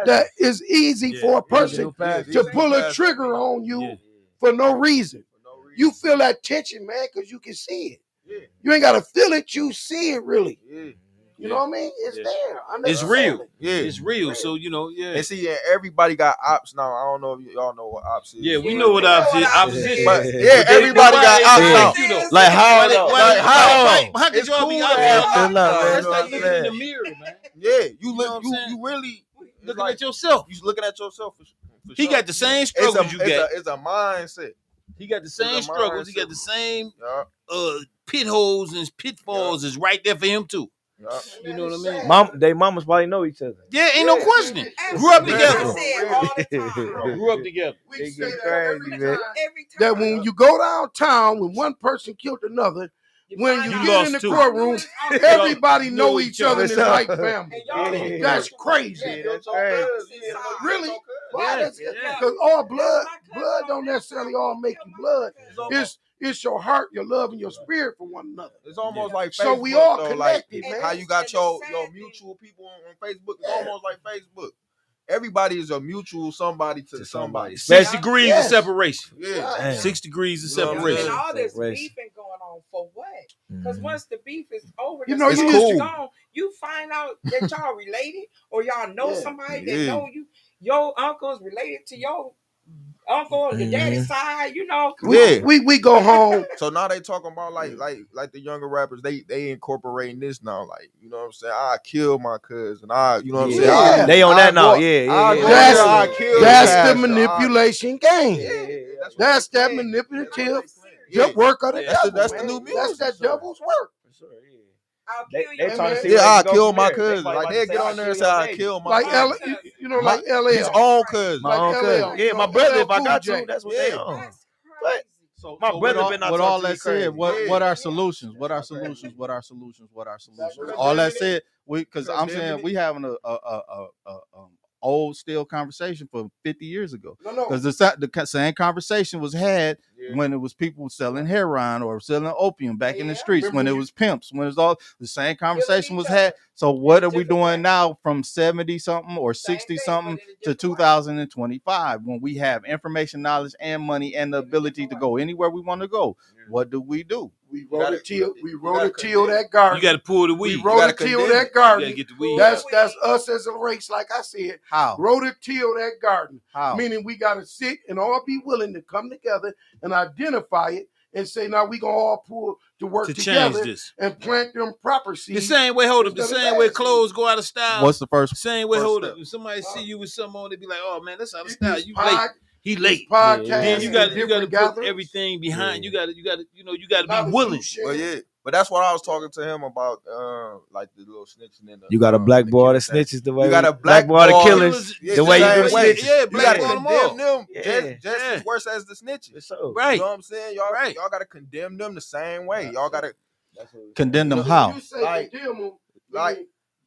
[SPEAKER 6] That is easy for a person to pull a trigger on you for no reason. You feel that tension, man, because you can see it. You ain't got to feel it. You see it really. You know what I mean? It's there.
[SPEAKER 3] It's real. Yeah, it's real. So, you know,
[SPEAKER 5] And see, everybody got ops now. I don't know if y'all know what ops is.
[SPEAKER 3] Yeah, we know what ops is. Opposition.
[SPEAKER 5] But everybody got ops now.
[SPEAKER 3] Like how?
[SPEAKER 5] How
[SPEAKER 3] could y'all be ops? That's like looking in the mirror, man.
[SPEAKER 5] Yeah, you really
[SPEAKER 3] looking at yourself.
[SPEAKER 5] You looking at yourself for sure.
[SPEAKER 3] He got the same struggles you got.
[SPEAKER 5] It's a mindset.
[SPEAKER 3] He got the same struggles. He got the same pit holes and pitfalls is right there for him too. You know what I mean?
[SPEAKER 4] They mamas probably know each other.
[SPEAKER 3] Yeah, ain't no question. Grew up together. Grew up together.
[SPEAKER 6] We say that every time. That when you go downtown, when one person killed another, when you get in the courtroom, everybody know each other and it's like family. That's crazy.
[SPEAKER 4] That's crazy.
[SPEAKER 6] Really? Because all blood don't necessarily all make you blood. It's your heart, your love, and your spirit for one another.
[SPEAKER 5] It's almost like Facebook,
[SPEAKER 6] so we all
[SPEAKER 5] though,
[SPEAKER 6] connected,
[SPEAKER 5] like
[SPEAKER 6] man.
[SPEAKER 5] how you got your mutual people on Facebook. It's almost like Facebook. Everybody is a mutual somebody to somebody.
[SPEAKER 3] 6 degrees of separation.
[SPEAKER 5] Yeah.
[SPEAKER 3] 6 degrees of separation.
[SPEAKER 1] And all this beefing going on for what? Because once the beef is over,
[SPEAKER 6] you know,
[SPEAKER 1] it's
[SPEAKER 6] cool.
[SPEAKER 1] gone. You find out that y'all related or y'all know somebody that know you. Your uncle's related to your uncle on your daddy's side, you know.
[SPEAKER 6] We go home.
[SPEAKER 5] So now they talking about like the younger rappers, they incorporating this now, like, you know what I'm saying? I kill my cousin. You know what I'm saying?
[SPEAKER 4] They on that now.
[SPEAKER 6] That's the manipulation game. That's that manipulative work of the devil.
[SPEAKER 5] That's the new music.
[SPEAKER 6] That's that devil's work.
[SPEAKER 5] I kill my cousin. Like they get on there and say I kill my cousin.
[SPEAKER 6] Like LL.
[SPEAKER 5] His own cousin.
[SPEAKER 4] My own cousin. Yeah, my brother. If I got to, that's what they on. But
[SPEAKER 2] so
[SPEAKER 4] my brother been
[SPEAKER 2] with all that said, what are solutions? What are solutions? What are solutions? What are solutions? All that said, because I'm saying we having a old still conversation for 50 years ago. Because the same conversation was had when it was people selling heroin or selling opium back in the streets, when it was pimps, when it was all the same conversation was had. So what are we doing now from 70 something or 60 something to 2025 when we have information, knowledge, and money and the ability to go anywhere we want to go? What do?
[SPEAKER 6] We wrote it till that garden.
[SPEAKER 3] You got to pull the weed.
[SPEAKER 6] We wrote it till that garden.
[SPEAKER 3] You got to get the weed.
[SPEAKER 6] That's us as a race, like I said.
[SPEAKER 2] How?
[SPEAKER 6] Wrote it till that garden.
[SPEAKER 2] How?
[SPEAKER 6] Meaning we got to sit and all be willing to come together and identify it and say, now we gonna all pull to work together and plant them proper seeds.
[SPEAKER 3] The same way, the same way clothes go out of style.
[SPEAKER 2] What's the first?
[SPEAKER 3] Same way, if somebody see you with something on, they be like, oh man, that's out of style. You late. He late. Then you got to put everything behind. You got to be willing.
[SPEAKER 5] But that's what I was talking to him about, like the little snitching in the.
[SPEAKER 4] You got a blackball that snitches the way.
[SPEAKER 5] You got a
[SPEAKER 4] blackball the killers the way you do the snitches.
[SPEAKER 5] Yeah, you got to condemn them just as worse as the snitches.
[SPEAKER 3] Right.
[SPEAKER 5] You know what I'm saying? Y'all got to condemn them the same way. Y'all got to
[SPEAKER 2] condemn them how?
[SPEAKER 6] Like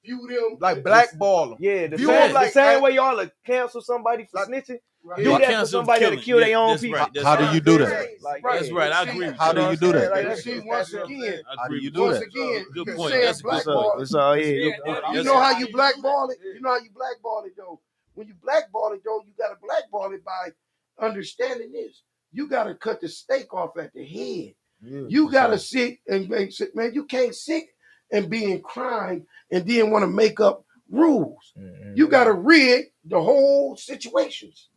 [SPEAKER 6] view them
[SPEAKER 5] like blackball them.
[SPEAKER 4] Yeah, the same way y'all cancel somebody for snitching.
[SPEAKER 3] Right.
[SPEAKER 4] Do that for somebody that kill their own people.
[SPEAKER 3] Right.
[SPEAKER 2] How do you do that?
[SPEAKER 3] That's right. I agree.
[SPEAKER 2] How do you do that?
[SPEAKER 6] Once again,
[SPEAKER 2] how do you do that?
[SPEAKER 3] Good point. That's
[SPEAKER 4] it's all here.
[SPEAKER 6] You know how you blackball it? You know how you blackball it, though? When you blackball it, though, you got to blackball it by understanding this. You got to cut the steak off at the head. You got to sit and man, you can't sit and be in crime and then want to make up rules. You got to rid the whole situations.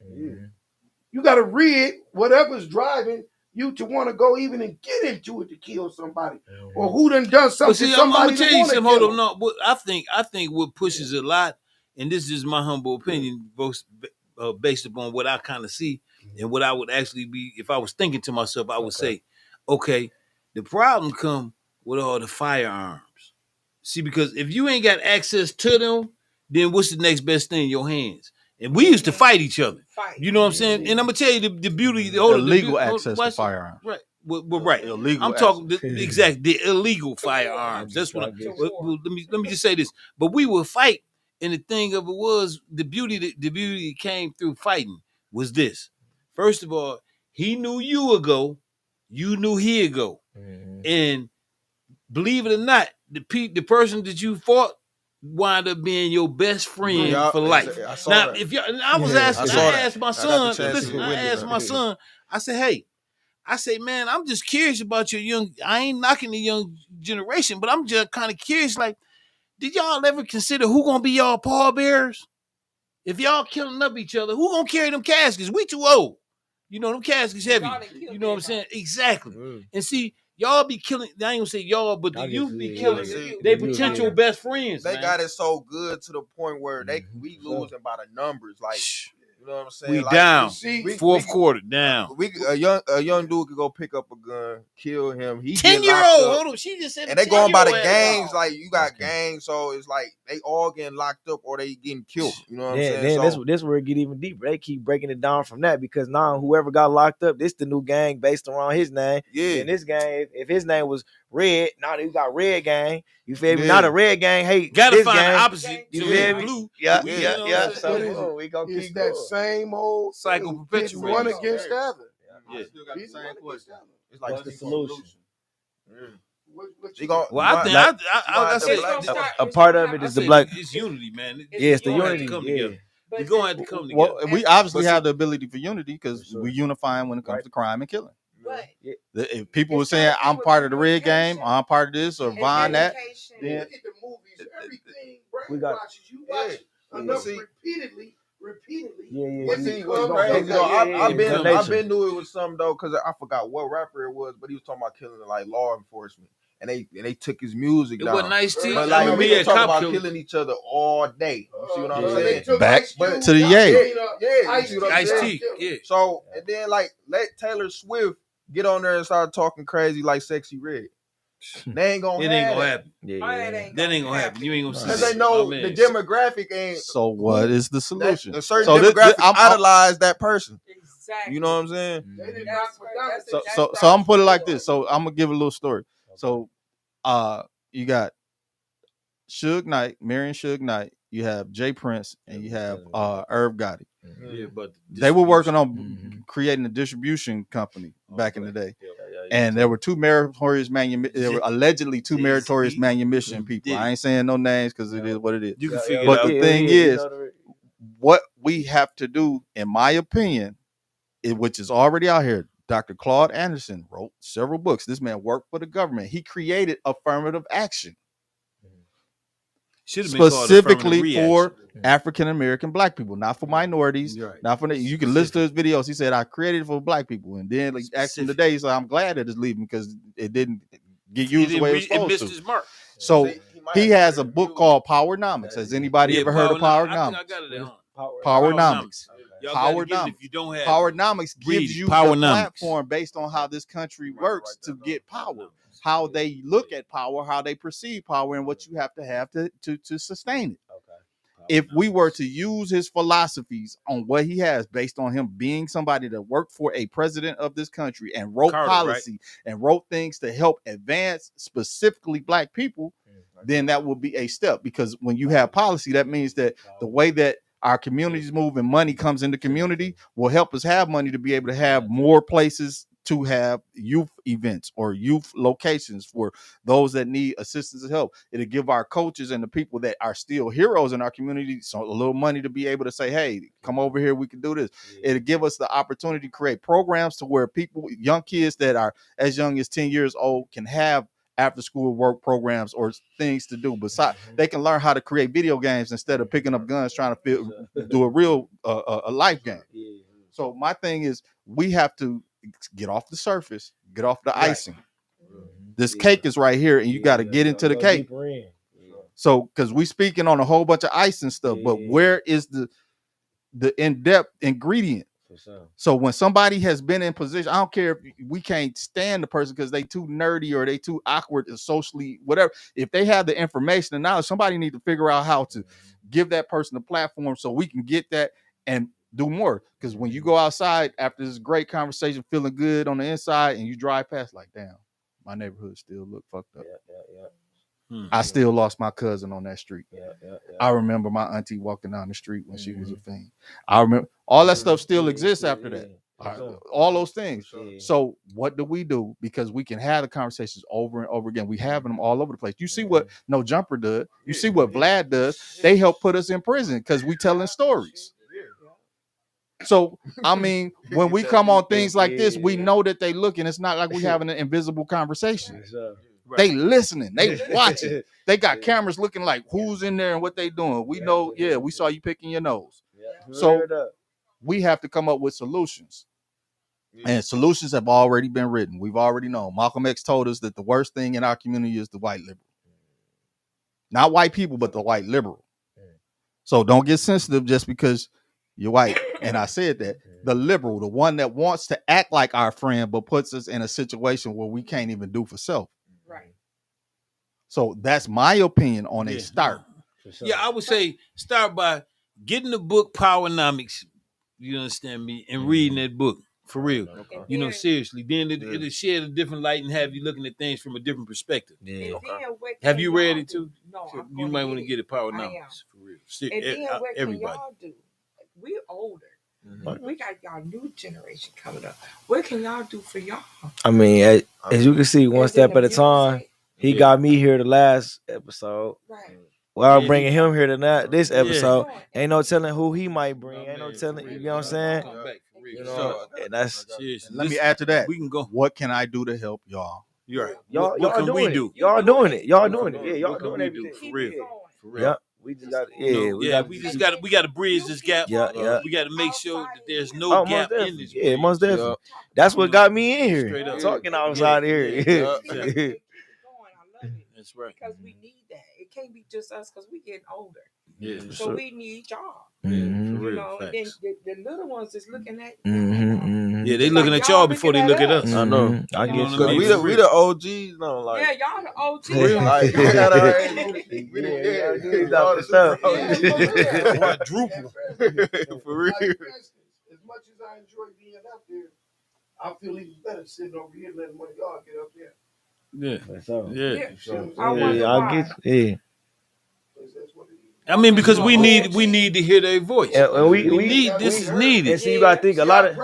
[SPEAKER 6] You got to rid whatever's driving you to want to go even and get into it to kill somebody, or who done something.
[SPEAKER 3] See, I'm gonna tell you something. Hold on, no. I think what pushes a lot, and this is my humble opinion, both based upon what I kind of see and what I would actually be if I was thinking to myself. I would say, okay, the problem come with all the firearms. See, because if you ain't got access to them, then what's the next best thing in your hands? And we used to fight each other. You know what I'm saying? And I'm gonna tell you the beauty, the
[SPEAKER 2] illegal access to firearms.
[SPEAKER 3] Right. Well, right.
[SPEAKER 2] Illegal.
[SPEAKER 3] I'm talking the illegal firearms. That's what. Let me just say this. But we would fight, and the thing of it was the beauty that came through fighting was this. First of all, he knew you would go, you knew he'd go, and believe it or not, the person that you fought wind up being your best friend for life. Now, I asked my son. Listen, I asked my son. I said, "Hey, man, I'm just curious about your young. I ain't knocking the young generation, but I'm just kind of curious. Like, did y'all ever consider who gonna be y'all pallbearers? If y'all killing up each other, who gonna carry them caskets? We too old. You know, them caskets heavy. You know what I'm saying? Exactly. And see." Y'all be killing. I ain't gonna say y'all, but the youth be killing they potential best friends.
[SPEAKER 5] They got it so good to the point where we losing by the numbers. Like You know what I'm saying?
[SPEAKER 3] We
[SPEAKER 5] like,
[SPEAKER 3] down.
[SPEAKER 5] We,
[SPEAKER 3] Fourth quarter down.
[SPEAKER 5] A young dude could go pick up a gun, kill him. He
[SPEAKER 3] 10-year-old. Hold on, she just said.
[SPEAKER 5] And they going by the gangs. Like you got gangs, so it's like they all getting locked up or they getting killed. You know what I'm saying?
[SPEAKER 4] Then this where it get even deeper. They keep breaking it down from that because now whoever got locked up, this the new gang based around his name.
[SPEAKER 5] Yeah.
[SPEAKER 4] And this gang, if his name was Red, now you got Red Gang. You feel me? Now the Red Gang hate
[SPEAKER 3] gotta
[SPEAKER 4] this
[SPEAKER 3] find
[SPEAKER 4] gang.
[SPEAKER 3] the opposite.
[SPEAKER 4] You feel me?
[SPEAKER 3] Blue.
[SPEAKER 4] Yeah.
[SPEAKER 6] So
[SPEAKER 4] we gonna
[SPEAKER 6] it's
[SPEAKER 4] keep
[SPEAKER 6] that
[SPEAKER 4] going.
[SPEAKER 6] same old
[SPEAKER 3] cycle
[SPEAKER 6] perpetuating one against the other.
[SPEAKER 5] I still got the same question. It's like
[SPEAKER 4] What's the solution?
[SPEAKER 3] I say
[SPEAKER 4] a part of it is the black.
[SPEAKER 3] It's unity, man.
[SPEAKER 4] It's the unity.
[SPEAKER 3] Come
[SPEAKER 4] Yeah.
[SPEAKER 3] together. We're gonna have to come together.
[SPEAKER 2] Well, we obviously have the ability for unity because we're unifying when it comes to crime and killing. If people were saying I'm part of the Red Game, I'm part of this, or Vine that, then
[SPEAKER 6] look at the movies, everything brainwashes you watch enough repeatedly.
[SPEAKER 5] I've been doing it with some though, because I forgot what rapper it was, but he was talking about killing like law enforcement, and they took his music down.
[SPEAKER 3] It wasn't Ice-T.
[SPEAKER 5] But like we were talking about killing each other all day. You see what I'm saying?
[SPEAKER 2] Back to the Yay.
[SPEAKER 3] Ice-T. Yeah.
[SPEAKER 5] So and then like let Taylor Swift get on there and start talking crazy like Sexy Red. They ain't gonna.
[SPEAKER 3] It ain't gonna happen.
[SPEAKER 1] That
[SPEAKER 3] ain't gonna happen. You ain't gonna see.
[SPEAKER 5] Because they know the demographic ain't.
[SPEAKER 2] So what is the solution?
[SPEAKER 5] A certain demographic idolize that person.
[SPEAKER 1] Exactly.
[SPEAKER 5] You know what I'm saying?
[SPEAKER 2] So I'm gonna put it like this. So I'm gonna give a little story. So you got Suge Knight, Marion Suge Knight, you have Jay Prince, and you have Irv Gotti.
[SPEAKER 3] Yeah, but
[SPEAKER 2] they were working on creating a distribution company back in the day. And there were there were allegedly two meritorious manumission people. I ain't saying no names because it is what it is.
[SPEAKER 3] You can figure
[SPEAKER 2] but
[SPEAKER 3] it out.
[SPEAKER 2] The thing is, what we have to do, in my opinion, which is already out here, Dr. Claude Anderson wrote several books. This man worked for the government. He created affirmative action. Specifically for African American black people, not for minorities, not for you can listen to his videos. He said, I created it for black people, and then like, asked him today, he said, I'm glad that it's leaving because it didn't get used the way it was supposed
[SPEAKER 3] missed
[SPEAKER 2] to.
[SPEAKER 3] His mark.
[SPEAKER 2] So he has a book called Powernomics. Has anybody ever heard of Powernomics?
[SPEAKER 3] I got it
[SPEAKER 2] Powernomics.
[SPEAKER 3] If you don't have
[SPEAKER 2] Powernomics gives you the platform based on how this country works to get power, how they look at power, how they perceive power, and what you have to sustain it. If we were to use his philosophies on what he has based on him being somebody that worked for a president of this country and wrote policy and wrote things to help advance specifically black people, then that will be a step. Because when you have policy, that means that the way that our communities move and money comes into community will help us have money to be able to have more places to have youth events or youth locations for those that need assistance and help. It'll give our coaches and the people that are still heroes in our community so a little money to be able to say, hey, come over here, we can do this. It'll give us the opportunity to create programs to where people, young kids that are as young as 10 years old can have after school work programs or things to do. Besides, they can learn how to create video games instead of picking up guns trying to do a real a life game. So my thing is, we have to get off the surface, get off the icing. This cake is right here, and you got to get into the cake. So, because we speaking on a whole bunch of ice and stuff, but where is the in-depth ingredient? So when somebody has been in position, I don't care if we can't stand the person because they too nerdy or they too awkward and socially whatever. If they have the information and knowledge, somebody need to figure out how to give that person a platform so we can get that and do more. Because when you go outside after this great conversation, feeling good on the inside, and you drive past like, damn, my neighborhood still look fucked up. I still lost my cousin on that street. I remember my auntie walking down the street when she was a fiend. I remember all that stuff still exists after that. All those things. So what do we do? Because we can have the conversations over and over again. We have them all over the place. You see what No Jumper does. You see what Vlad does. They help put us in prison because we telling stories. So, I mean, when we come on things like this, we know that they looking. It's not like we having an invisible conversation. They listening, they watching. They got cameras looking like who's in there and what they doing. We know, we saw you picking your nose. So we have to come up with solutions. And solutions have already been written. We've already known. Malcolm X told us that the worst thing in our community is the white liberal. Not white people, but the white liberal. So don't get sensitive just because you're white. And I said that the liberal, the one that wants to act like our friend, but puts us in a situation where we can't even do for self.
[SPEAKER 1] Right.
[SPEAKER 2] So that's my opinion on a start.
[SPEAKER 3] Sure. Yeah, I would say start by getting the book Powernomics. You understand me? And reading that book for real. Okay. You know, seriously. Then it'll shed a different light and have you looking at things from a different perspective. Yeah. Okay. Have you read it too? No. You might want to get it Powernomics for real.
[SPEAKER 1] And then what everybody. Can y'all do? We're older. Mm-hmm. We got y'all new generation coming up. What can y'all do for y'all?
[SPEAKER 4] I mean, as you can see, one step at a time. He got me here the last episode. Right. Well, I'm bringing him here tonight. This episode, ain't no telling who he might bring. Ain't no telling. You know what I'm saying? You know, and that's.
[SPEAKER 2] Let me add to that. We can go. What can I do to help y'all?
[SPEAKER 3] You're right.
[SPEAKER 4] Y'all doing it. Y'all doing it. Y'all doing it. Yeah, y'all doing everything
[SPEAKER 3] for real. For real.
[SPEAKER 4] Yeah. We just got
[SPEAKER 3] we got to bridge this gap. Yeah. We got to make sure that there's no gap in this.
[SPEAKER 4] Yeah, most definitely. That's what got me in here. Talking outside here.
[SPEAKER 3] That's right.
[SPEAKER 1] Because we need that. It can't be just us because we getting older. Yeah. So we need y'all.
[SPEAKER 4] Mm-hmm.
[SPEAKER 1] You know, and then the little ones is looking at
[SPEAKER 3] yeah, they looking at y'all before they look at us.
[SPEAKER 4] I know. I guess
[SPEAKER 5] we the OGs, no, like
[SPEAKER 1] y'all the OGs.
[SPEAKER 5] Like, we
[SPEAKER 1] the
[SPEAKER 6] stuff.
[SPEAKER 5] For real.
[SPEAKER 6] As much as I enjoy being up there, I feel even better sitting over here letting one of y'all get up there.
[SPEAKER 4] I get. Yeah.
[SPEAKER 3] I mean, because we need to hear their voice.
[SPEAKER 4] And we
[SPEAKER 3] need this is needed.
[SPEAKER 4] And see, you gotta think a lot of,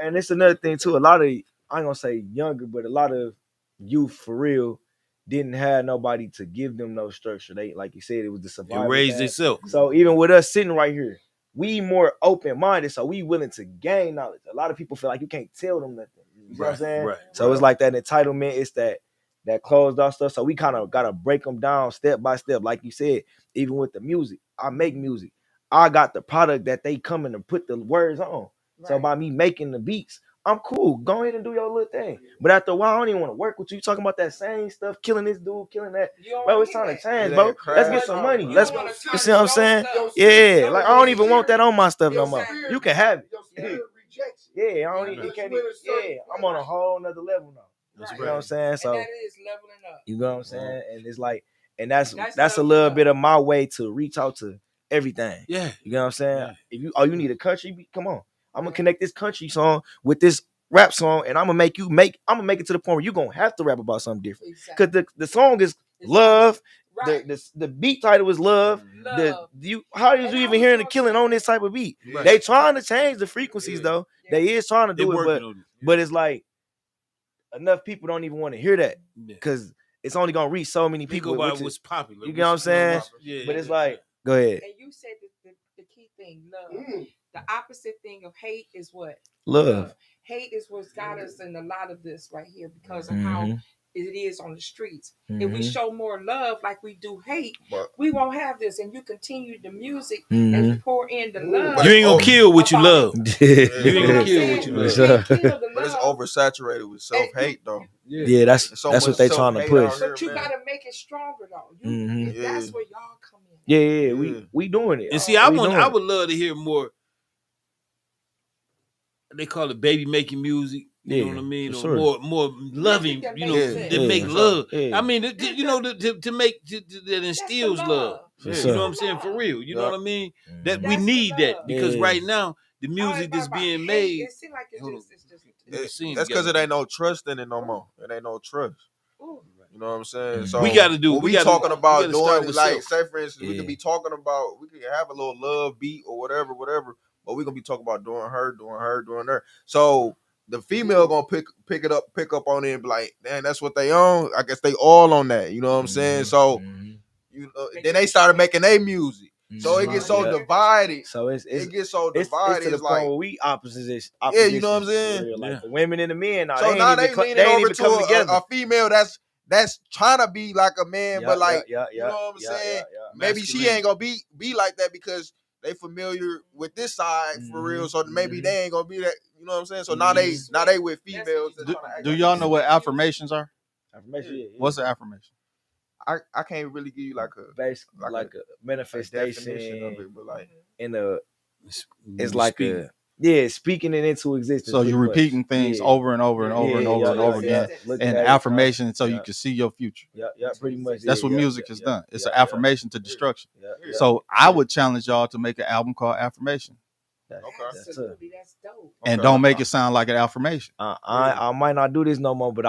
[SPEAKER 4] and it's another thing too. A lot of, I ain't gonna say younger, but a lot of youth for real didn't have nobody to give them no structure. They, like you said, it was the survival.
[SPEAKER 3] They raised themselves.
[SPEAKER 4] So even with us sitting right here, we more open minded. So we willing to gain knowledge. A lot of people feel like you can't tell them nothing. You know what I'm saying?
[SPEAKER 3] Right.
[SPEAKER 4] So it's like that entitlement. It's that closed off stuff. So we kind of gotta break them down step by step. Like you said, even with the music, I make music. I got the product that they come in and put the words on. Right. So by me making the beats, I'm cool. Go ahead and do your little thing. But after a while, I don't even want to work with you. You talking about that same stuff, killing this dude, killing that. Bro, it's time to change, bro. Let's get some money. You see what I'm saying? Yeah, like I don't even want that on my stuff no more. You can have it. Yeah, I don't even. Yeah, I'm on a whole nother level now. You know what I'm saying? So
[SPEAKER 1] and that is leveling up.
[SPEAKER 4] You know what I'm saying? And it's like, and that's a little bit of my way to reach out to everything.
[SPEAKER 3] Yeah.
[SPEAKER 4] You know what I'm saying? Yeah. If you need a country, come on. I'm gonna connect this country song with this rap song, and I'm gonna make it to the point where you're gonna have to rap about something different. Exactly. Cause the song is love. Right. The beat title is love. How did you even hearing the killing on this type of beat? Right. They trying to change the frequencies though. Yeah. They is trying to do it, but it's like enough people don't even want to hear that because it's only gonna reach so many people.
[SPEAKER 3] What's popular?
[SPEAKER 4] You get what I'm saying? Yeah, but it's like, go ahead.
[SPEAKER 1] And you said the key thing, love. The opposite thing of hate is what?
[SPEAKER 4] Love.
[SPEAKER 1] Hate is what's got us in a lot of this right here because of how it is on the streets. If we show more love like we do hate, we won't have this. And you continue the music and pour in the love.
[SPEAKER 3] You ain't gonna kill what you love. You ain't gonna kill what you love.
[SPEAKER 5] But it's oversaturated with self-hate though.
[SPEAKER 4] Yeah, that's what they trying to push.
[SPEAKER 1] But you gotta make it stronger though. That's where y'all come in.
[SPEAKER 4] Yeah. We doing it.
[SPEAKER 3] And see, I would love to hear more. They call it baby making music. You know what I mean? Or sure. more loving, that make love. Yeah. I mean, to make that instills love. Yeah. You know what I'm saying? For real. You know what I mean? That we need that because right now the music that's being made.
[SPEAKER 1] It seems like
[SPEAKER 5] it's that's because it ain't no trust in it no more. It ain't no trust. You know what I'm saying? So
[SPEAKER 3] we got to do.
[SPEAKER 5] We talking about doing like, say for instance, we could be talking about. We could have a little love beat or whatever. But we're gonna be talking about doing her. So the female gonna pick up on it and be like, damn, that's what they own. I guess they all on that. You know what I'm saying? So then they started making their music. So it gets so divided.
[SPEAKER 4] So it
[SPEAKER 5] gets so divided.
[SPEAKER 4] It's to the point where we opposites.
[SPEAKER 5] Yeah, you know what I'm saying?
[SPEAKER 4] Like the women and the men.
[SPEAKER 5] So now they leaning over to a female that's trying to be like a man, but like you know what I'm saying? Maybe she ain't gonna be like that because they familiar with this side for real, so maybe they ain't gonna be that. You know what I'm saying? So now they with females.
[SPEAKER 2] Do y'all know what affirmations are?
[SPEAKER 4] Affirmation. Yeah.
[SPEAKER 2] What's the affirmation?
[SPEAKER 5] I can't really give you like a
[SPEAKER 4] basically like a manifestation
[SPEAKER 5] of it, but like
[SPEAKER 4] in a it's like speaking it into existence.
[SPEAKER 2] So you're repeating things over and over and over and over and over again, and affirmation, so you can see your future.
[SPEAKER 4] Yeah, pretty much.
[SPEAKER 2] That's what music has done. It's an affirmation to destruction. So I would challenge y'all to make an album called Affirmation.
[SPEAKER 1] That's dope.
[SPEAKER 2] And don't make it sound like an affirmation.
[SPEAKER 4] I might not do this no more, but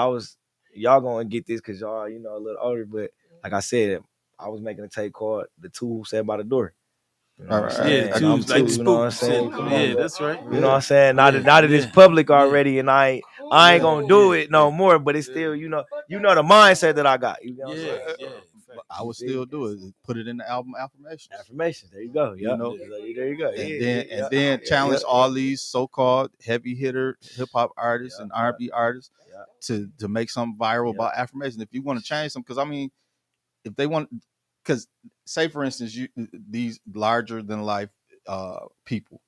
[SPEAKER 4] y'all gonna get this because y'all, a little older. But like I said, I was making a tape called "The Two Who Sat by the Door."
[SPEAKER 3] All right. Yeah, two, like
[SPEAKER 4] you know what I'm saying?
[SPEAKER 3] Yeah, that's right.
[SPEAKER 4] You know what I'm saying? Now that it's public already, and I ain't gonna do it no more. But it's still, the mindset that I got. You know what I'm saying?
[SPEAKER 2] I would still do it. Put it in the album Affirmation.
[SPEAKER 4] Affirmation. There you go. There you go.
[SPEAKER 2] And then challenge all these so-called heavy hitter hip hop artists and R&B artists to make something viral about affirmation. If you want to change them, because I mean, if they want, because say for instance, these larger than life people,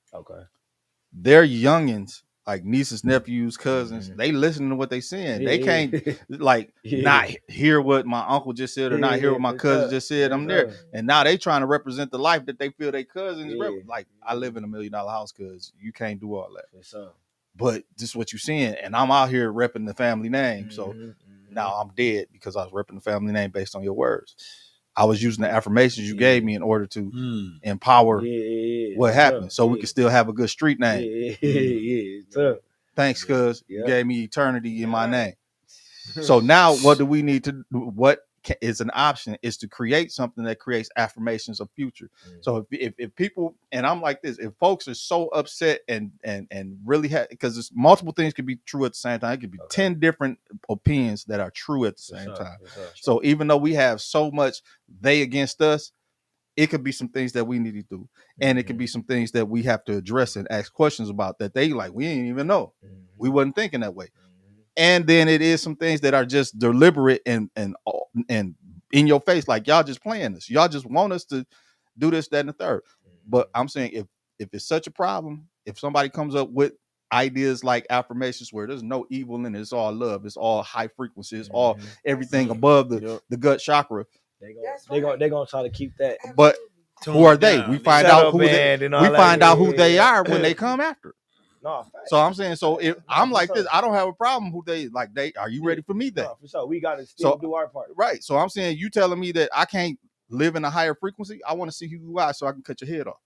[SPEAKER 2] they're youngins. Like nieces, nephews, cousins, they listen to what they saying. They can't not hear what my uncle just said or not hear what my cousin just said. I'm there. And now they trying to represent the life that they feel their cousins like. I live in $1 million house because you can't do all that. But this is what you're seeing. And I'm out here repping the family name. So now I'm dead because I was repping the family name based on your words. I was using the affirmations you gave me in order to empower what happened, so we can still have a good street name. Thanks, cuz you gave me eternity in my name. So now, what do we need to do? What is an option is to create something that creates affirmations of future. So if people, and I'm like this, if folks are so upset and really because there's multiple things could be true at the same time. It could be 10 different opinions that are true at the same time. So even though we have so much they against us, it could be some things that we need to do, and it could be some things that we have to address and ask questions about that they like we didn't even know. We wasn't thinking that way. And then it is some things that are just deliberate and in your face, like y'all just playing this. Y'all just want us to do this, that, and the third. But I'm saying if it's such a problem, if somebody comes up with ideas like affirmations where there's no evil in it, it's all love, it's all high frequency, it's all everything above the gut chakra.
[SPEAKER 4] They gonna try to keep that.
[SPEAKER 2] But who are they? We find out who they are when they come after. So I'm saying, so if I'm like this, I don't have a problem who they like. Are you ready for me then?
[SPEAKER 4] For sure. We gotta still do our part.
[SPEAKER 2] Right. So I'm saying, you telling me that I can't live in a higher frequency? I want to see who you are so I can cut your head off.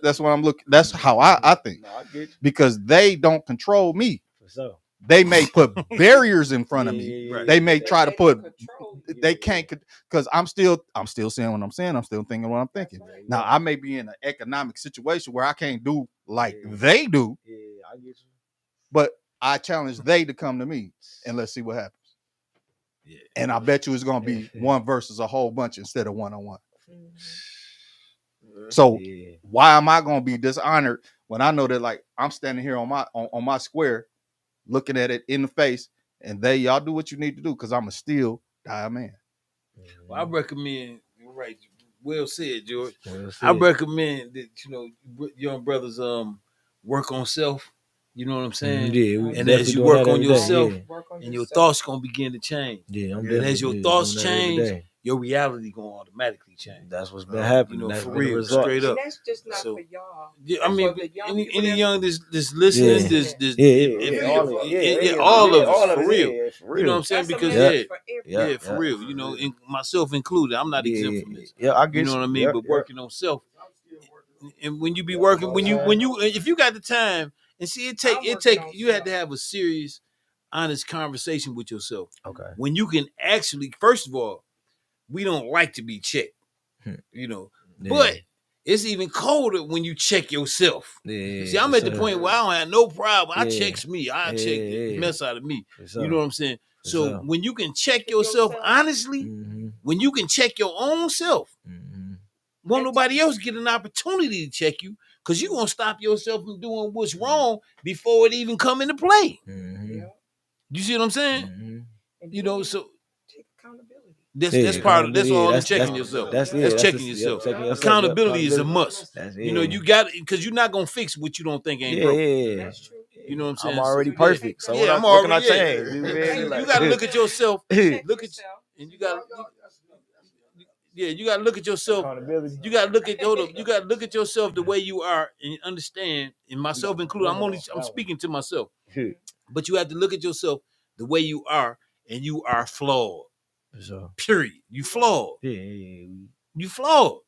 [SPEAKER 2] That's what I'm looking. That's how I think.
[SPEAKER 4] I get you.
[SPEAKER 2] Because they don't control me.
[SPEAKER 4] For sure.
[SPEAKER 2] They may put barriers in front of me. Right. They may try to put. They can't, because I'm still saying what I'm saying. I'm still thinking what I'm thinking. Now I may be in an economic situation where I can't do like they do.
[SPEAKER 4] Yeah, I get you.
[SPEAKER 2] But I challenge they to come to me and let's see what happens. Yeah. And I bet you it's gonna be one versus a whole bunch instead of one-on-one. So why am I gonna be dishonored when I know that, like, I'm standing here on my square, looking at it in the face, and y'all do what you need to do because I'm a still die man.
[SPEAKER 3] Well, I recommend, right? Well said, George. I recommend that young brothers work on self. You know what I'm saying? And as you work on yourself, and your thoughts gonna begin to change. And as your thoughts change, your reality gonna automatically change.
[SPEAKER 4] That's what's been happening.
[SPEAKER 3] For real, straight up.
[SPEAKER 1] And that's just not for y'all.
[SPEAKER 3] I mean, any young this listening, all of us, for real. You know what I'm saying? Because for real. And myself included, I'm not exempt from this.
[SPEAKER 4] Yeah, I get
[SPEAKER 3] you know what I mean. But working on self, and when you be working, when you if you got the time, and see, it take you have to have a serious, honest conversation with yourself.
[SPEAKER 4] Okay.
[SPEAKER 3] When you can actually, first of all, we don't like to be checked, but it's even colder when you check yourself. See, I'm at the point where I don't have no problem. I checks me. I check the mess out of me. You know what I'm saying? So when you can check yourself honestly, when you can check your own self, won't nobody else get an opportunity to check you, because you're going to stop yourself from doing what's wrong before it even come into play. You see what I'm saying? So
[SPEAKER 1] take accountability.
[SPEAKER 3] That's part of that's all. Checking yourself. That's checking yourself. Accountability is a must. You got it, because you're not gonna fix what you don't think ain't broken.
[SPEAKER 1] That's true.
[SPEAKER 3] You know what I'm saying?
[SPEAKER 4] I'm already perfect. So
[SPEAKER 3] I'm
[SPEAKER 4] what can I
[SPEAKER 3] change? You got to look at yourself. Look at, and you got you gotta look at yourself. You gotta look at you gotta look at yourself the way you are and understand, and myself included. I'm speaking to myself. But you have to look at yourself the way you are, and you are flawed. Period. You flawed. You flawed.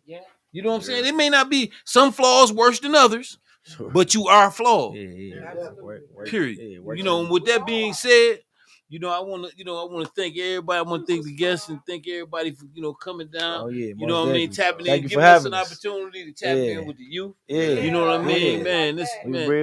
[SPEAKER 3] Yeah. You know what I'm saying? It may not be some flaws worse than others, but you are flawed. Period. You know, and with that being said, I want to thank everybody. I want to thank the guests and thank everybody for coming down. You know what I mean? Tapping in, giving us an opportunity to tap in with the youth. You know what I mean, man?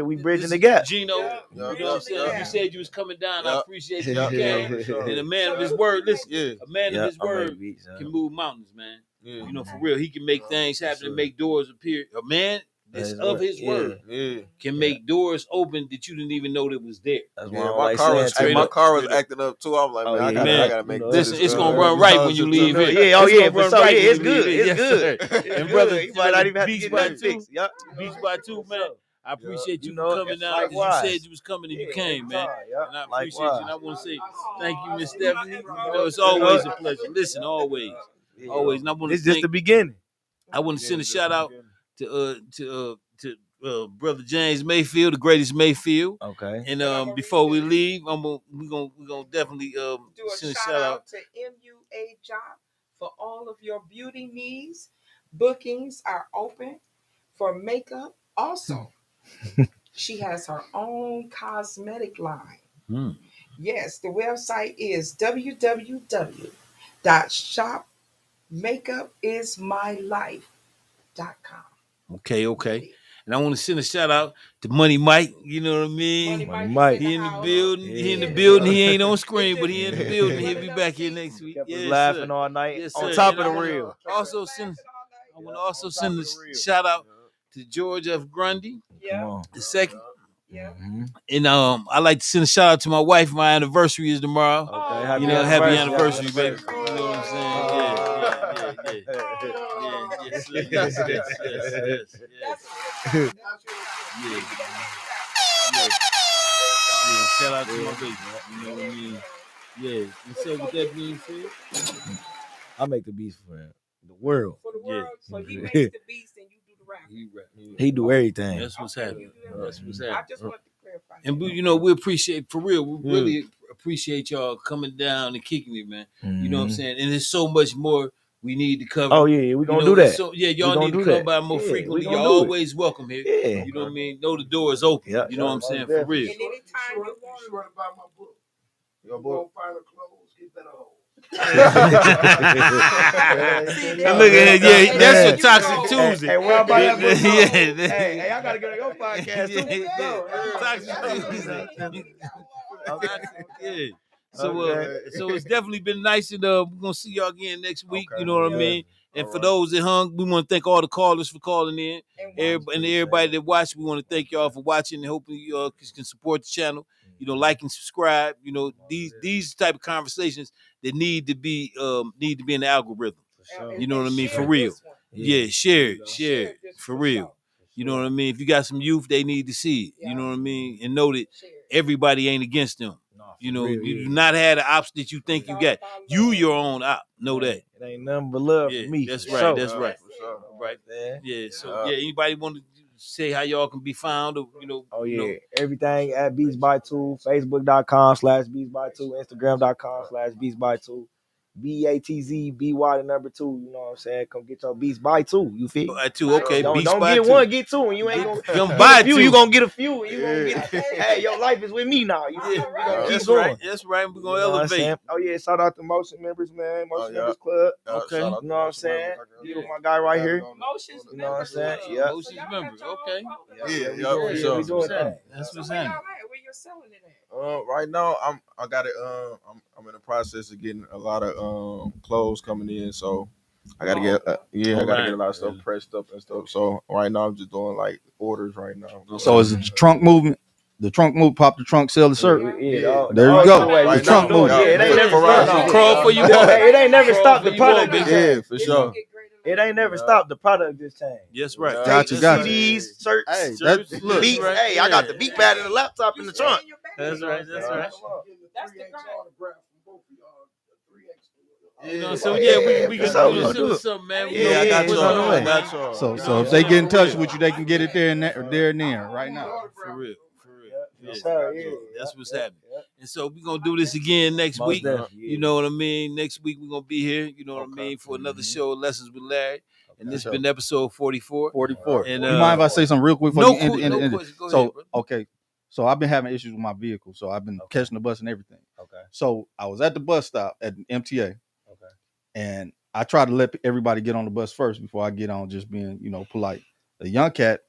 [SPEAKER 3] We bridging the gap. Gino, you know what I'm saying? You said you was coming down. I appreciate you. You came. And a man of his word. Listen, a man of his word can move mountains, man. You know, for real, he can make things happen and make doors appear. A man that's of his word can make doors open that you didn't even know that was there.
[SPEAKER 5] That's why my car was acting up too. I'm like, man, I gotta make this.
[SPEAKER 3] It's gonna run right when you leave here. It's good. It's good. And brother, you might not even have to get that fixed. Beatz By 2, man. I appreciate you coming out. You said you was coming and you came, man. And I appreciate you. And I want to say thank you, Miss Stephanie. You know, it's always a pleasure. Listen, always. Always. And I want to
[SPEAKER 4] it's just the beginning.
[SPEAKER 3] I want to send a shout out to brother James Mayfield, the greatest Mayfield.
[SPEAKER 4] Okay.
[SPEAKER 3] And before we leave, we're gonna definitely send a shout out
[SPEAKER 1] to MUA Job for all of your beauty needs. Bookings are open for makeup. Also, she has her own cosmetic line. Yes, the website is www.shopmakeupismylife.com.
[SPEAKER 3] Okay. And I want to send a shout out to Money Mike. You know what I mean?
[SPEAKER 4] Money Mike.
[SPEAKER 3] He in the building. He in the building. He ain't on screen, but he in the building. He'll be back here next week.
[SPEAKER 4] Kept us laughing all night.
[SPEAKER 3] Yes,
[SPEAKER 4] on top of the reel.
[SPEAKER 3] I want to also send a shout out to George F. Grundy, the second.
[SPEAKER 1] Yeah.
[SPEAKER 3] And I like to send a shout out to my wife. My anniversary is tomorrow.
[SPEAKER 4] Okay,
[SPEAKER 3] happy anniversary, baby. You know what I'm saying? Yes. Shout out to my baby. You know what I mean? Yeah. And so with that being said,
[SPEAKER 4] I make the beats for the world.
[SPEAKER 1] For the world. So he makes the beats and you do the rap.
[SPEAKER 4] He do everything.
[SPEAKER 3] That's what's happening.
[SPEAKER 1] I just want to clarify.
[SPEAKER 3] And we appreciate, for real, we really appreciate y'all coming down and kicking it, man. You know what I'm saying? And there's so much more we need to cover.
[SPEAKER 4] Oh yeah, we're gonna do that.
[SPEAKER 3] So y'all need to come by more frequently. Y'all always welcome here.
[SPEAKER 4] Yeah.
[SPEAKER 3] You know what I mean? Know the door is open.
[SPEAKER 4] Yeah.
[SPEAKER 3] You know what I'm saying? For real.
[SPEAKER 1] And anytime you want
[SPEAKER 6] to buy my book. Your book. Find the clothes, get better hoes.
[SPEAKER 3] Look at it, that's your Toxic Tuesday.
[SPEAKER 4] Hey, where about that book? Hey, I gotta get on your podcast too.
[SPEAKER 3] Yeah. So it's definitely been nice, and we're gonna see y'all again next week. You know what I mean? And for those that hung, we want to thank all the callers for calling in, and everybody that watched. We want to thank y'all for watching, and hoping you can support the channel. Like and subscribe. These type of conversations that need to be in the algorithm. You know what I mean? For real. Yeah, share it for real. You know what I mean? If you got some youth, they need to see it. You know what I mean? And know that everybody ain't against them. You do not have the ops that you think you got. You your own op. Know that.
[SPEAKER 4] It ain't nothing but love for me.
[SPEAKER 3] That's right. That's right. Right. Yeah. So anybody want to say how y'all can be found? Or,
[SPEAKER 4] everything at Beatz By 2, Facebook.com/Beatz By 2, Instagram.com/Beatz By 2. BATZBY 2. You know what I'm saying? Come get your Beatz By 2. You feel?
[SPEAKER 3] By 2, okay.
[SPEAKER 4] Don't
[SPEAKER 3] get
[SPEAKER 4] one, get two, and you ain't gonna
[SPEAKER 3] buy
[SPEAKER 4] few.
[SPEAKER 3] Two.
[SPEAKER 4] You gonna get a few, and you gonna get. Hey, your life is with me now. You keep going.
[SPEAKER 3] That's right. We're gonna elevate.
[SPEAKER 4] Oh yeah, shout out to Motion Members, man. Motion Members Club.
[SPEAKER 3] Okay.
[SPEAKER 4] You know what I'm saying? You my guy right here.
[SPEAKER 1] Motions.
[SPEAKER 4] You know what I'm saying? Yeah.
[SPEAKER 3] Motions Members. Okay.
[SPEAKER 4] Yeah. We doing that.
[SPEAKER 3] That's what's happening.
[SPEAKER 1] Where you're selling it at?
[SPEAKER 5] Right now, I'm in the process of getting a lot of clothes coming in, so I gotta get I gotta get a lot of stuff pressed up and stuff. So right now I'm just doing like orders right now.
[SPEAKER 2] So is it the trunk movement? The trunk move, pop the trunk, sell the shirt.
[SPEAKER 4] Yeah,
[SPEAKER 2] there you go. The trunk movement.
[SPEAKER 4] Yeah, it ain't never stopped.
[SPEAKER 3] Crawl for you.
[SPEAKER 4] It ain't never stopped. The product.
[SPEAKER 5] Yeah, for sure.
[SPEAKER 4] It ain't never stopped. The product just changed.
[SPEAKER 3] Yes, right.
[SPEAKER 2] Gotcha.
[SPEAKER 4] CDs, shirts,
[SPEAKER 5] Hey,
[SPEAKER 3] look,
[SPEAKER 4] beats.
[SPEAKER 3] right.
[SPEAKER 4] Hey, I got the beat pad and the laptop in the trunk.
[SPEAKER 3] That's right.
[SPEAKER 1] That's the
[SPEAKER 3] You know, so yeah, we can do something, man.
[SPEAKER 2] Yeah, I got
[SPEAKER 3] y'all.
[SPEAKER 2] y'all. So if they get in touch with you, they can get it there and then right now.
[SPEAKER 3] For real.
[SPEAKER 4] Yes, sir. Yeah,
[SPEAKER 3] That's what's happening. And so we're gonna do this again next week. You know what I mean? Next week we're gonna be here, you know what I mean, for another show, Lessons with Larry. And this has been episode 44.
[SPEAKER 2] 44.
[SPEAKER 3] And
[SPEAKER 2] you mind if I say something real quick?
[SPEAKER 3] No question. Go ahead, bro.
[SPEAKER 2] Okay. So I've been having issues with my vehicle. So I've been catching the bus and everything.
[SPEAKER 4] Okay.
[SPEAKER 2] So I was at the bus stop at MTA.
[SPEAKER 4] Okay.
[SPEAKER 2] And I try to let everybody get on the bus first before I get on, just being, polite. The young cat,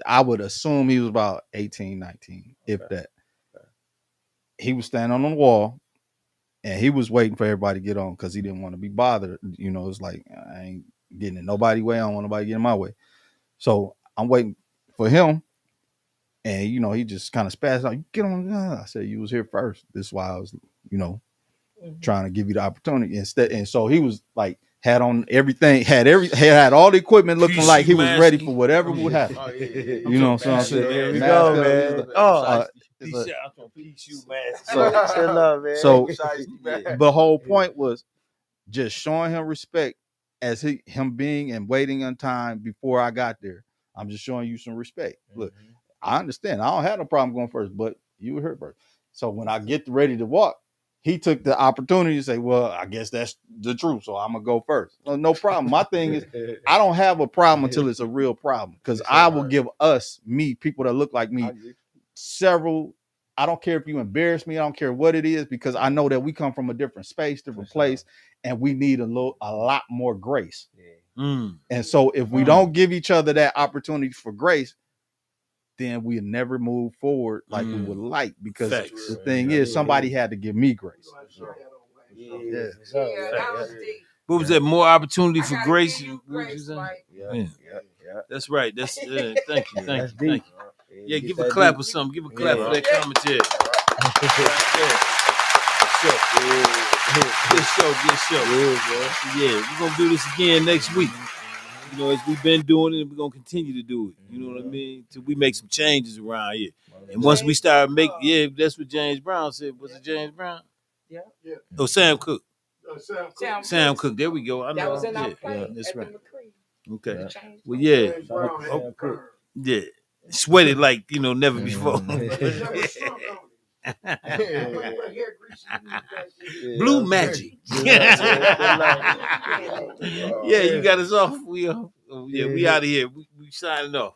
[SPEAKER 2] I would assume he was about 18, 19, if that. Okay. He was standing on the wall and he was waiting for everybody to get on because he didn't want to be bothered. It's like, I ain't getting in nobody's way. I don't want nobody getting in my way. So I'm waiting for him. And, he just kind of spazzed out. You get on. I said, you was here first. This is why I was, trying to give you the opportunity instead. And so he was like, had on everything, had all the equipment looking like he was ready for whatever would happen. You know what I'm saying?
[SPEAKER 4] Here we go, man.
[SPEAKER 2] So the whole point was just showing him respect as him being and waiting on time before I got there. I'm just showing you some respect. Look, I understand. I don't have no problem going first, but you were here first. So when I get ready to walk, he took the opportunity to say, well, I guess that's the truth, so I'm going to go first. Well, no problem. My thing is, I don't have a problem until it's a real problem, because I will give people that look like me, I don't care if you embarrass me. I don't care what it is, because I know that we come from a different space, different place, and we need a lot more grace. And so if we don't give each other that opportunity for grace, then we'll never move forward like we would like, because the thing is, somebody had to give me grace.
[SPEAKER 3] What was that? More opportunity for grace? Yeah. That's right. That's thank you. Yeah, give a clap or something. Give a clap for that commentary. Good show. Yeah, we're gonna do this again next week. As we've been doing it, and we're gonna continue to do it. You know what I mean? Till we make some changes around here. And once we start that's what James Brown said. Was it James Brown? Yeah. Oh, Sam Cooke. Sam Cooke. There we go. I know.
[SPEAKER 1] That was in our play.
[SPEAKER 3] That's right.
[SPEAKER 1] Okay.
[SPEAKER 3] Well, yeah. Yeah. Sweated like never before. Blue magic. Yeah, you got us off. We out of here. We signing off.